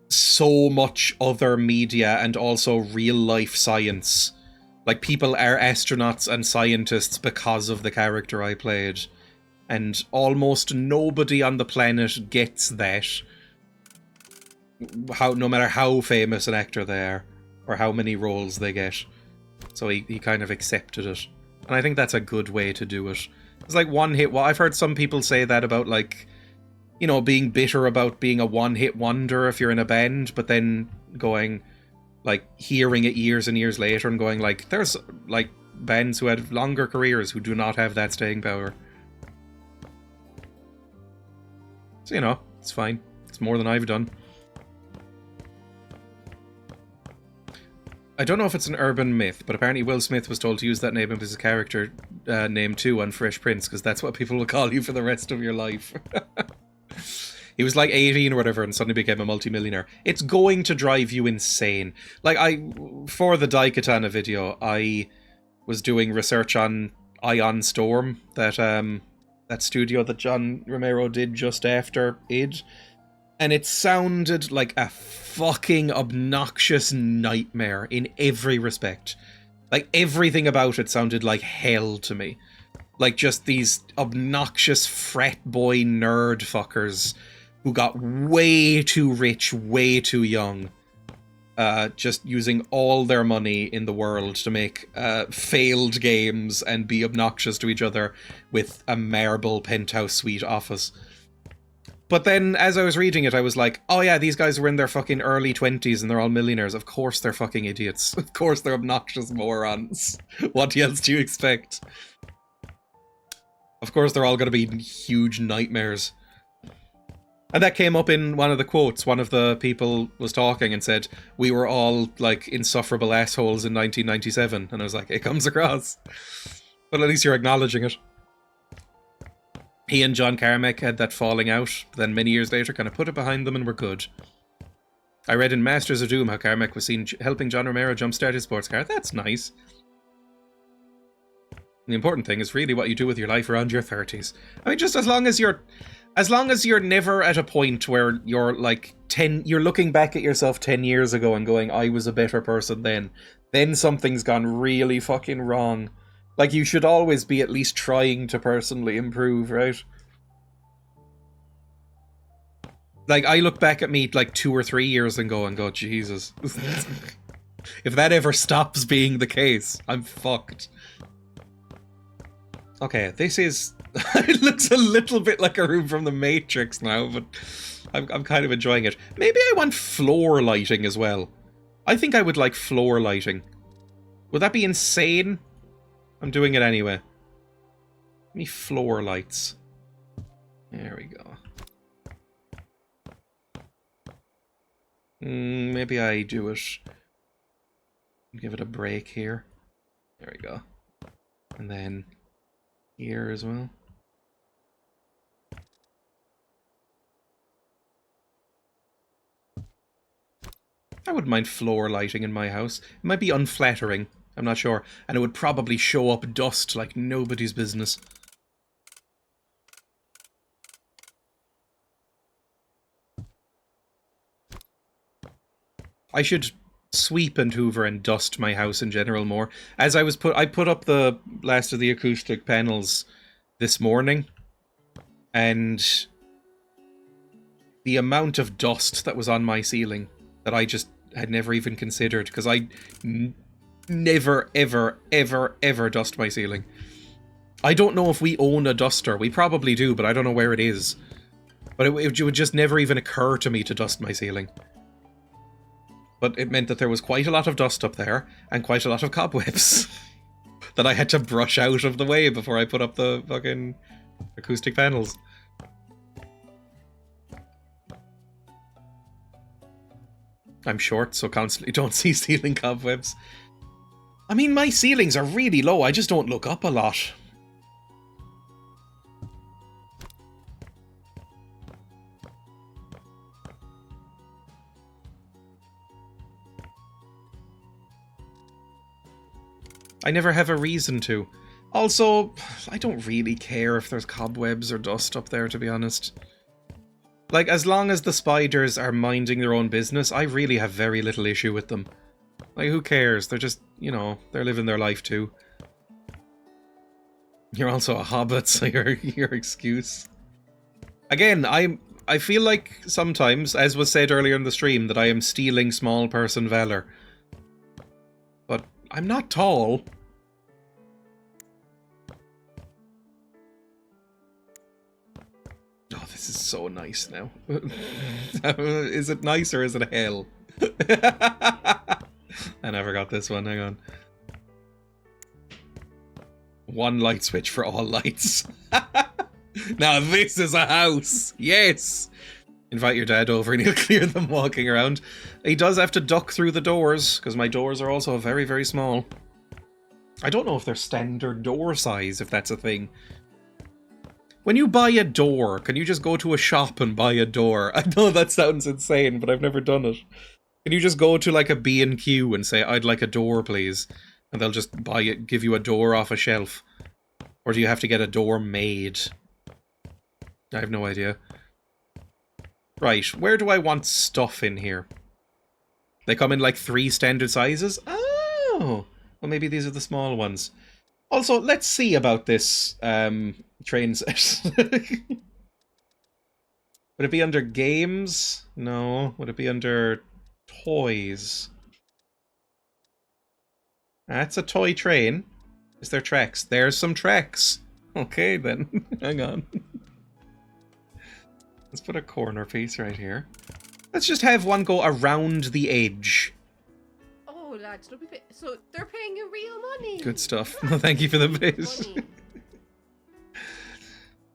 so much other media and also real life science. Like, people are astronauts and scientists because of the character I played. And almost nobody on the planet gets that. No matter how famous an actor they are, or how many roles they get. So he kind of accepted it. And I think that's a good way to do it. It's like one hit. Well, I've heard some people say that about, like, you know, being bitter about being a one-hit wonder if you're in a band, but then going, like, hearing it years and years later and going, like, there's, like, bands who had longer careers who do not have that staying power. So, you know, it's fine. It's more than I've done. I don't know if it's an urban myth, but apparently Will Smith was told to use that name as his character name too on Fresh Prince, because that's what people will call you for the rest of your life. He was like 18 or whatever and suddenly became a multimillionaire. It's going to drive you insane. Like, for the Daikatana video, I was doing research on Ion Storm, that studio that John Romero did just after id, and it sounded like a fucking obnoxious nightmare in every respect. Like, everything about it sounded like hell to me. Like, just these obnoxious frat boy nerd fuckers who got way too rich, way too young. Just using all their money in the world to make failed games and be obnoxious to each other with a marble penthouse suite office. But then, as I was reading it, I was like, oh yeah, these guys were in their fucking early 20s and they're all millionaires. Of course they're fucking idiots. Of course they're obnoxious morons. What else do you expect? Of course they're all going to be huge nightmares. And that came up in one of the quotes. One of the people was talking and said, we were all, like, insufferable assholes in 1997. And I was like, it comes across. But at least you're acknowledging it. He and John Carmack had that falling out, but then many years later kind of put it behind them and were good. I read in Masters of Doom how Carmack was seen helping John Romero jumpstart his sports car. That's nice. The important thing is really what you do with your life around your 30s. I mean, just as long as you're never at a point where you're like you're looking back at yourself 10 years ago and going, I was a better person then something's gone really fucking wrong. Like, you should always be at least trying to personally improve, right? Like, I look back at me like 2 or 3 years ago and go, Jesus. If that ever stops being the case, I'm fucked. Okay, this is... it looks a little bit like a room from the Matrix now, but I'm kind of enjoying it. Maybe I want floor lighting as well. I think I would like floor lighting. Would that be insane? I'm doing it anyway. Give me floor lights. There we go. Maybe I do it. Give it a break here. There we go. And then here as well. I wouldn't mind floor lighting in my house. It might be unflattering. I'm not sure. And it would probably show up dust like nobody's business. I should sweep and hoover and dust my house in general more. As I put up the last of the acoustic panels this morning, and the amount of dust that was on my ceiling that I just had never even considered, because I never, ever, ever, ever dust my ceiling. I don't know if we own a duster. We probably do, but I don't know where it is. But it would just never even occur to me to dust my ceiling. But it meant that there was quite a lot of dust up there, and quite a lot of cobwebs that I had to brush out of the way before I put up the fucking acoustic panels. I'm short, so constantly don't see ceiling cobwebs. I mean, my ceilings are really low, I just don't look up a lot. I never have a reason to. Also, I don't really care if there's cobwebs or dust up there, to be honest. Like, as long as the spiders are minding their own business, I really have very little issue with them. Like, who cares? They're just, you know, they're living their life too. You're also a hobbit, so your excuse. Again, I feel like sometimes, as was said earlier in the stream, that I am stealing small person valor. But I'm not tall. Oh, this is so nice now. Is it nice or is it hell? I never got this one, hang on. One light switch for all lights. Now this is a house! Yes! Invite your dad over and he'll clear them walking around. He does have to duck through the doors, because my doors are also very, very small. I don't know if they're standard door size, if that's a thing. When you buy a door, can you just go to a shop and buy a door? I know that sounds insane, but I've never done it. Can you just go to like a B&Q and say, I'd like a door, please? And they'll just buy it, give you a door off a shelf? Or do you have to get a door made? I have no idea. Right, where do I want stuff in here? They come in like 3 standard sizes? Oh! Well, maybe these are the small ones. Also, let's see about this train set. Would it be under games? No. Would it be under toys? That's a toy train. Is there tracks? There's some tracks. Okay, then. Hang on. Let's put a corner piece right here. Let's just have one go around the edge. Oh, lads, don't be so they're paying you real money. Good stuff. No, thank you for the bit.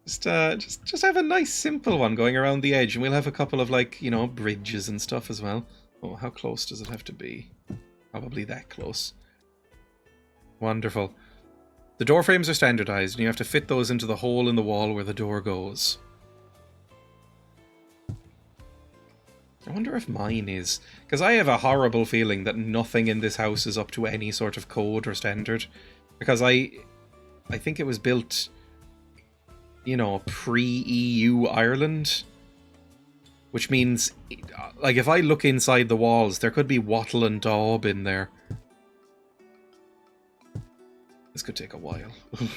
Just have a nice simple one going around the edge, and we'll have a couple of, like, you know, bridges and stuff as well. Oh, how close does it have to be? Probably that close. Wonderful. The door frames are standardized, and you have to fit those into the hole in the wall where the door goes. I wonder if mine is. Because I have a horrible feeling that nothing in this house is up to any sort of code or standard. Because I think it was built, you know, pre-EU Ireland. Which means, like, if I look inside the walls, there could be wattle and daub in there. This could take a while. Come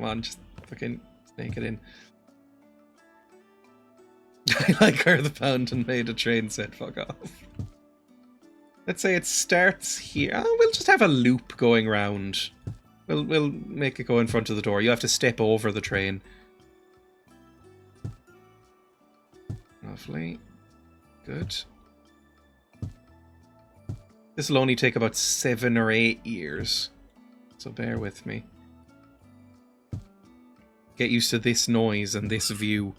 on, just fucking snake it in. I like her the fountain made a train set, fuck off. Let's say it starts here. Oh, we'll just have a loop going round. We'll make it go in front of the door. You have to step over the train. Lovely. Good. This will only take about 7 or 8 years. So bear with me. Get used to this noise and this view.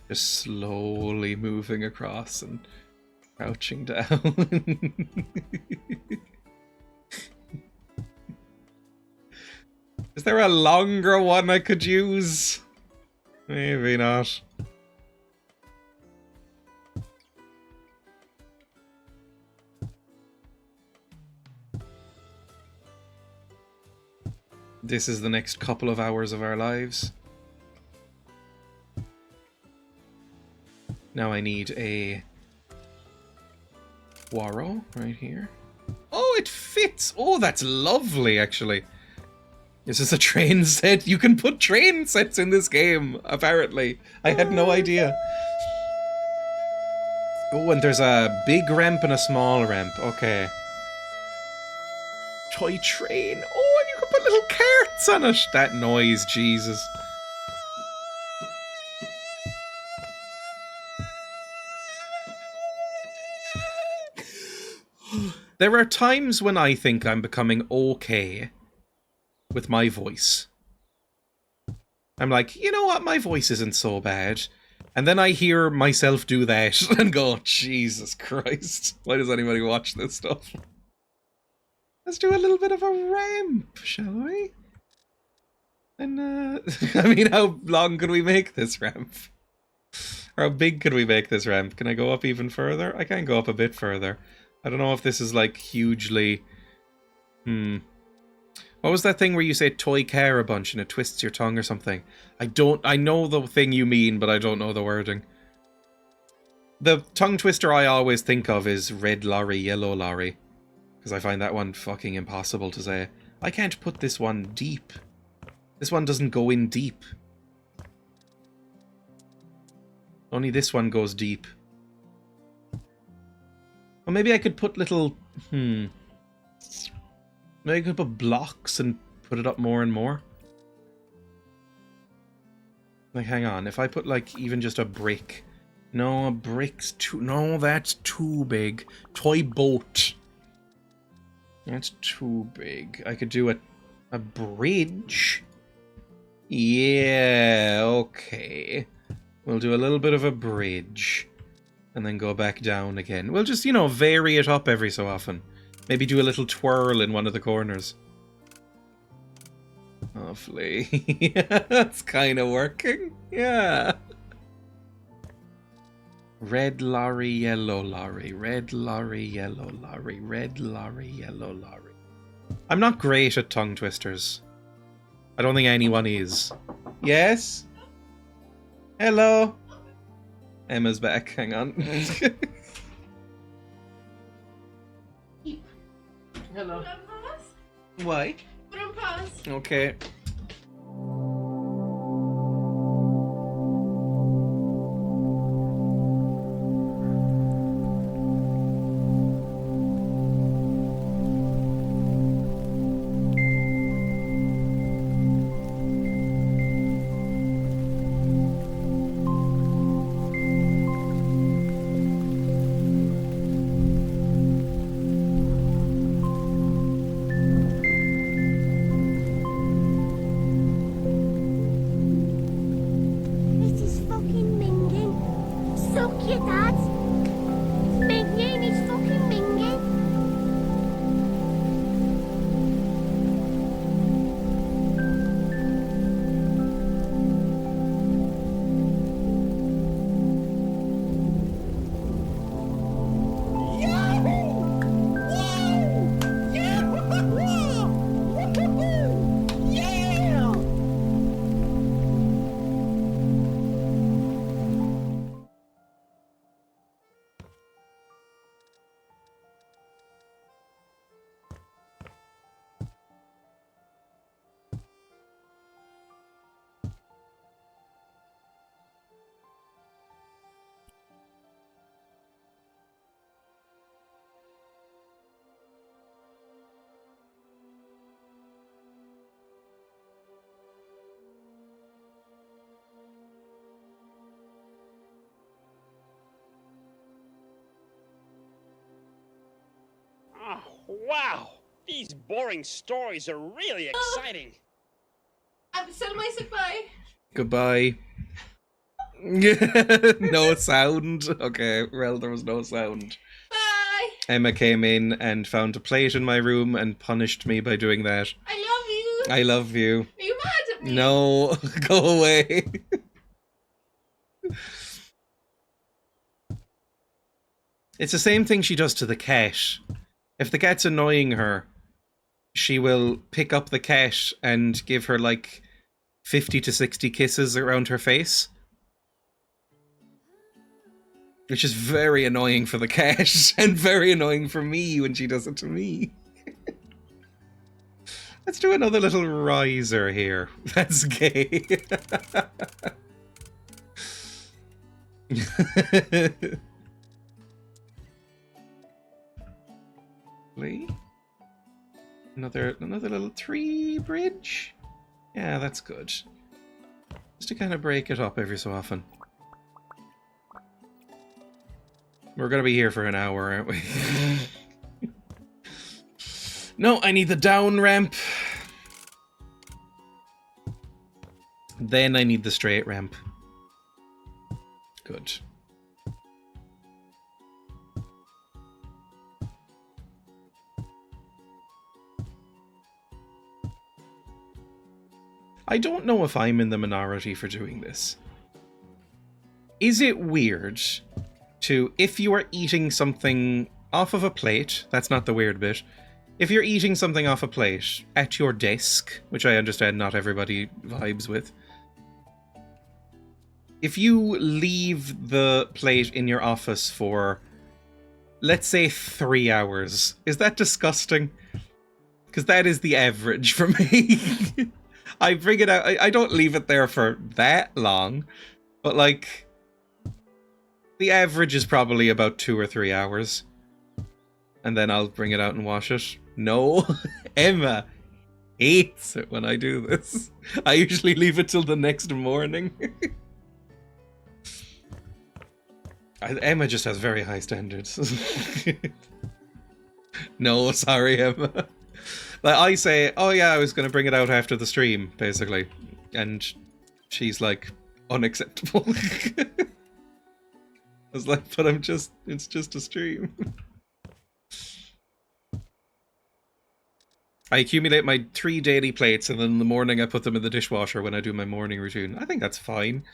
Just slowly moving across and crouching down. Is there a longer one I could use? Maybe not. This is the next couple of hours of our lives. Now I need a Poirot right here. Oh, it fits! Oh, that's lovely, actually. This is a train set. You can put train sets in this game, apparently. I had no idea. Oh, and there's a big ramp and a small ramp. Okay. Toy train. Oh, and you can put little carts on it. That noise, Jesus. There are times when I think I'm becoming okay with my voice. I'm like, you know what, my voice isn't so bad. And then I hear myself do that and go, Jesus Christ, why does anybody watch this stuff? Let's do a little bit of a ramp, shall we? And, I mean, how long can we make this ramp? Or how big can we make this ramp? Can I go up even further? I can go up a bit further. I don't know if this is, like, hugely What was that thing where you say toy car a bunch and it twists your tongue or something? I know the thing you mean, but I don't know the wording. The tongue twister I always think of is red lorry, yellow lorry. Because I find that one fucking impossible to say. I can't put this one deep. This one doesn't go in deep. Only this one goes deep. Well, maybe I could put little... Maybe I could put blocks and put it up more and more. Like, hang on. If I put, like, even just a brick... No, a brick's too... No, that's too big. Toy boat. That's too big. I could do a bridge. Yeah, okay. We'll do a little bit of a bridge. And then go back down again. We'll just, you know, vary it up every so often. Maybe do a little twirl in one of the corners. Lovely. That's kind of working. Yeah. Red lorry, yellow lorry. Red lorry, yellow lorry. Red lorry, yellow lorry. I'm not great at tongue twisters. I don't think anyone is. Yes? Hello? Emma's back. Hang on. Hello. Why? Okay. This is fucking minging. Suck your dad. Minging is fucking minging. Oh, wow! These boring stories are really exciting. So am I said bye. Goodbye. No sound. Okay, well, there was no sound. Bye. Emma came in and found a plate in my room and punished me by doing that. I love you. I love you. Are you mad at me? No, go away. It's the same thing she does to the cat. If the cat's annoying her, she will pick up the cat and give her like 50 to 60 kisses around her face. Which is very annoying for the cat and very annoying for me when she does it to me. Let's do another little riser here. That's gay. Another little tree bridge. Yeah, that's good. Just to kind of break it up every so often. We're gonna be here for an hour, aren't we? No, I need the down ramp. Then I need the straight ramp. Good. I don't know if I'm in the minority for doing this. Is it weird to, if you are eating something off of a plate, that's not the weird bit, if you're eating something off a plate at your desk, which I understand not everybody vibes with, if you leave the plate in your office for, let's say, 3 hours, is that disgusting? Because that is the average for me. I bring it out, I don't leave it there for that long, but like, the average is probably about 2 or 3 hours. And then I'll bring it out and wash it. No, Emma hates it when I do this. I usually leave it till the next morning. Emma just has very high standards. No, sorry, Emma. Like, I say, oh yeah, I was going to bring it out after the stream, basically. And she's like, unacceptable. I was like, but it's just a stream. I accumulate my 3 daily plates, and then in the morning I put them in the dishwasher when I do my morning routine. I think that's fine.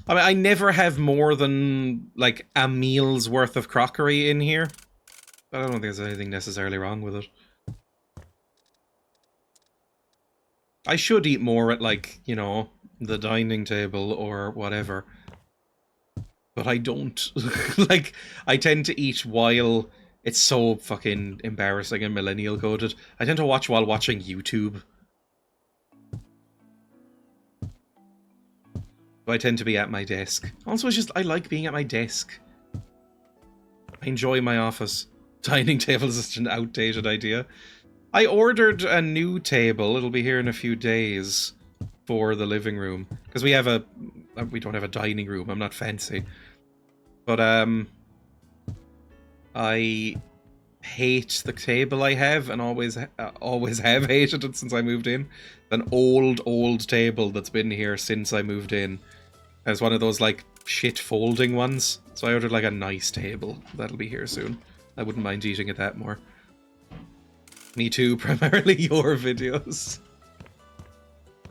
I mean, I never have more than, like, a meal's worth of crockery in here. But I don't think there's anything necessarily wrong with it. I should eat more at, like, you know, the dining table or whatever. But I don't. Like, I tend to eat while... It's so fucking embarrassing and millennial coded. I tend to watch while watching YouTube. So I tend to be at my desk. Also, it's just, I like being at my desk. I enjoy my office. Dining table is such an outdated idea. I ordered a new table. It'll be here in a few days for the living room. Because we don't have a dining room. I'm not fancy. But, I hate the table I have, and always have hated it since I moved in. An old table that's been here since I moved in. It's one of those, like, shit folding ones. So I ordered, like, a nice table. That'll be here soon. I wouldn't mind eating at that more. Me too, primarily your videos.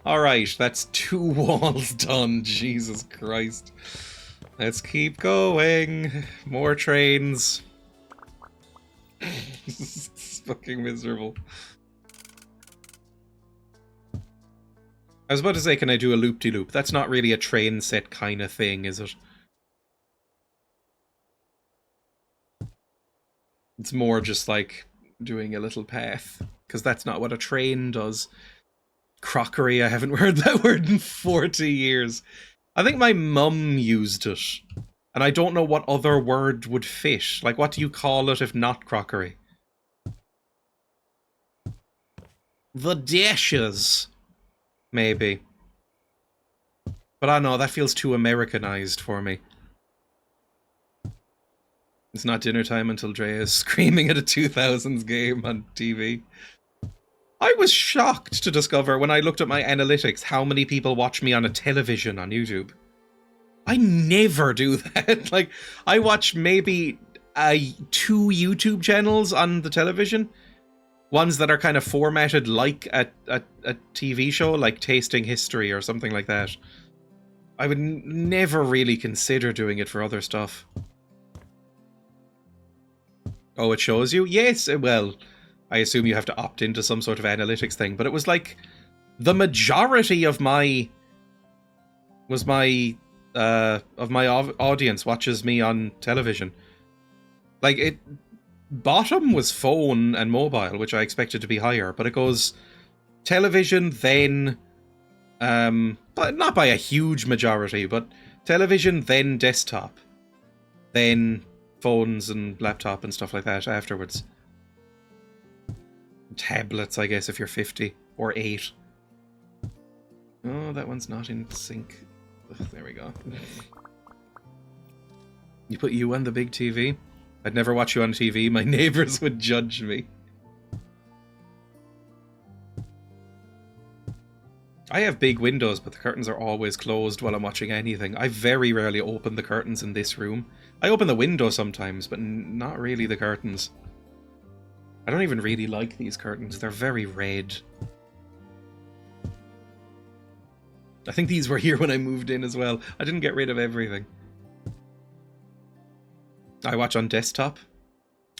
Alright, that's 2 walls done. Jesus Christ. Let's keep going. More trains. It's fucking miserable. I was about to say, can I do a loop-de-loop? That's not really a train set kind of thing, is it? It's more just like doing a little path, because that's not what a train does. Crockery, I haven't heard that word in 40 years. I think my mum used it. And I don't know what other word would fit. Like, what do you call it if not crockery? The dishes. Maybe. But I don't know, that feels too Americanized for me. It's not dinner time until Dreya is screaming at a 2000s game on TV. I was shocked to discover when I looked at my analytics how many people watch me on a television on YouTube. I never do that. Like, I watch maybe 2 YouTube channels on the television. Ones that are kind of formatted like a TV show, like Tasting History or something like that. I would never really consider doing it for other stuff. Oh, it shows you? Yes, well, I assume you have to opt into some sort of analytics thing, but it was like the majority of my audience watches me on television. Like, bottom was phone and mobile, which I expected to be higher, but it goes television, then but not by a huge majority, but television, then desktop, then phones and laptop and stuff like that afterwards. Tablets, I guess, if you're 50 or 8. Oh, that one's not in sync. Ugh, there we go. You put you on the big TV? I'd never watch you on TV. My neighbors would judge me. I have big windows, but the curtains are always closed while I'm watching anything. I very rarely open the curtains in this room. I open the window sometimes, but not really the curtains. I don't even really like these curtains. They're very red. I think these were here when I moved in as well. I didn't get rid of everything. I watch on desktop.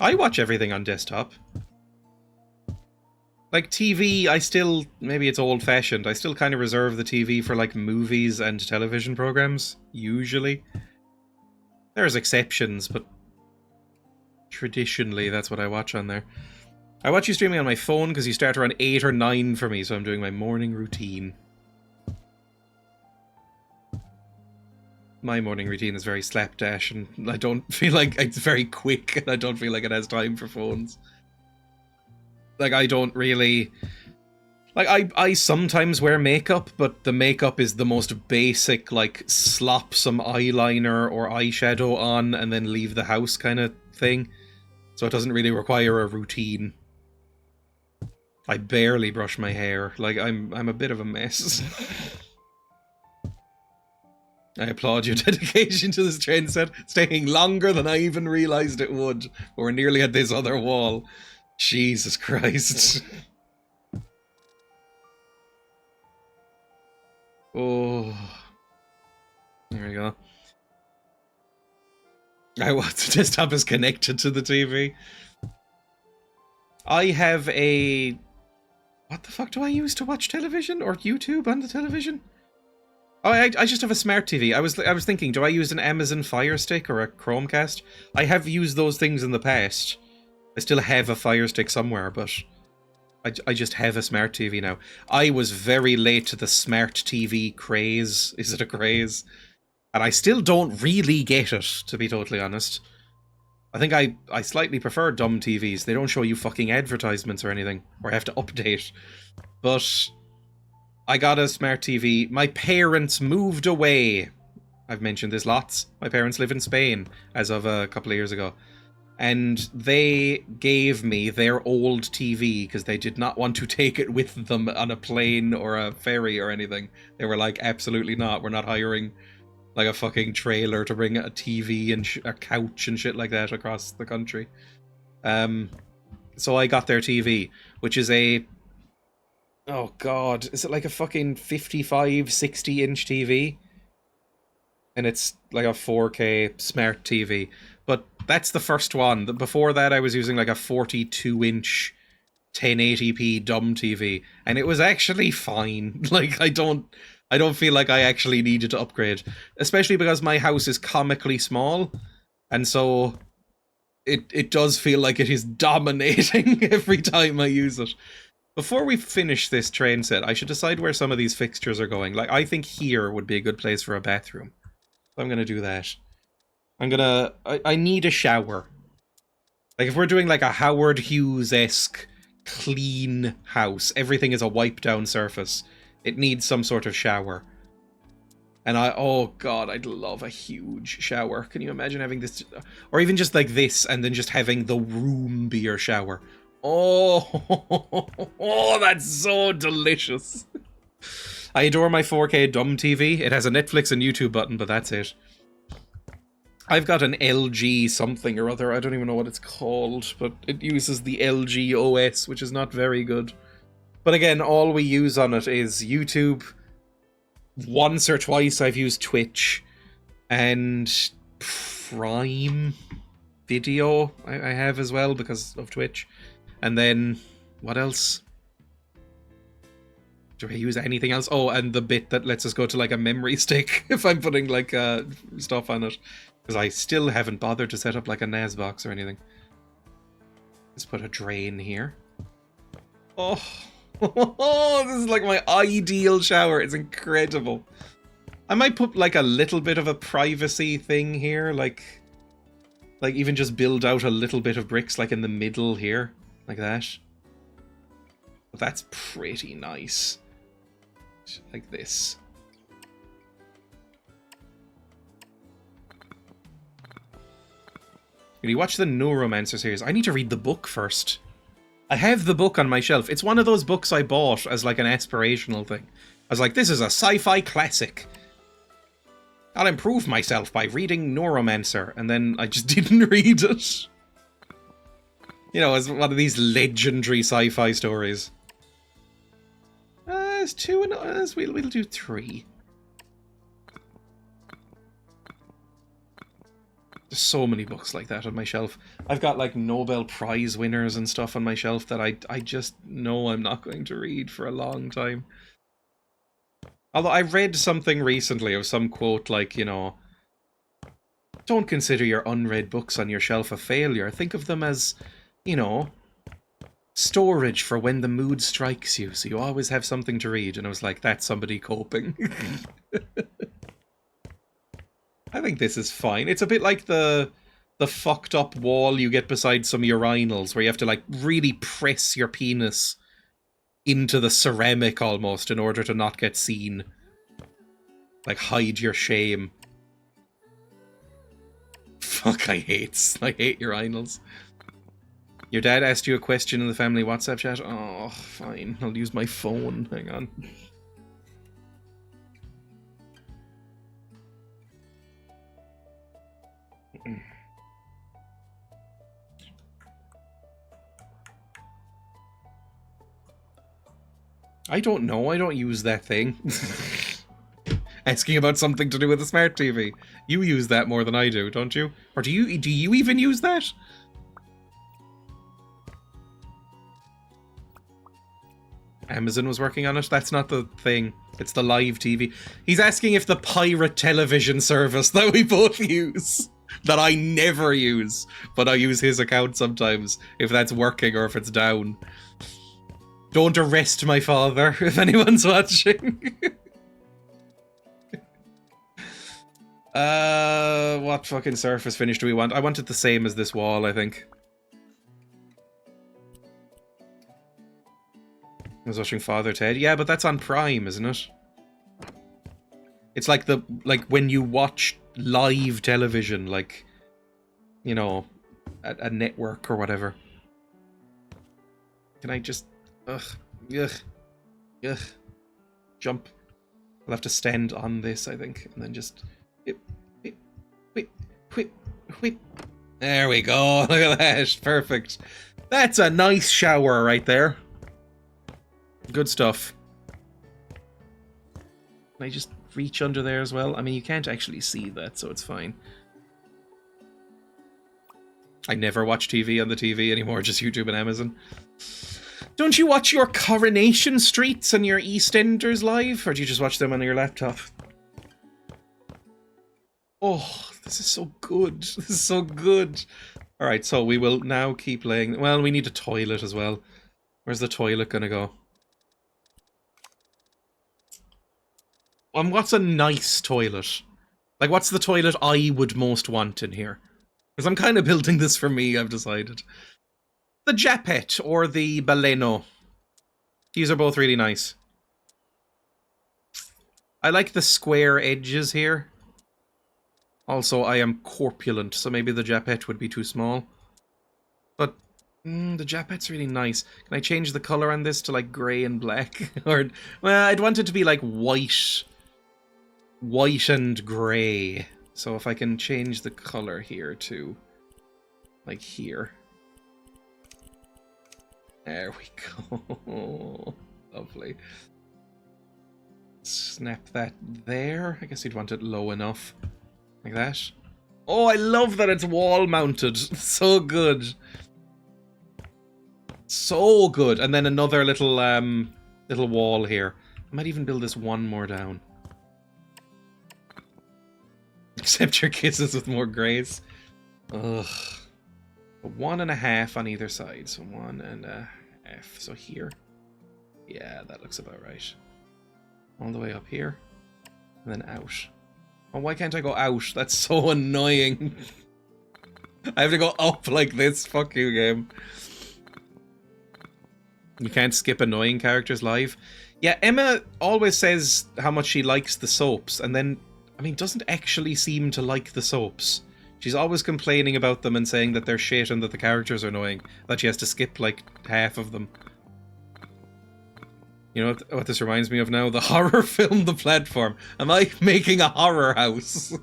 I watch everything on desktop. Like TV, I still, maybe it's old-fashioned, I still kind of reserve the TV for like movies and television programs, usually. There's exceptions, but traditionally that's what I watch on there. I watch you streaming on my phone because you start around 8 or 9 for me, so I'm doing my morning routine. My morning routine is very slapdash, and I don't feel like it's very quick, and I don't feel like it has time for phones. Like, I don't really... Like, I sometimes wear makeup, but the makeup is the most basic, like, slap some eyeliner or eyeshadow on and then leave the house kind of thing. So it doesn't really require a routine. I barely brush my hair. Like, I'm a bit of a mess. I applaud your dedication to this train set, staying longer than I even realised it would. But we're nearly at this other wall. Jesus Christ. Oh. There we go. The desktop is connected to the TV. I have a... What the fuck do I use to watch television? Or YouTube on the television? Oh, I just have a smart TV. I was thinking, do I use an Amazon Fire Stick or a Chromecast? I have used those things in the past. I still have a Fire Stick somewhere, but I just have a smart TV now. I was very late to the smart TV craze. Is it a craze? And I still don't really get it, to be totally honest. I think I slightly prefer dumb TVs. They don't show you fucking advertisements or anything, or have to update. But I got a smart TV. My parents moved away. I've mentioned this lots. My parents live in Spain as of a couple of years ago. And they gave me their old TV because they did not want to take it with them on a plane or a ferry or anything. They were like, absolutely not. We're not hiring like a fucking trailer to bring a TV and a couch and shit like that across the country. So I got their TV, which is a... Oh god, is it like a fucking 55, 60-inch TV? And it's like a 4K smart TV. But that's the first one. Before that, I was using like a 42-inch 1080p dumb TV, and it was actually fine. Like, I don't feel like I actually needed to upgrade, especially because my house is comically small, and so it does feel like it is dominating every time I use it. Before we finish this train set, I should decide where some of these fixtures are going. Like, I think here would be a good place for a bathroom. So I'm gonna do that. I need a shower. Like, if we're doing like a Howard Hughes-esque clean house, everything is a wipe-down surface, it needs some sort of shower. And oh god, I'd love a huge shower. Can you imagine having this? Or even just like this, and then just having the room be your shower. Oh, that's so delicious. I adore my 4K dumb TV. It has a Netflix and YouTube button, but that's it. I've got an LG something or other. I don't even know what it's called, but it uses the LG OS, which is not very good. But again, all we use on it is YouTube. Once or twice I've used Twitch and Prime Video I have as well because of Twitch. And then, what else? Do I use anything else? Oh, and the bit that lets us go to like a memory stick if I'm putting like stuff on it. Because I still haven't bothered to set up like a NAS box or anything. Let's put a drain here. Oh, this is like my ideal shower. It's incredible. I might put like a little bit of a privacy thing here. Like even just build out a little bit of bricks like in the middle here. Like that. But that's pretty nice. Like this. Will you watch the Neuromancer series? I need to read the book first. I have the book on my shelf. It's one of those books I bought as like an aspirational thing. I was like, this is a sci-fi classic. I'll improve myself by reading Neuromancer. And then I just didn't read it. You know, as one of these legendary sci-fi stories. There's two and we'll do three. There's so many books like that on my shelf. I've got like Nobel Prize winners and stuff on my shelf that I just know I'm not going to read for a long time. Although I read something recently of some quote like, you know, don't consider your unread books on your shelf a failure. Think of them as, you know, storage for when the mood strikes you, so you always have something to read. And I was like, that's somebody coping. I think this is fine. It's a bit like the fucked up wall you get beside some urinals, where you have to like really press your penis into the ceramic almost in order to not get seen. Like hide your shame. Fuck, I hate urinals. Your dad asked you a question in the family WhatsApp chat? Oh, fine. I'll use my phone. Hang on. I don't know. I don't use that thing. Asking about something to do with the smart TV. You use that more than I do, don't you? Or do you even use that? Amazon was working on it? That's not the thing. It's the live TV. He's asking if the pirate television service that we both use, that I never use, but I use his account sometimes, if that's working or if it's down. Don't arrest my father if anyone's watching. What fucking surface finish do we want? I want it the same as this wall, I think. I was watching Father Ted. Yeah, but that's on Prime, isn't it? It's like when you watch live television, like, you know, a network or whatever. Can I just... Ugh. Jump. I'll have to stand on this, I think, and then just... Whip. There we go. Look at that. Perfect. That's a nice shower right there. Good stuff. Can I just reach under there as well? I mean, you can't actually see that, so it's fine. I never watch TV on the TV anymore, just YouTube and Amazon. Don't you watch your Coronation Streets and your EastEnders live? Or do you just watch them on your laptop? Oh, this is so good. This is so good. Alright, so we will now keep playing. Well, we need a toilet as well. Where's the toilet gonna go? What's a nice toilet? Like, what's the toilet I would most want in here? Because I'm kind of building this for me, I've decided. The Japet or the Baleno. These are both really nice. I like the square edges here. Also, I am corpulent, so maybe the Japet would be too small. But the Japet's really nice. Can I change the color on this to like grey and black? Or, well, I'd want it to be like white and grey. So if I can change the color here to like here. There we go. Lovely. Snap that there. I guess you'd want it low enough. Like that. Oh, I love that it's wall mounted. So good. So good. And then another little little wall here. I might even build this one more down. Accept your kisses with more grace. Ugh. 1.5 on either side. So 1.5. So here. Yeah, that looks about right. All the way up here. And then out. Oh, why can't I go out? That's so annoying. I have to go up like this. Fuck you, game. You can't skip annoying characters live. Yeah, Emma always says how much she likes the soaps, and then, I mean, doesn't actually seem to like the soaps. She's always complaining about them and saying that they're shit and that the characters are annoying. That she has to skip, like, half of them. You know what this reminds me of now? The horror film The Platform. Am I making a horror house?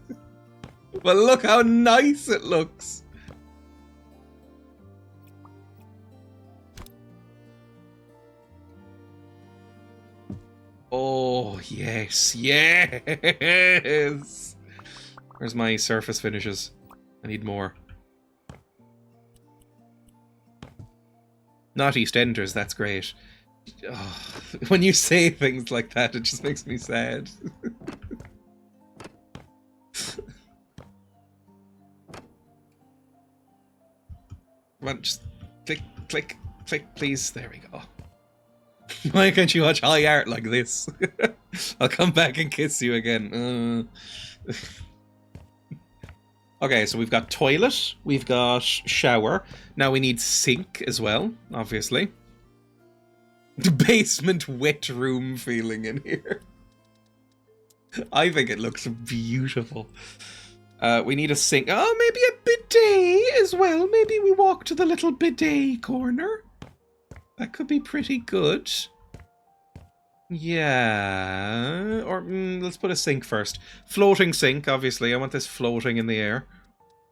Well, look how nice it looks. Oh, yes. Yes! Where's my surface finishes? I need more. Not EastEnders, that's great. Oh, when you say things like that, it just makes me sad. Come on, just click, click, click, please. There we go. Why can't you watch high art like this? I'll come back and kiss you again. Okay, so we've got toilet, we've got shower. Now we need sink as well, obviously. The basement wet room feeling in here. I think it looks beautiful. We need a sink. Oh, maybe a bidet as well. Maybe we walk to the little bidet corner. That could be pretty good. Yeah. Or let's put a sink first. Floating sink, obviously. I want this floating in the air.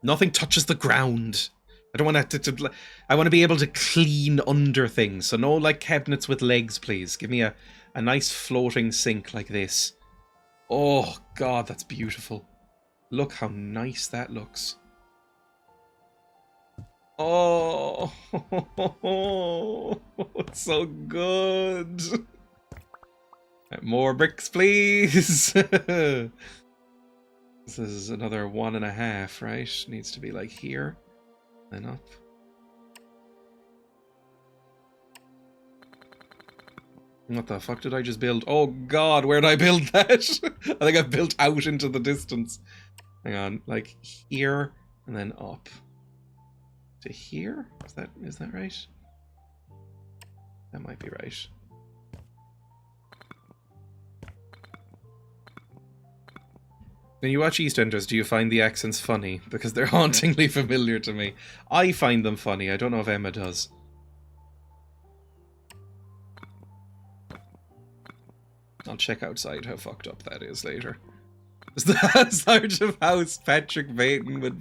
Nothing touches the ground. I don't want to I want to be able to clean under things. So no, like, cabinets with legs, please. Give me a nice floating sink like this. Oh, God, that's beautiful. Look how nice that looks. Oh, it's so good. More bricks, please. This is another 1.5, right? Needs to be like here, then up. What the fuck did I just build? Oh God, where did I build that? I think I built out into the distance. Hang on, like here and then up to here. Is that right? That might be right. When you watch EastEnders, do you find the accents funny? Because they're hauntingly familiar to me. I find them funny. I don't know if Emma does. I'll check outside how fucked up that is later. The Sergeant House Patrick Bateman would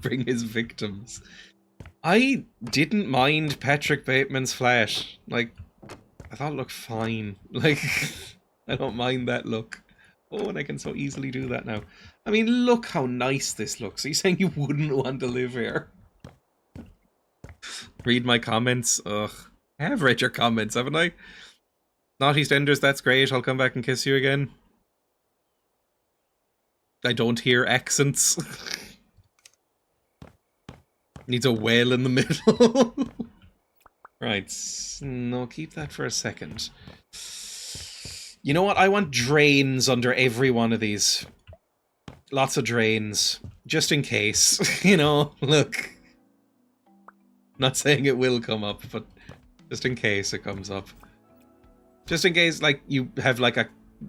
bring his victims. I didn't mind Patrick Bateman's flat. Like, I thought it looked fine. Like, I don't mind that look. Oh, and I can so easily do that now. I mean, look how nice this looks. Are you saying you wouldn't want to live here? Read my comments? Ugh. I have read your comments, haven't I? Not EastEnders, that's great. I'll come back and kiss you again. I don't hear accents. Needs a well in the middle. Right. No, keep that for a second. You know what? I want drains under every one of these. Lots of drains. Just in case. You know, look. Not saying it will come up, but just in case it comes up. Just in case, like, you have, like,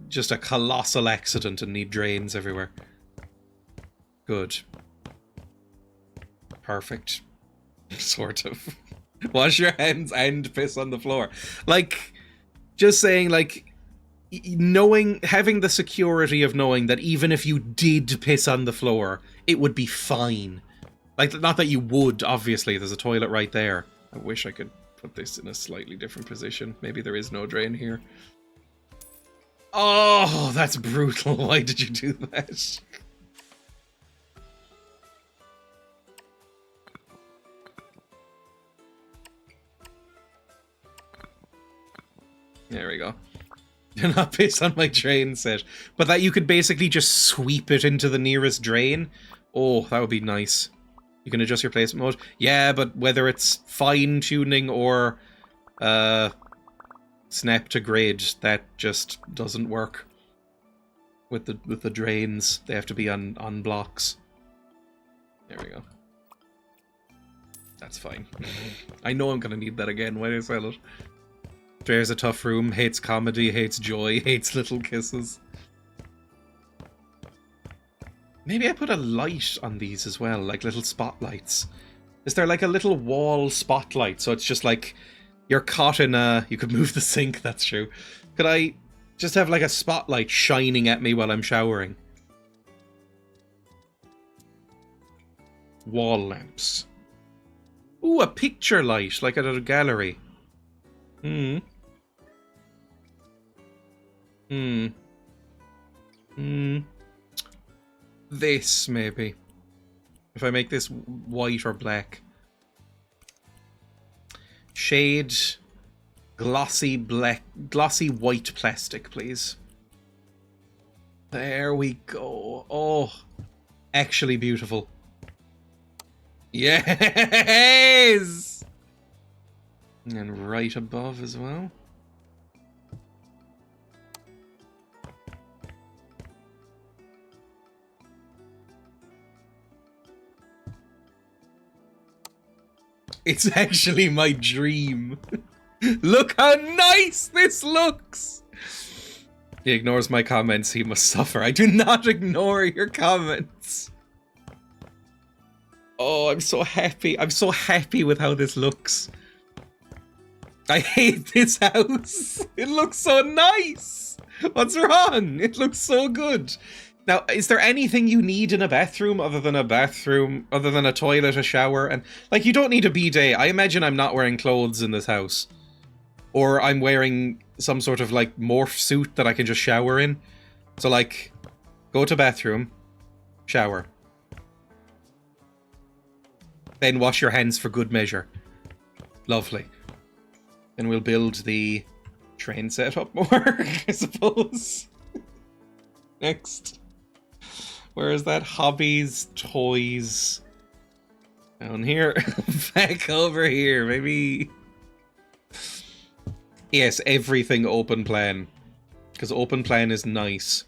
just a colossal accident and need drains everywhere. Good. Perfect. Sort of. Wash your hands and piss on the floor. Like, just saying, like, having the security of knowing that even if you did piss on the floor, it would be fine. Like, not that you would, obviously. There's a toilet right there. I wish I could put this in a slightly different position. Maybe there is no drain here. Oh, that's brutal. Why did you do that? There we go. Do not piss on my drain set. But that you could basically just sweep it into the nearest drain. Oh, that would be nice. You can adjust your placement mode. Yeah, but whether it's fine-tuning or snap to grid, that just doesn't work. With the drains. They have to be on blocks. There we go. That's fine. I know I'm gonna need that again. Why did I sell it? Dreya's a tough room, hates comedy, hates joy, hates little kisses. Maybe I put a light on these as well, like little spotlights. Is there like a little wall spotlight? So it's just like you're caught in a... You could move the sink, that's true. Could I just have like a spotlight shining at me while I'm showering? Wall lamps. Ooh, a picture light, like at a gallery. Hmm. this, maybe. If I make this white or black. Shade glossy black, glossy white plastic, please. There we go. Oh, actually beautiful. Yes! And right above as well. It's actually my dream. Look how nice this looks! He ignores my comments, he must suffer. I do not ignore your comments. Oh, I'm so happy. I'm so happy with how this looks. I hate this house. It looks so nice. What's wrong? It looks so good. Now, is there anything you need in a bathroom other than a bathroom, other than a toilet, a shower? And, like, you don't need a bidet. I imagine I'm not wearing clothes in this house. Or I'm wearing some sort of, like, morph suit that I can just shower in. So, like, go to bathroom, shower. Then wash your hands for good measure. Lovely. Then we'll build the train set up more, I suppose. Next. Where is that? Hobbies, toys. Down here. Back over here, maybe. Yes, everything open plan. Because open plan is nice.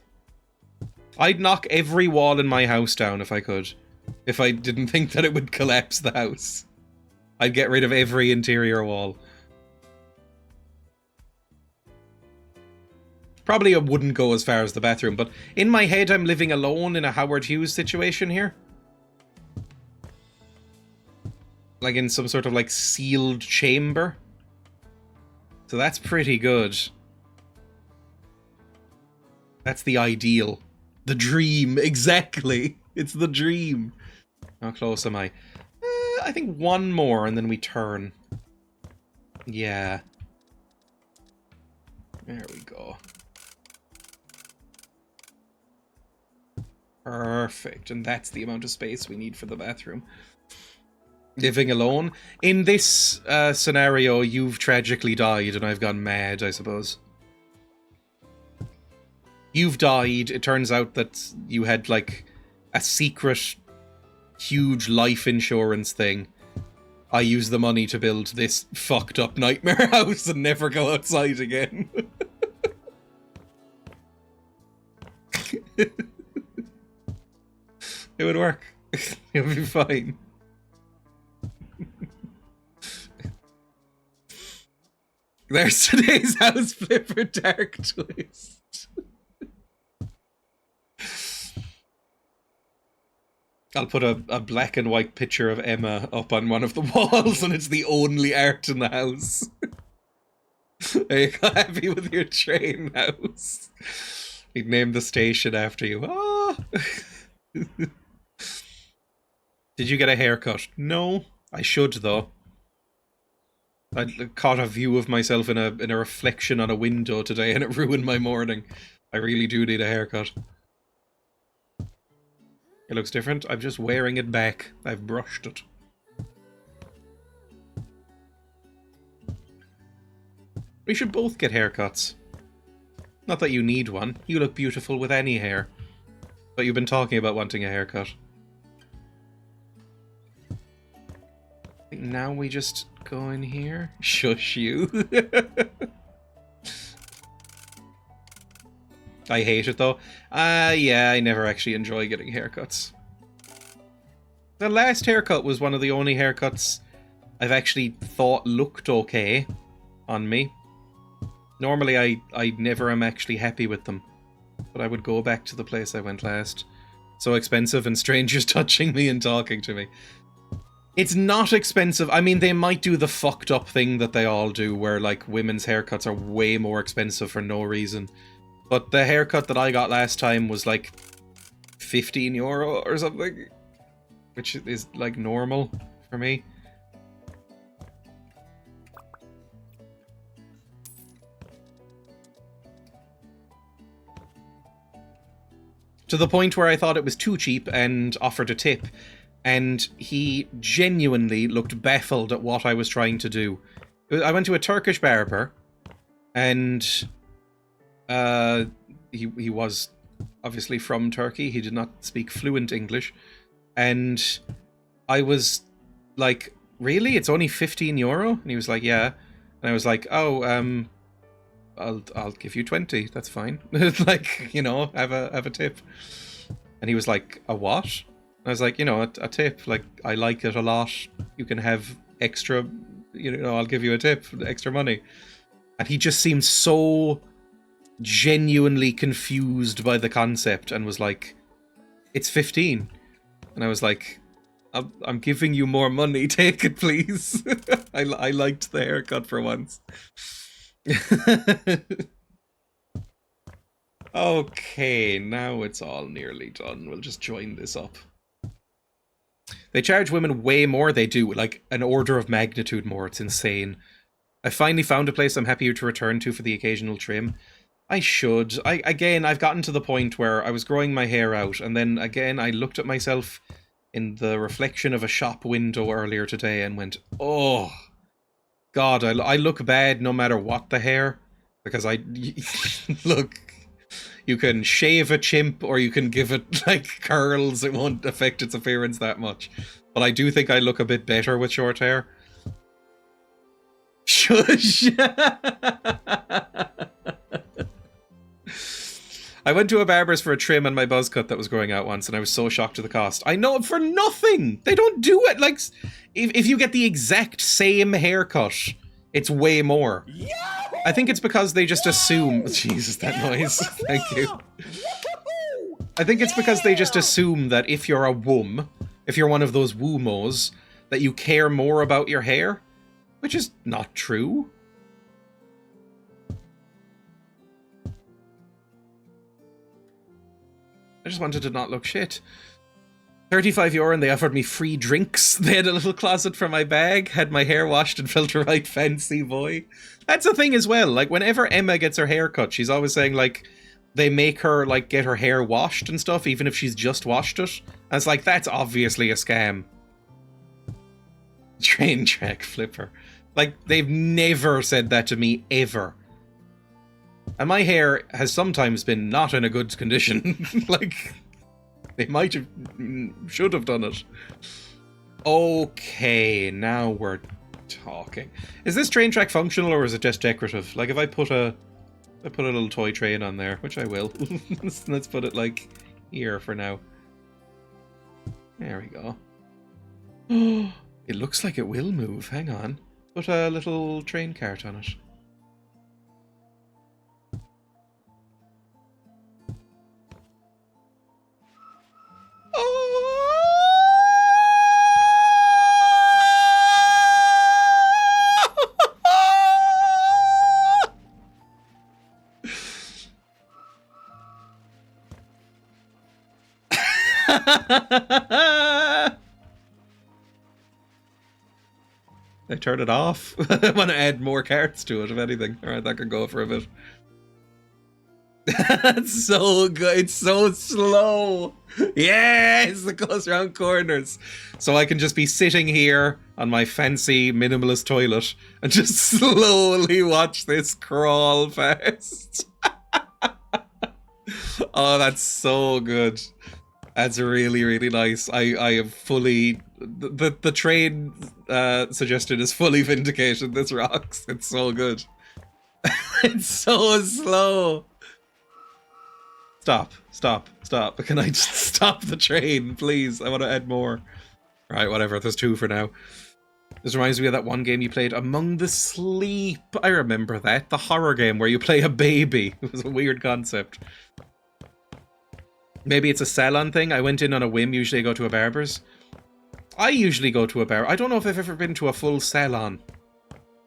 I'd knock every wall in my house down if I could. If I didn't think that it would collapse the house. I'd get rid of every interior wall. Probably I wouldn't go as far as the bathroom, but in my head I'm living alone in a Howard Hughes situation here. Like in some sort of like sealed chamber. So that's pretty good. That's the ideal. The dream, exactly. It's the dream. How close am I? I think one more and then we turn. Yeah. There we go. Perfect, and that's the amount of space we need for the bathroom. Living alone. In this scenario, you've tragically died and I've gone mad, I suppose. You've died. It turns out that you had, like, a secret, huge life insurance thing. I use the money to build this fucked up nightmare house and never go outside again. It would work. It would be fine. There's today's house flipper dark twist. I'll put a black and white picture of Emma up on one of the walls and it's the only art in the house. Are you happy with your train house? We'd name the station after you. Oh! Did you get a haircut? No. I should, though. I caught a view of myself in a reflection on a window today and it ruined my morning. I really do need a haircut. It looks different. I'm just wearing it back. I've brushed it. We should both get haircuts. Not that you need one. You look beautiful with any hair. But you've been talking about wanting a haircut. Now we just go in here. Shush you. I hate it though. Yeah, I never actually enjoy getting haircuts. The last haircut was one of the only haircuts I've actually thought looked okay on me. Normally I never am actually happy with them. But I would go back to the place I went last. So expensive and strangers touching me and talking to me. It's not expensive. I mean, they might do the fucked up thing that they all do, where, like, women's haircuts are way more expensive for no reason. But the haircut that I got last time was, like, €15 or something. Which is, like, normal for me. to the point where I thought it was too cheap and offered a tip. And he genuinely looked baffled at what I was trying to do. I went to a Turkish barber, and he was obviously from Turkey. He did not speak fluent English. And I was like, really? It's only €15? And he was like, yeah. And I was like, oh, I'll give you 20. That's fine. Like, you know, have a tip. And he was like, a what? And I was like, you know, a tip. Like, I like it a lot. You can have extra, you know, I'll give you a tip, extra money. And he just seemed so genuinely confused by the concept and was like, it's 15. And I was like, I'm giving you more money. Take it, please. I liked the haircut for once. Okay, now it's all nearly done. We'll just join this up. They charge women way more. They do, like an order of magnitude more. It's insane. I finally found a place I'm happy to return to for the occasional trim. I should. I've gotten to the point where I was growing my hair out, and then again I looked at myself in the reflection of a shop window earlier today and went, oh, God, I look bad no matter what the hair, because look, you can shave a chimp or you can give it, like, curls. It won't affect its appearance that much. But I do think I look a bit better with short hair. Shush! I went to a barber's for a trim and my buzz cut that was going out once, and I was so shocked at the cost. I know, for nothing! They don't do it! Like, if you get the exact same haircut, it's way more. I think it's because they just assume... Jesus, that noise. Thank you. I think it's because they just assume that if you're a wom, if you're one of those woomos, that you care more about your hair, which is not true. I just wanted to not look shit. €35 and they offered me free drinks. They had a little closet for my bag, had my hair washed and felt right fancy, boy. That's the thing as well. Like, whenever Emma gets her hair cut, she's always saying, like, they make her, like, get her hair washed and stuff, even if she's just washed it. And it's like, that's obviously a scam. Train track flipper. Like, they've never said that to me, ever. And my hair has sometimes been not in a good condition. Like, they might have, should have done it. Okay, now we're talking. Is this train track functional or is it just decorative? Like, if I put a little toy train on there, which I will. Let's put it, like, here for now. There we go. It looks like it will move. Hang on. Put a little train cart on it. I turn it off. I want to add more carts to it, if anything. Alright, that could go for a bit. That's so good. It's so slow. Yes, it goes around corners. So I can just be sitting here on my fancy minimalist toilet and just slowly watch this crawl past. Oh, that's so good. That's really, really nice. I am fully... The train suggestion is fully vindicated. This rocks. It's so good. It's so slow. Stop. Stop. Stop. Can I just stop the train, please? I want to add more. Right, whatever. There's 2 for now. This reminds me of that one game you played, Among the Sleep. I remember that. The horror game where you play a baby. It was a weird concept. Maybe it's a salon thing. I went in on a whim. Usually I go to a barber's. I usually go to a barber. I don't know if I've ever been to a full salon.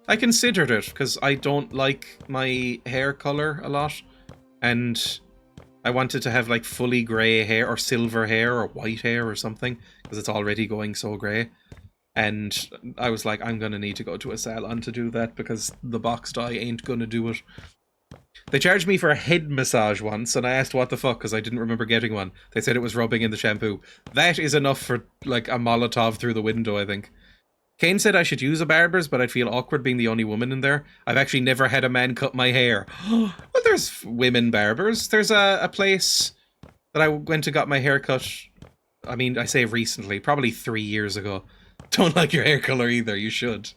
I considered it because I don't like my hair color a lot. And I wanted to have like fully grey hair or silver hair or white hair or something because it's already going so grey. And I was like, I'm going to need to go to a salon to do that because the box dye ain't going to do it. They charged me for a head massage once, and I asked what the fuck because I didn't remember getting one. They said it was rubbing in the shampoo. That is enough for, like, a Molotov through the window, I think. Kane said I should use a barber's, but I'd feel awkward being the only woman in there. I've actually never had a man cut my hair. Well, there's women barbers. There's a place that I went and got my hair cut. I mean, I say recently, probably 3 years ago. Don't like your hair color either, you should.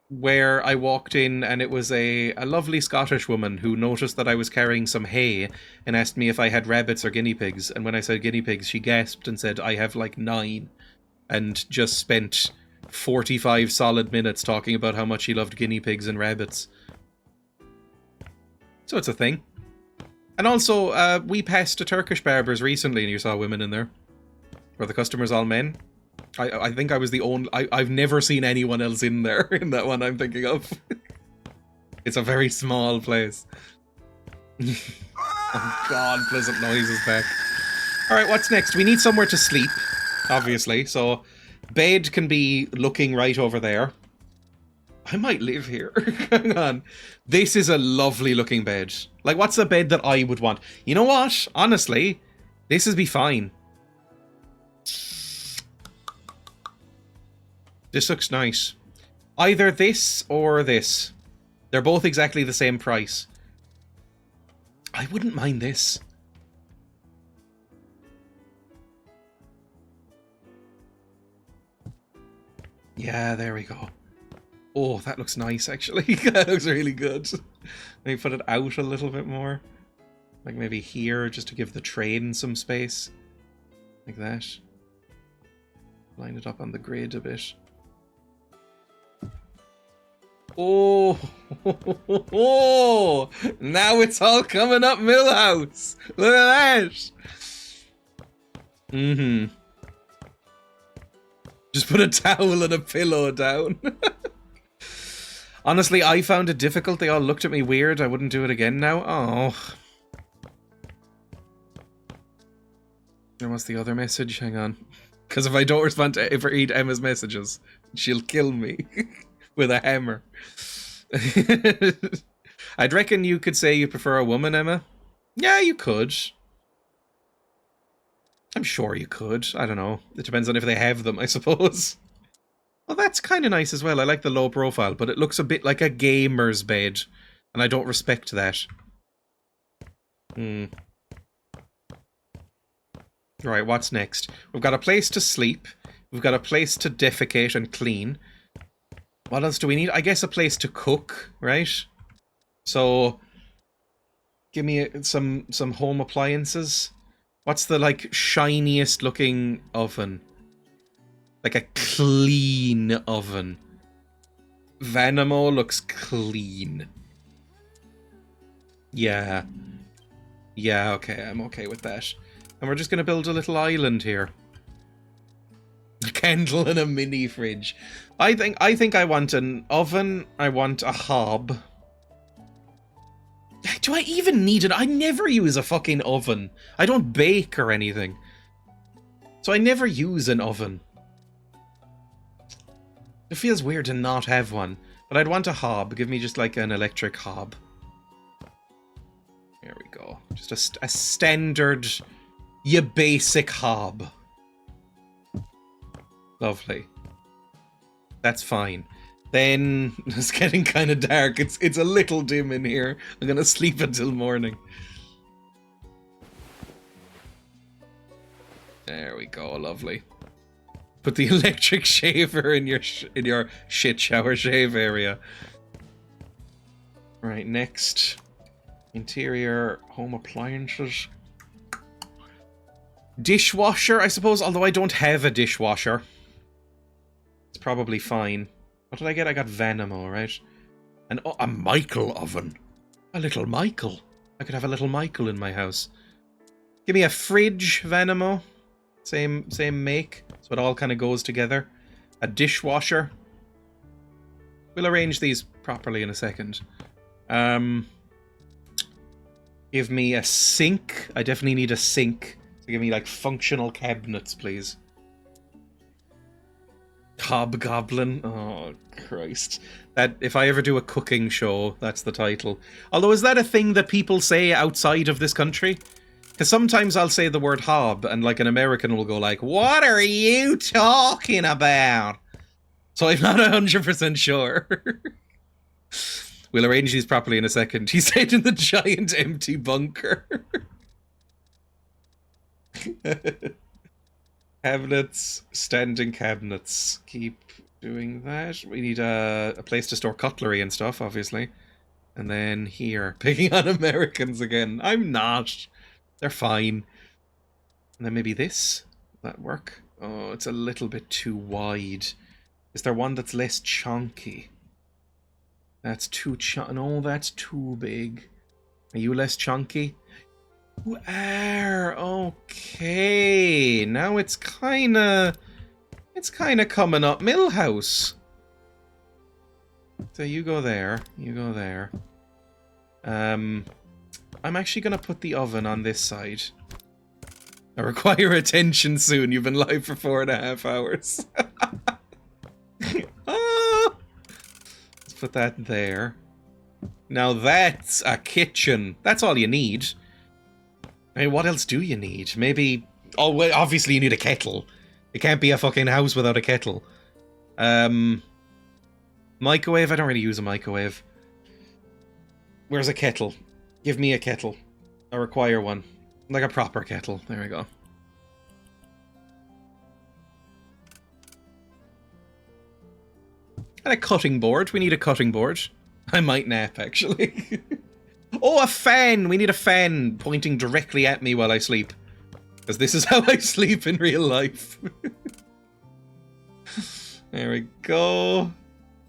Where I walked in and it was a lovely Scottish woman who noticed that I was carrying some hay and asked me if I had rabbits or guinea pigs. And when I said guinea pigs, she gasped and said, I have like 9. And just spent 45 solid minutes talking about how much she loved guinea pigs and rabbits. So it's a thing. And also, we passed a Turkish barber's recently and you saw women in there. Were the customers all men? I think I was the only... I've never seen anyone else in there, in that one I'm thinking of. It's a very small place. Oh god, pleasant noise is back. Alright, what's next? We need somewhere to sleep, obviously, so... Bed can be looking right over there. I might live here. Hang on. This is a lovely looking bed. Like, what's a bed that I would want? You know what? Honestly, this would be fine. This looks nice. Either this or this. They're both exactly the same price. I wouldn't mind this. Yeah, there we go. Oh, that looks nice, actually. That looks really good. Maybe put it out a little bit more. Like maybe here, just to give the train some space. Like that. Line it up on the grid a bit. Oh, now it's all coming up Millhouse. Look at that. Mm-hmm. Just put a towel and a pillow down. Honestly, I found it difficult. They all looked at me weird. I wouldn't do it again now. Oh. And what's the other message? Hang on. Because if I don't respond to read Emma's messages, she'll kill me with a hammer. I'd reckon you could say you prefer a woman, Emma. Yeah, you could. I'm sure you could. I don't know. It depends on if they have them, I suppose. Well, that's kind of nice as well. I like the low profile, but it looks a bit like a gamer's bed, and I don't respect that. Right, what's next? We've got a place to sleep. We've got a place to defecate and clean. What else do we need? I guess a place to cook, right? So, give me some home appliances. What's the, like, shiniest looking oven? Like a clean oven. Vanimo looks clean. Yeah. Yeah, okay, I'm okay with that. And we're just gonna build a little island here. A candle and a mini fridge. I think I want an oven. I want a hob. Do I even need it? I never use a fucking oven. I don't bake or anything. So I never use an oven. It feels weird to not have one. But I'd want a hob. Give me just like an electric hob. There we go. Just a standard, your basic hob. Lovely. That's fine. Then it's getting kind of dark. It's a little dim in here. I'm gonna sleep until morning. There we go. Lovely. Put the electric shaver in your shit shower shave area. Right, next. Interior home appliances. Dishwasher, I suppose, although I don't have a dishwasher. It's probably fine. What did I get? I got Vanimo, right? And oh, a Michael oven. A little Michael. I could have a little Michael in my house. Give me a fridge, Vanimo. Same make. So it all kind of goes together. A dishwasher. We'll arrange these properly in a second. Give me a sink. I definitely need a sink. So give me like functional cabinets, please. Hobgoblin. Oh Christ. That if I ever do a cooking show, that's the title. Although, is that a thing that people say outside of this country? Because sometimes I'll say the word hob, and like an American will go like, "What are you talking about?" So I'm not 100% sure. We'll arrange these properly in a second. He stayed in the giant empty bunker. Cabinets, standing cabinets. Keep doing that. We need a place to store cutlery and stuff, obviously. And then here, picking on Americans again. I'm not. They're fine. And then maybe this. Will that work? Oh, it's a little bit too wide. Is there one that's less chunky? That's too no, that's too big. Are you less chunky? You are. Okay. Now it's kinda coming up Millhouse. So you go there. You go there. I'm actually gonna put the oven on this side. I require attention soon. You've been live for 4.5 hours. Ah! Let's put that there. Now that's a kitchen. That's all you need. I mean, what else do you need? Maybe... Oh, well, obviously you need a kettle. It can't be a fucking house without a kettle. Microwave? I don't really use a microwave. Where's a kettle? Give me a kettle. I require one. Like a proper kettle. There we go. And a cutting board. We need a cutting board. I might nap, actually. Oh, a fan! We need a fan pointing directly at me while I sleep. Because this is how I sleep in real life. There we go.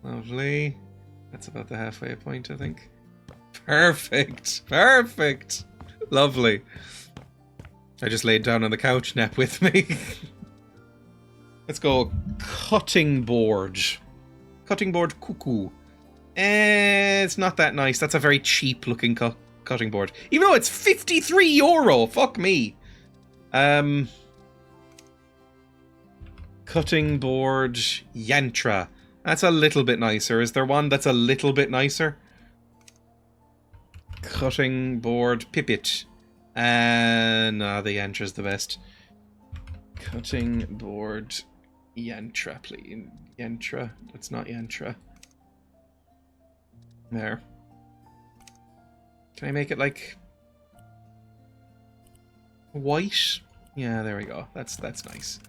Lovely. That's about the halfway point, I think. Perfect. Perfect. Lovely. I just laid down on the couch, nap with me. Let's go cutting board. Cutting board cuckoo. It's not that nice. That's a very cheap looking cutting board. Even though it's €53. Fuck me. Cutting board yantra. That's a little bit nicer. Is there one that's a little bit nicer? Cutting board pipit. No, the yantra's the best. Cutting board yantra, please. Yantra. That's not yantra. There. Can I make it like white? Yeah, there we go. That's nice.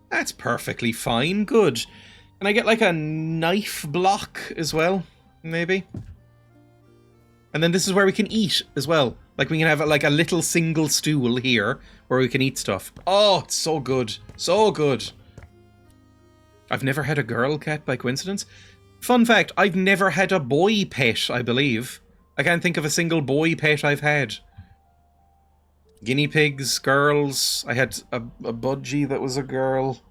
That's perfectly fine. Good. Can I get like a knife block as well? Maybe. And then this is where we can eat as well. Like we can have like a little single stool here where we can eat stuff. Oh, it's so good. So good. I've never had a girl cat by coincidence. Fun fact, I've never had a boy pet, I believe. I can't think of a single boy pet I've had. Guinea pigs, girls. I had a budgie that was a girl.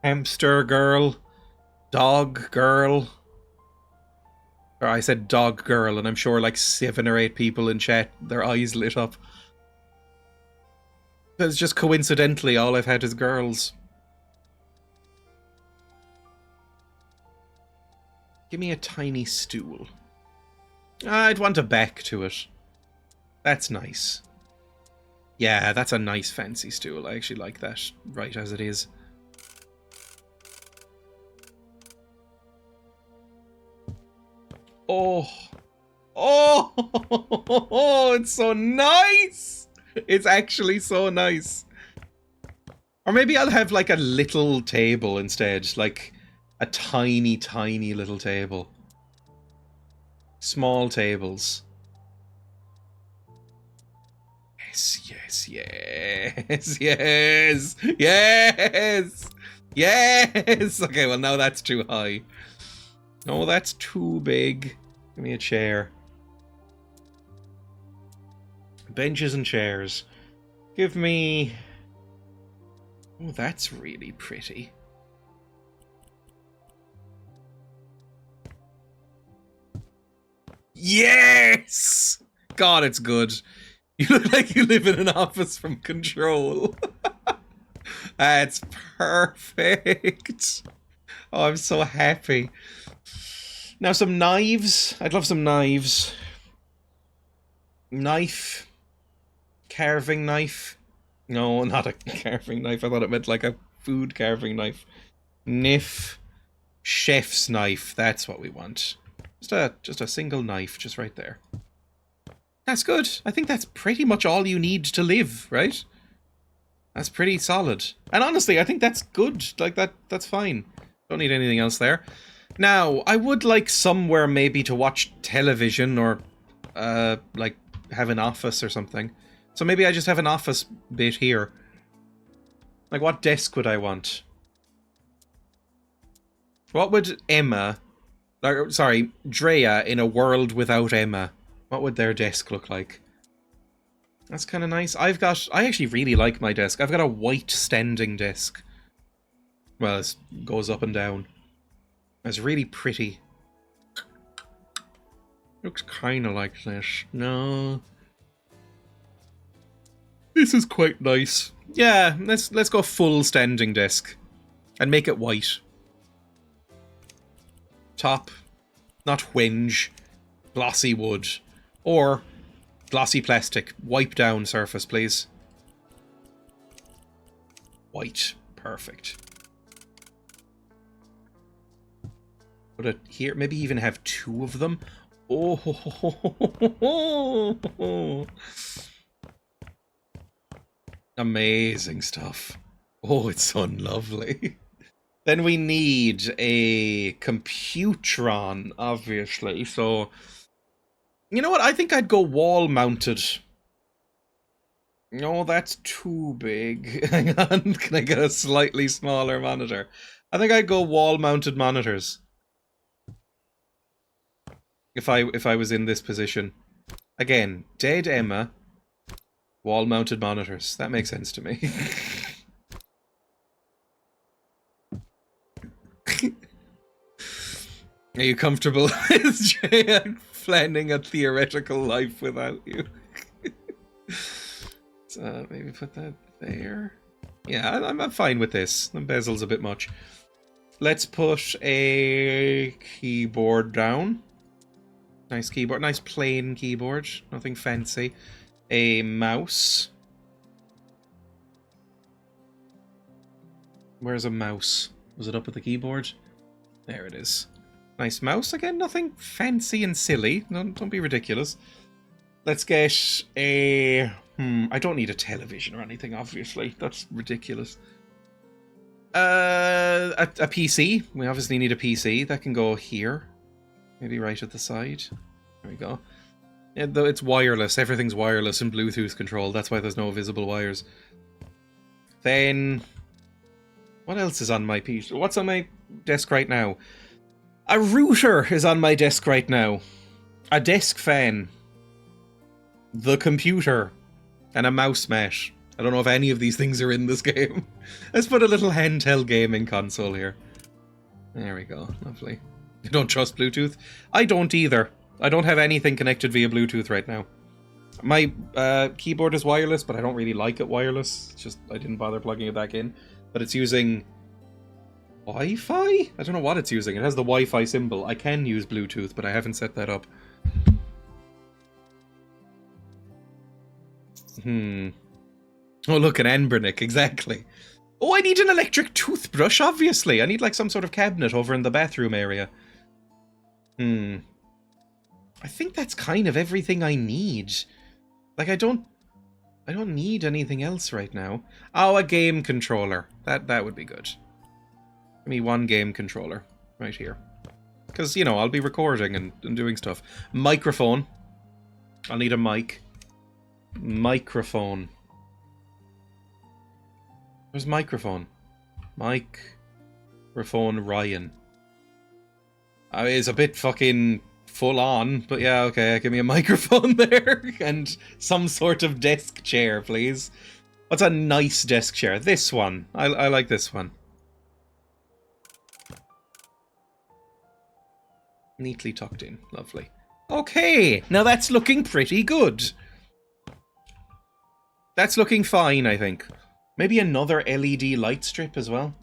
Hamster girl. Dog girl. Or I said dog girl, and I'm sure like 7 or 8 people in chat, their eyes lit up. It's just coincidentally all I've had is girls. Give me a tiny stool. I'd want a back to it. That's nice. Yeah, that's a nice fancy stool. I actually like that right as it is. Oh. Oh, it's so nice. It's actually so nice. Or maybe I'll have like a little table instead, like a tiny, tiny little table. Small tables. Yes, yes, yes, yes, yes, yes. Okay, well now that's too high. No, that's too big. Give me a chair. Benches and chairs. Give me... Oh, that's really pretty. Yes! God, it's good. You look like you live in an office from Control. That's perfect. Oh, I'm so happy. Now some knives. I'd love some knives. Knife. Carving knife. No, not a carving knife. I thought it meant like a food carving knife. Kniff. Chef's knife. That's what we want. Just a single knife, just right there. That's good. I think that's pretty much all you need to live, right? That's pretty solid. And honestly, I think that's good. Like, that's fine. Don't need anything else there. Now, I would like somewhere maybe to watch television or, like, have an office or something. So maybe I just have an office bit here. Like, what desk would I want? What would Emma... Or, sorry, Dreya in a world without Emma. What would their desk look like? That's kind of nice. I actually really like my desk. I've got a white standing desk. Well, it goes up and down. It's really pretty. Looks kind of like this. No. This is quite nice. Yeah, let's go full standing desk. And make it white. Top. Not whinge. Glossy wood. Or glossy plastic. Wipe down surface, please. White. Perfect. Put it here. Maybe even have two of them. Oh. Amazing stuff. Oh, it's so lovely. Then we need a Computron, obviously. So, you know what? I think I'd go wall-mounted. No, that's too big. Hang on, can I get a slightly smaller monitor? I think I'd go wall-mounted monitors. If I was in this position. Again, dead Emma. Wall-mounted monitors. That makes sense to me. Are you comfortable with Dreya planning a theoretical life without you? So maybe put that there. Yeah, I'm fine with this. The bezel's a bit much. Let's put a keyboard down. Nice keyboard. Nice plain keyboard. Nothing fancy. A mouse. Where's a mouse? Was it up at the keyboard? There it is. Nice mouse. Again, nothing fancy and silly. No, don't be ridiculous. Let's get a... I don't need a television or anything, obviously. That's ridiculous. A PC. We obviously need a PC. That can go here. Maybe right at the side. There we go. Yeah, though it's wireless. Everything's wireless and Bluetooth controlled. That's why there's no visible wires. Then... what else is on my PC? What's on my desk right now? A router is on my desk right now. A desk fan. The computer. And a mouse mat. I don't know if any of these things are in this game. Let's put a little handheld gaming console here. There we go. Lovely. You don't trust Bluetooth? I don't either. I don't have anything connected via Bluetooth right now. My keyboard is wireless, but I don't really like it wireless. It's just I didn't bother plugging it back in. But it's using Wi-Fi? I don't know what it's using. It has the Wi-Fi symbol. I can use Bluetooth, but I haven't set that up. Oh, look, an Embernick, exactly. Oh, I need an electric toothbrush, obviously. I need, like, some sort of cabinet over in the bathroom area. I think that's kind of everything I need. Like, I don't need anything else right now. Oh, a game controller. That would be good. Give me one game controller. Right here. Because, you know, I'll be recording and doing stuff. Microphone. I'll need a mic. Microphone. Where's microphone? Microphone Ryan. It's a bit fucking full on, but yeah, okay, give me a microphone there and some sort of desk chair, please. What's a nice desk chair? This one. I like this one. Neatly tucked in. Lovely. Okay, now that's looking pretty good. That's looking fine, I think. Maybe another LED light strip as well.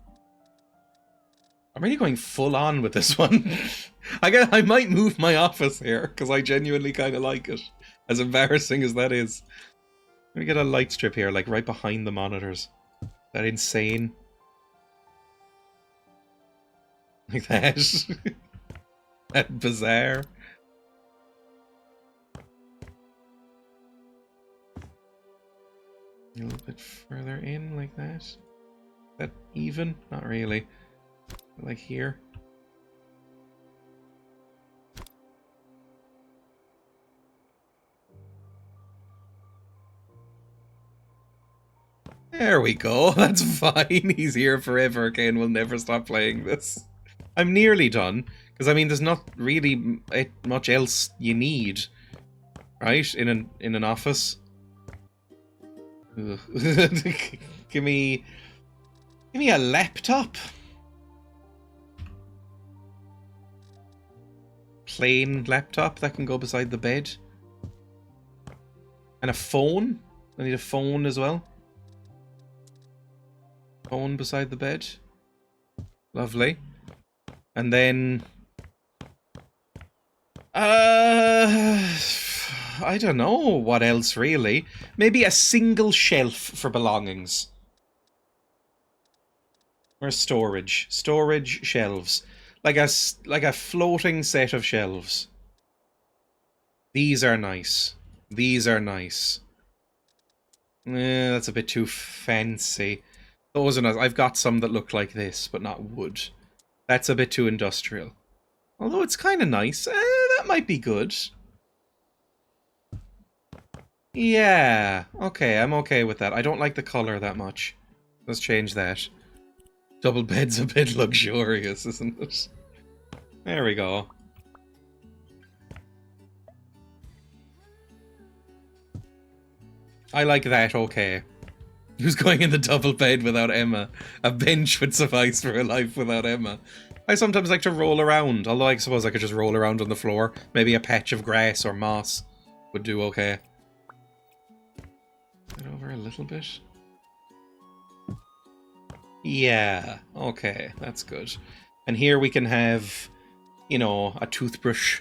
I'm really going full on with this one. I might move my office here, because I genuinely kind of like it. As embarrassing as that is. Let me get a light strip here, like right behind the monitors. That insane. Like that. That bizarre. A little bit further in, like that. Is that even? Not really. Like here. There we go. That's fine. He's here forever. Ken will never stop playing this. I'm nearly done. Because, I mean, there's not really much else you need. Right? In an office. Give me a laptop. Plain laptop that can go beside the bed. And a phone. I need a phone as well. Phone beside the bed. Lovely. And then I don't know what else really. Maybe a single shelf for belongings. Or storage. Storage shelves. Like a floating set of shelves. These are nice. These are nice. That's a bit too fancy. Those are nice. I've got some that look like this, but not wood. That's a bit too industrial. Although it's kind of nice. That might be good. Yeah. Okay, I'm okay with that. I don't like the colour that much. Let's change that. Double bed's a bit luxurious, isn't it? There we go. I like that okay. Who's going in the double bed without Emma? A bench would suffice for a life without Emma. I sometimes like to roll around, although I suppose I could just roll around on the floor. Maybe a patch of grass or moss would do okay. Get over a little bit. Yeah, okay, that's good. And here we can have, you know, a toothbrush.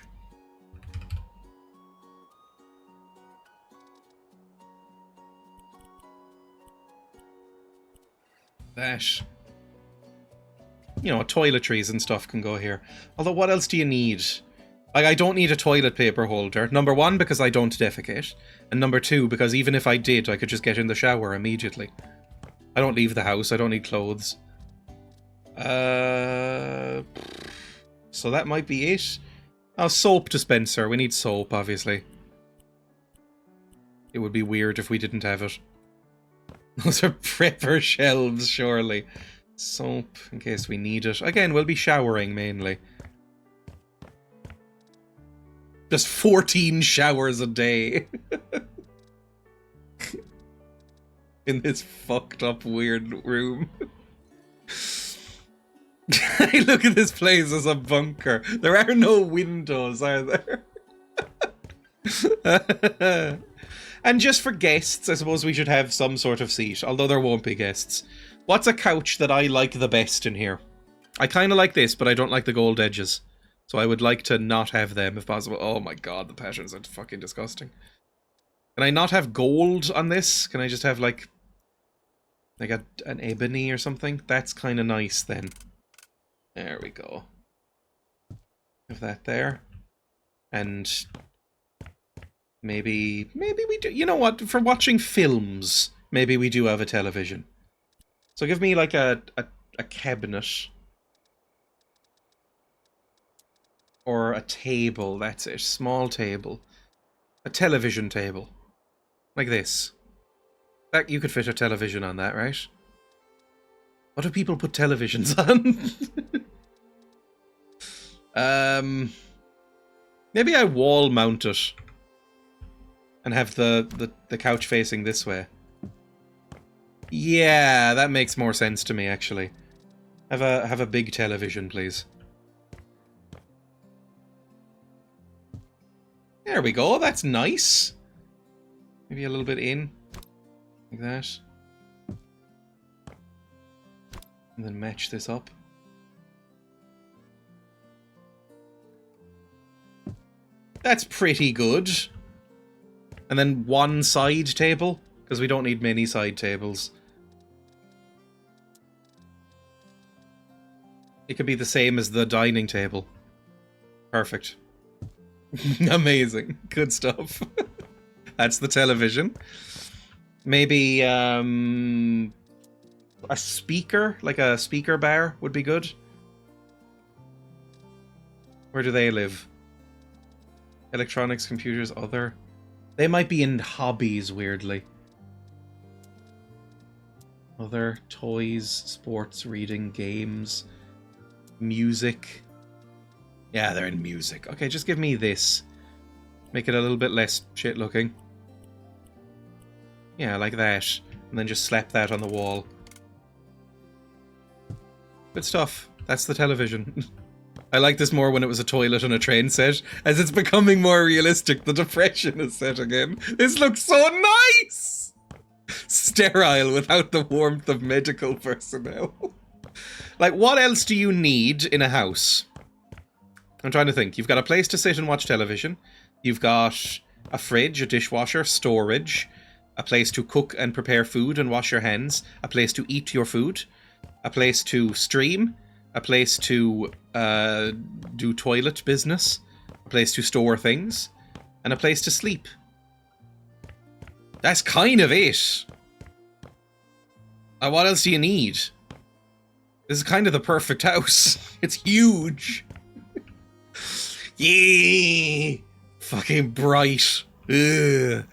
That. You know, toiletries and stuff can go here. Although, what else do you need? Like, I don't need a toilet paper holder. Number one, because I don't defecate. And number two, because even if I did, I could just get in the shower immediately. I don't leave the house. I don't need clothes. So that might be it. Oh, soap dispenser. We need soap, obviously. It would be weird if we didn't have it. Those are prepper shelves, surely. Soap, in case we need it. Again, we'll be showering, mainly. Just 14 showers a day. In this fucked up, weird room. I look at this place as a bunker. There are no windows, are there? And just for guests, I suppose we should have some sort of seat, although there won't be guests. What's a couch that I like the best in here? I kind of like this, but I don't like the gold edges. So I would like to not have them if possible. Oh my god, the patterns are fucking disgusting. Can I not have gold on this? Can I just have like an ebony or something? That's kind of nice then. There we go. Have that there. And maybe we do, you know what, for watching films, maybe we do have a television. So give me like a cabinet. Or a table, that's it. Small table. A television table. Like this. That you could fit a television on that, right? What do people put televisions on? Maybe I wall mount it. And have the couch facing this way. Yeah, that makes more sense to me, actually. Have a big television, please. There we go, that's nice. Maybe a little bit in. Like that. And then match this up. That's pretty good. And then one side table, because we don't need many side tables. It could be the same as the dining table. Perfect. Amazing. Good stuff. That's the television. Maybe a speaker, like a speaker bar would be good. Where do they live? Electronics, computers, other. They might be in hobbies, weirdly. Other, toys, sports, reading, games, music. Yeah, they're in music. Okay, just give me this. Make it a little bit less shit looking. Yeah, like that. And then just slap that on the wall. Good stuff. That's the television. I like this more when it was a toilet and a train set. As it's becoming more realistic, the depression is set again. This looks so nice! Sterile without the warmth of medical personnel. Like, what else do you need in a house? I'm trying to think. You've got a place to sit and watch television. You've got a fridge, a dishwasher, storage, a place to cook and prepare food and wash your hands, a place to eat your food, a place to stream, a place to do toilet business, a place to store things, and a place to sleep. That's kind of it. What else do you need? This is kind of the perfect house. It's huge. Yeah, fucking bright. Ugh.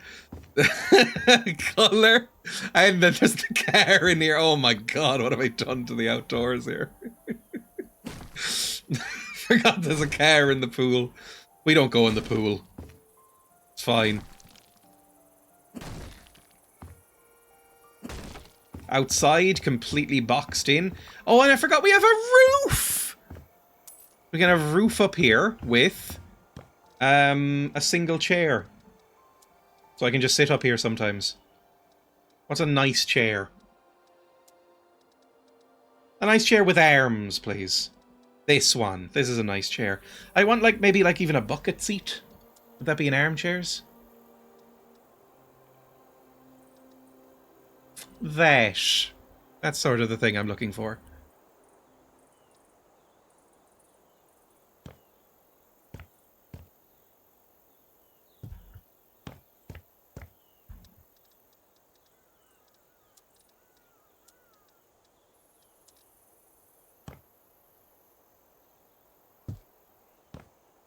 Color. And then there's the car in here. Oh my god, what have I done to the outdoors here? Forgot there's a car in the pool. We don't go in the pool. It's fine. Outside, completely boxed in. Oh, and I forgot we have a roof! We can have a roof up here with a single chair. So I can just sit up here sometimes. What's a nice chair? A nice chair with arms, please. This one. This is a nice chair. I want, like, maybe, like, even a bucket seat. Would that be in armchairs? That. That's sort of the thing I'm looking for.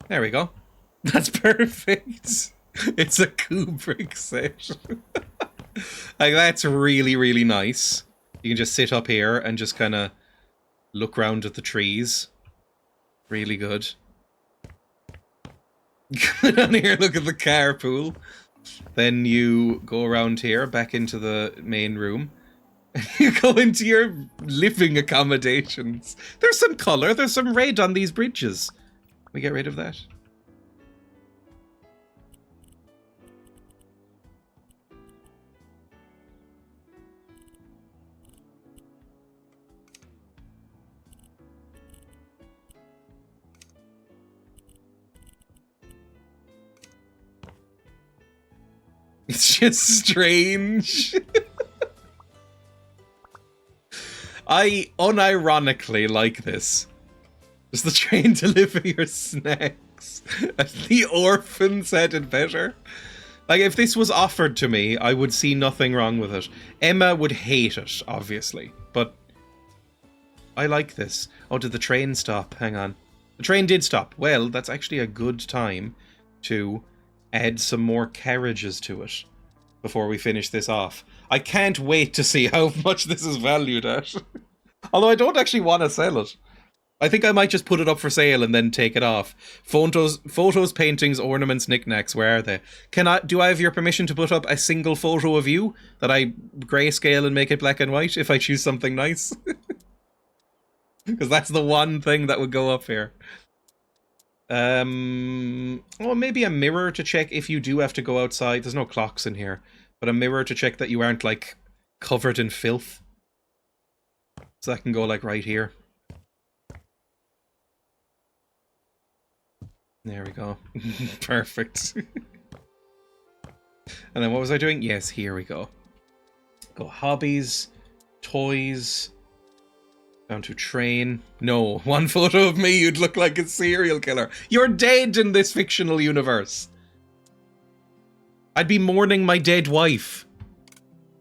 There we go. That's perfect. It's a Kubrick set. Like, that's really, really nice. You can just sit up here and just kind of look around at the trees. Really good. Go down here, look at the carpool. Then you go around here, back into the main room. You go into your living accommodations. There's some colour, there's some red on these bridges. We get rid of that. It's just strange. I unironically like this. Does the train deliver your snacks? The orphan said it better. Like, if this was offered to me, I would see nothing wrong with it. Emma would hate it, obviously. But I like this. Oh, did the train stop? Hang on. The train did stop. Well, that's actually a good time to add some more carriages to it before we finish this off. I can't wait to see how much this is valued at. Although I don't actually want to sell it. I think I might just put it up for sale and then take it off. Photos, paintings, ornaments, knickknacks, where are they? Do I have your permission to put up a single photo of you that I grayscale and make it black and white if I choose something nice? Because that's the one thing that would go up here. Oh, maybe a mirror to check if you do have to go outside. There's no clocks in here. But a mirror to check that you aren't, like, covered in filth. So that can go, like, right here. There we go. Perfect. And then what was I doing? Yes, here we go. Go hobbies, toys, down to train. No, one photo of me, you'd look like a serial killer. You're dead in this fictional universe. I'd be mourning my dead wife.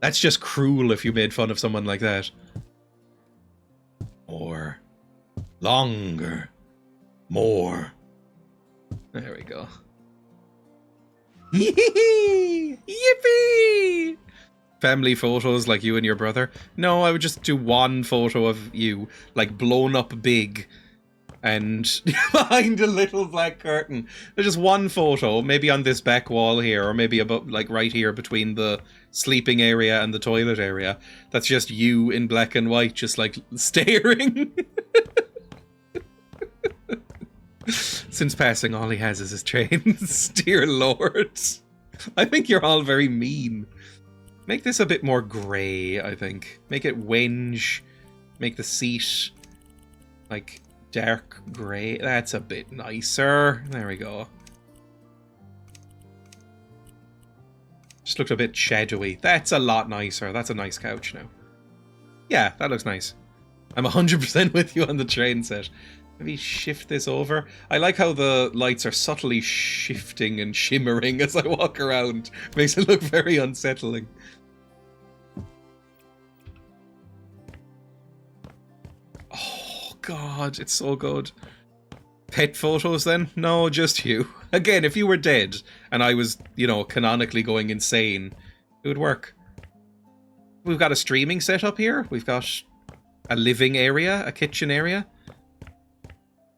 That's just cruel if you made fun of someone like that. More. Longer. More. There we go. Yippee! Family photos like you and your brother? No, I would just do one photo of you, like blown up big, and behind a little black curtain. There's just one photo, maybe on this back wall here, or maybe about like right here between the sleeping area and the toilet area. That's just you in black and white, just like staring. Since passing, all he has is his chains. Dear Lord. I think you're all very mean. Make this a bit more grey, I think. Make it wenge. Make the seat like dark grey. That's a bit nicer. There we go. Just looked a bit shadowy. That's a lot nicer. That's a nice couch now. Yeah, that looks nice. I'm 100% with you on the train set. Maybe shift this over. I like how the lights are subtly shifting and shimmering as I walk around. Makes it look very unsettling. Oh god, it's so good. Pet photos then? No, just you. Again, if you were dead and I was, you know, canonically going insane, it would work. We've got a streaming setup here. We've got a living area, a kitchen area.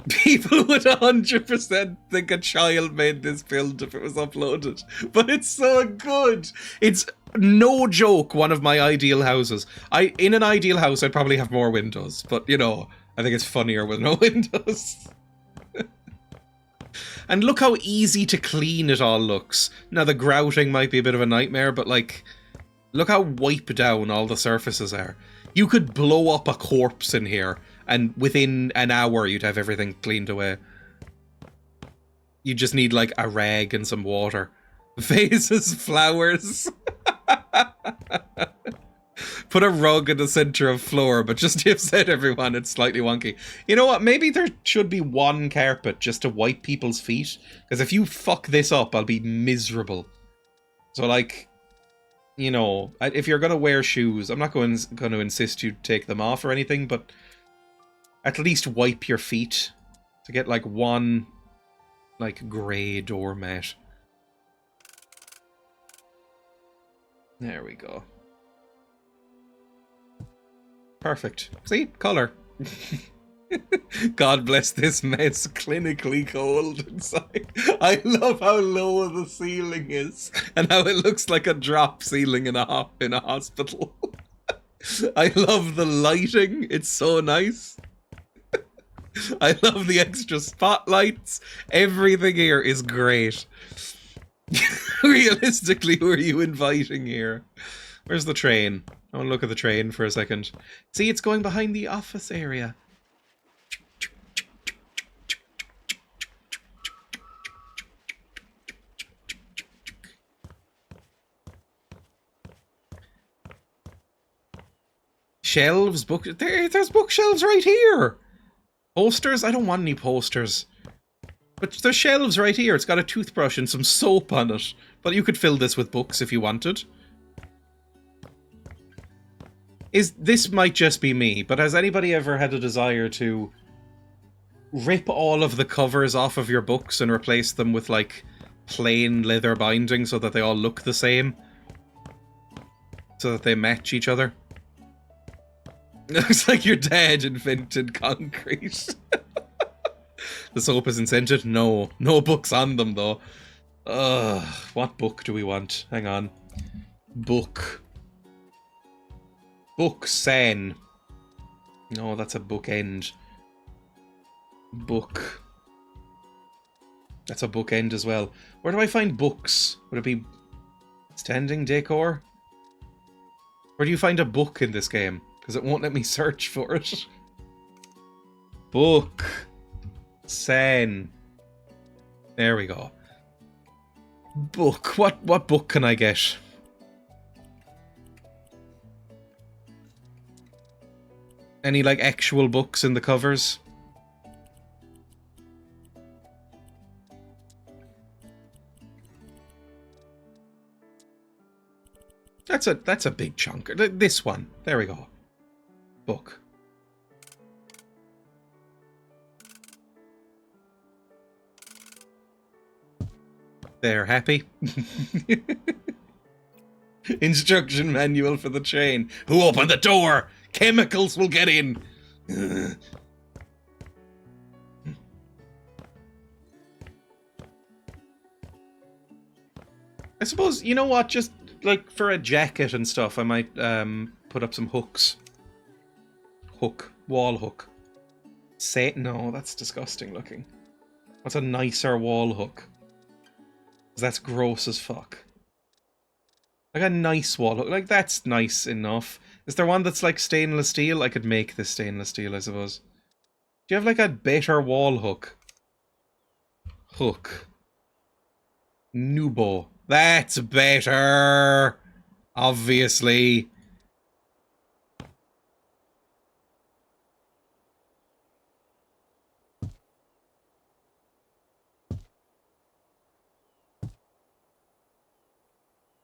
People would 100% think a child made this build if it was uploaded. But it's so good. It's no joke one of my ideal houses. In an ideal house, I'd probably have more windows. But, you know, I think it's funnier with no windows. And look how easy to clean it all looks. Now, the grouting might be a bit of a nightmare, but, like, look how wiped down all the surfaces are. You could blow up a corpse in here, and within an hour you'd have everything cleaned away. You just need like a rag and some water. Vases, flowers. Put a rug in the center of floor, but just to upset everyone, it's slightly wonky. You know what? Maybe there should be one carpet just to wipe people's feet. Because if you fuck this up, I'll be miserable. So like, you know, if you're going to wear shoes, I'm not going to insist you take them off or anything, but at least wipe your feet to get like one like grey doormat. There we go. Perfect. See? Colour. God bless this mess. Clinically cold inside. I love how low the ceiling is and how it looks like a drop ceiling in a hospital. I love the lighting. It's so nice. I love the extra spotlights. Everything here is great. Realistically, who are you inviting here? Where's the train? I want to look at the train for a second. See, it's going behind the office area. Shelves, there's bookshelves right here. Posters? I don't want any posters. But there's shelves right here. It's got a toothbrush and some soap on it. But you could fill this with books if you wanted. This might just be me, but has anybody ever had a desire to rip all of the covers off of your books and replace them with, like, plain leather binding so that they all look the same? So that they match each other? Looks like your dad invented concrete. The soap isn't scented? No. No books on them, though. What book do we want? Hang on. Book. Book sen. No, that's a bookend. Book. That's a bookend as well. Where do I find books? Would it be standing decor? Where do you find a book in this game? Because it won't let me search for it. Book. Sen. There we go. Book. What book can I get? Any, like, actual books in the covers? That's a big chunk. This one. There we go. Book. There, happy? Instruction manual for the train. Who opened the door? Chemicals will get in. I suppose, you know what, just like for a jacket and stuff, I might put up some hooks. Hook. Wall hook. Say no, that's disgusting looking. What's a nicer wall hook? 'Cause that's gross as fuck. Like a nice wall hook. Like, that's nice enough. Is there one that's like stainless steel? I could make this stainless steel, I suppose. Do you have like a better wall hook? Hook. Nubo. That's better! Obviously.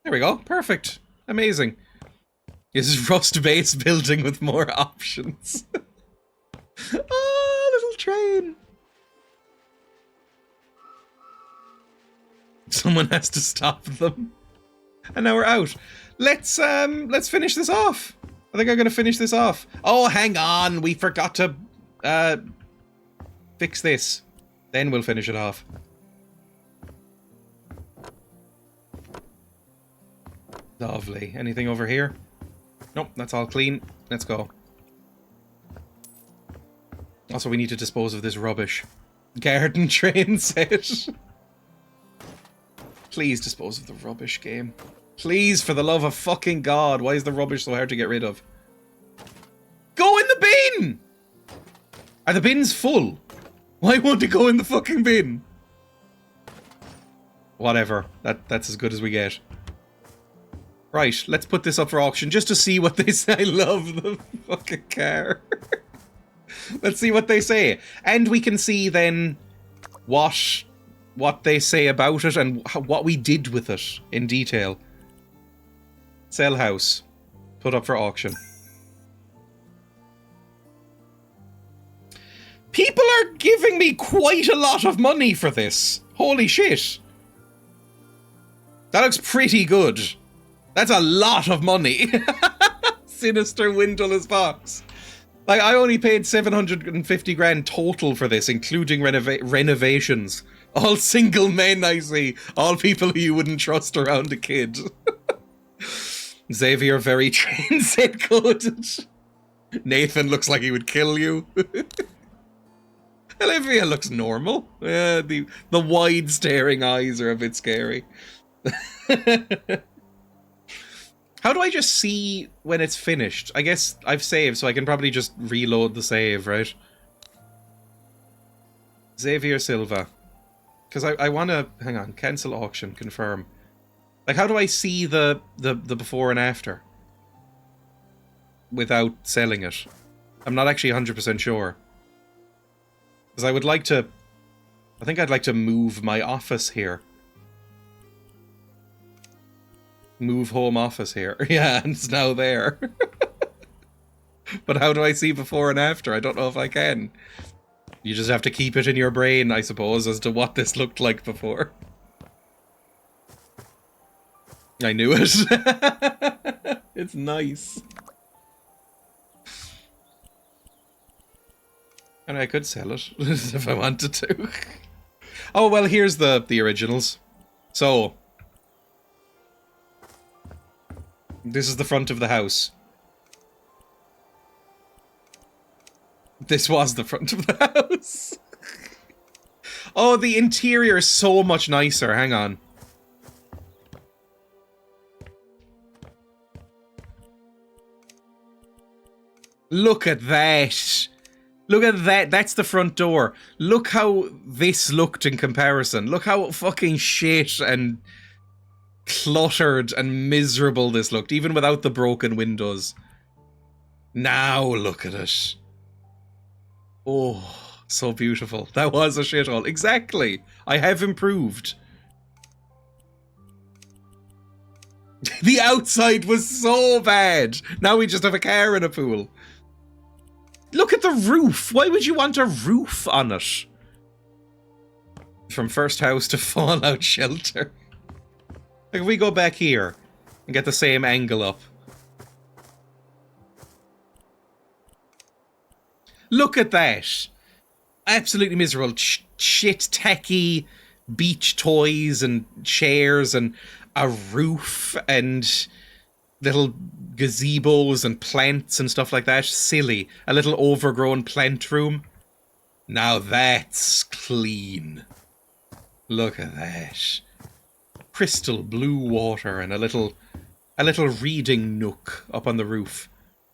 There we go. Perfect. Amazing. This is rust-based building with more options. Oh, little train. Someone has to stop them. And now we're out. Let's finish this off. I think I'm gonna finish this off. Oh, hang on. We forgot to fix this. Then we'll finish it off. Lovely. Anything over here? Nope, that's all clean. Let's go. Also, we need to dispose of this rubbish. Garden train set. Please dispose of the rubbish, game. Please, for the love of fucking God. Why is the rubbish so hard to get rid of? Go in the bin! Are the bins full? Why won't it go in the fucking bin? Whatever. That's as good as we get. Right, let's put this up for auction just to see what they say. I love the fucking car. Let's see what they say. And we can see then what they say about it and what we did with it in detail. Sell house. Put up for auction. People are giving me quite a lot of money for this. Holy shit. That looks pretty good. That's a lot of money. Sinister windowless box. Like, I only paid 750 grand total for this, including renovations. All single men, I see. All people who you wouldn't trust around a kid. Xavier, very train set coded. Nathan looks like he would kill you. Olivia looks normal. The wide staring eyes are a bit scary. How do I just see when it's finished? I guess I've saved, so I can probably just reload the save, right? Xavier Silva. Because I want to... Hang on. Cancel auction. Confirm. Like, how do I see the before and after? Without selling it. I'm not actually 100% sure. Because I would like to... I think I'd like to move my office here. Move home office here. Yeah, and it's now there. But how do I see before and after? I don't know if I can. You just have to keep it in your brain, I suppose, as to what this looked like before. I knew it. It's nice. And I could sell it if I wanted to. Oh, well, here's the originals. So... This is the front of the house. This was the front of the house. Oh, the interior is so much nicer. Hang on. Look at that. Look at that. That's the front door. Look how this looked in comparison. Look how fucking shit and cluttered and miserable this looked, even without the broken windows. Now look at it. Oh, so beautiful. That was a shithole. Exactly. I have improved. The outside was so bad. Now we just have a car and a pool. Look at the roof. Why would you want a roof on it? From first house to fallout shelter. Like if we go back here and get the same angle up. Look at that. Absolutely miserable. Shit techie beach toys and chairs and a roof and little gazebos and plants and stuff like that. Silly. A little overgrown plant room. Now that's clean. Look at that. Crystal blue water and a little reading nook up on the roof.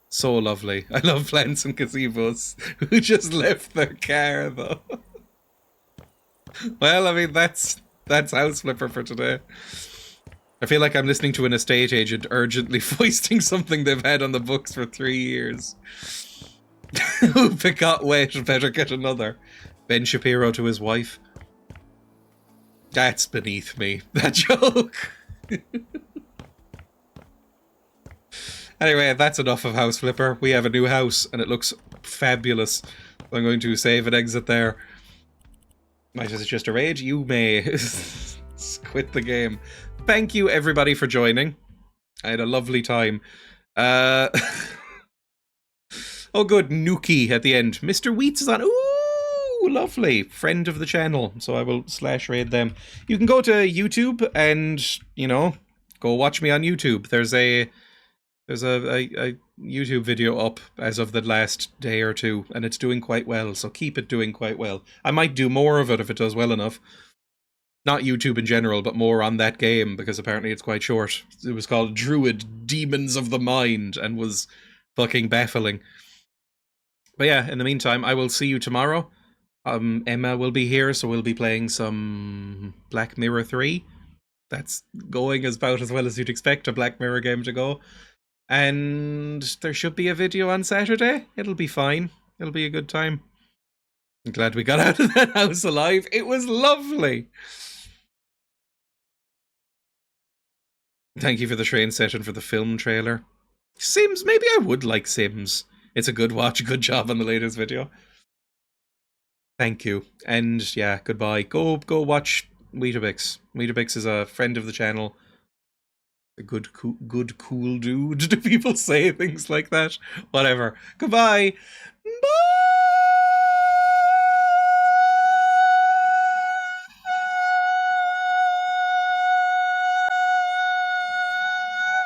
So lovely. I love plants and gazebos. Who just left their car though? Well, I mean that's House Flipper for today. I feel like I'm listening to an estate agent urgently foisting something they've had on the books for 3 years. If it got wet, better get another. Ben Shapiro to his wife. That's beneath me. That joke. Anyway, that's enough of House Flipper. We have a new house, and it looks fabulous. I'm going to save and exit there. Might as just a rage? You may quit the game. Thank you, everybody, for joining. I had a lovely time. Oh, good. Nuki at the end. Mr. Wheats is on. Ooh, lovely. Friend of the channel. So I will / raid them. You can go to YouTube and, you know, go watch me on YouTube. There's a YouTube video up as of the last day or two, and it's doing quite well, so keep it doing quite well. I might do more of it if it does well enough. Not YouTube in general, but more on that game, because apparently it's quite short. It was called Druid Demons of the Mind, and was fucking baffling. But yeah, in the meantime, I will see you tomorrow. Emma will be here, so we'll be playing some Black Mirror 3. That's going about as well as you'd expect a Black Mirror game to go. And there should be a video on Saturday. It'll be fine. It'll be a good time. I'm glad we got out of that house alive. It was lovely. Thank you for the train session for the film trailer. Sims, maybe I would like Sims. It's a good watch, good job on the latest video. Thank you. And yeah, goodbye. Go watch Weetabix. Weetabix is a friend of the channel. A good, cool dude. Do people say things like that? Whatever. Goodbye. Bye!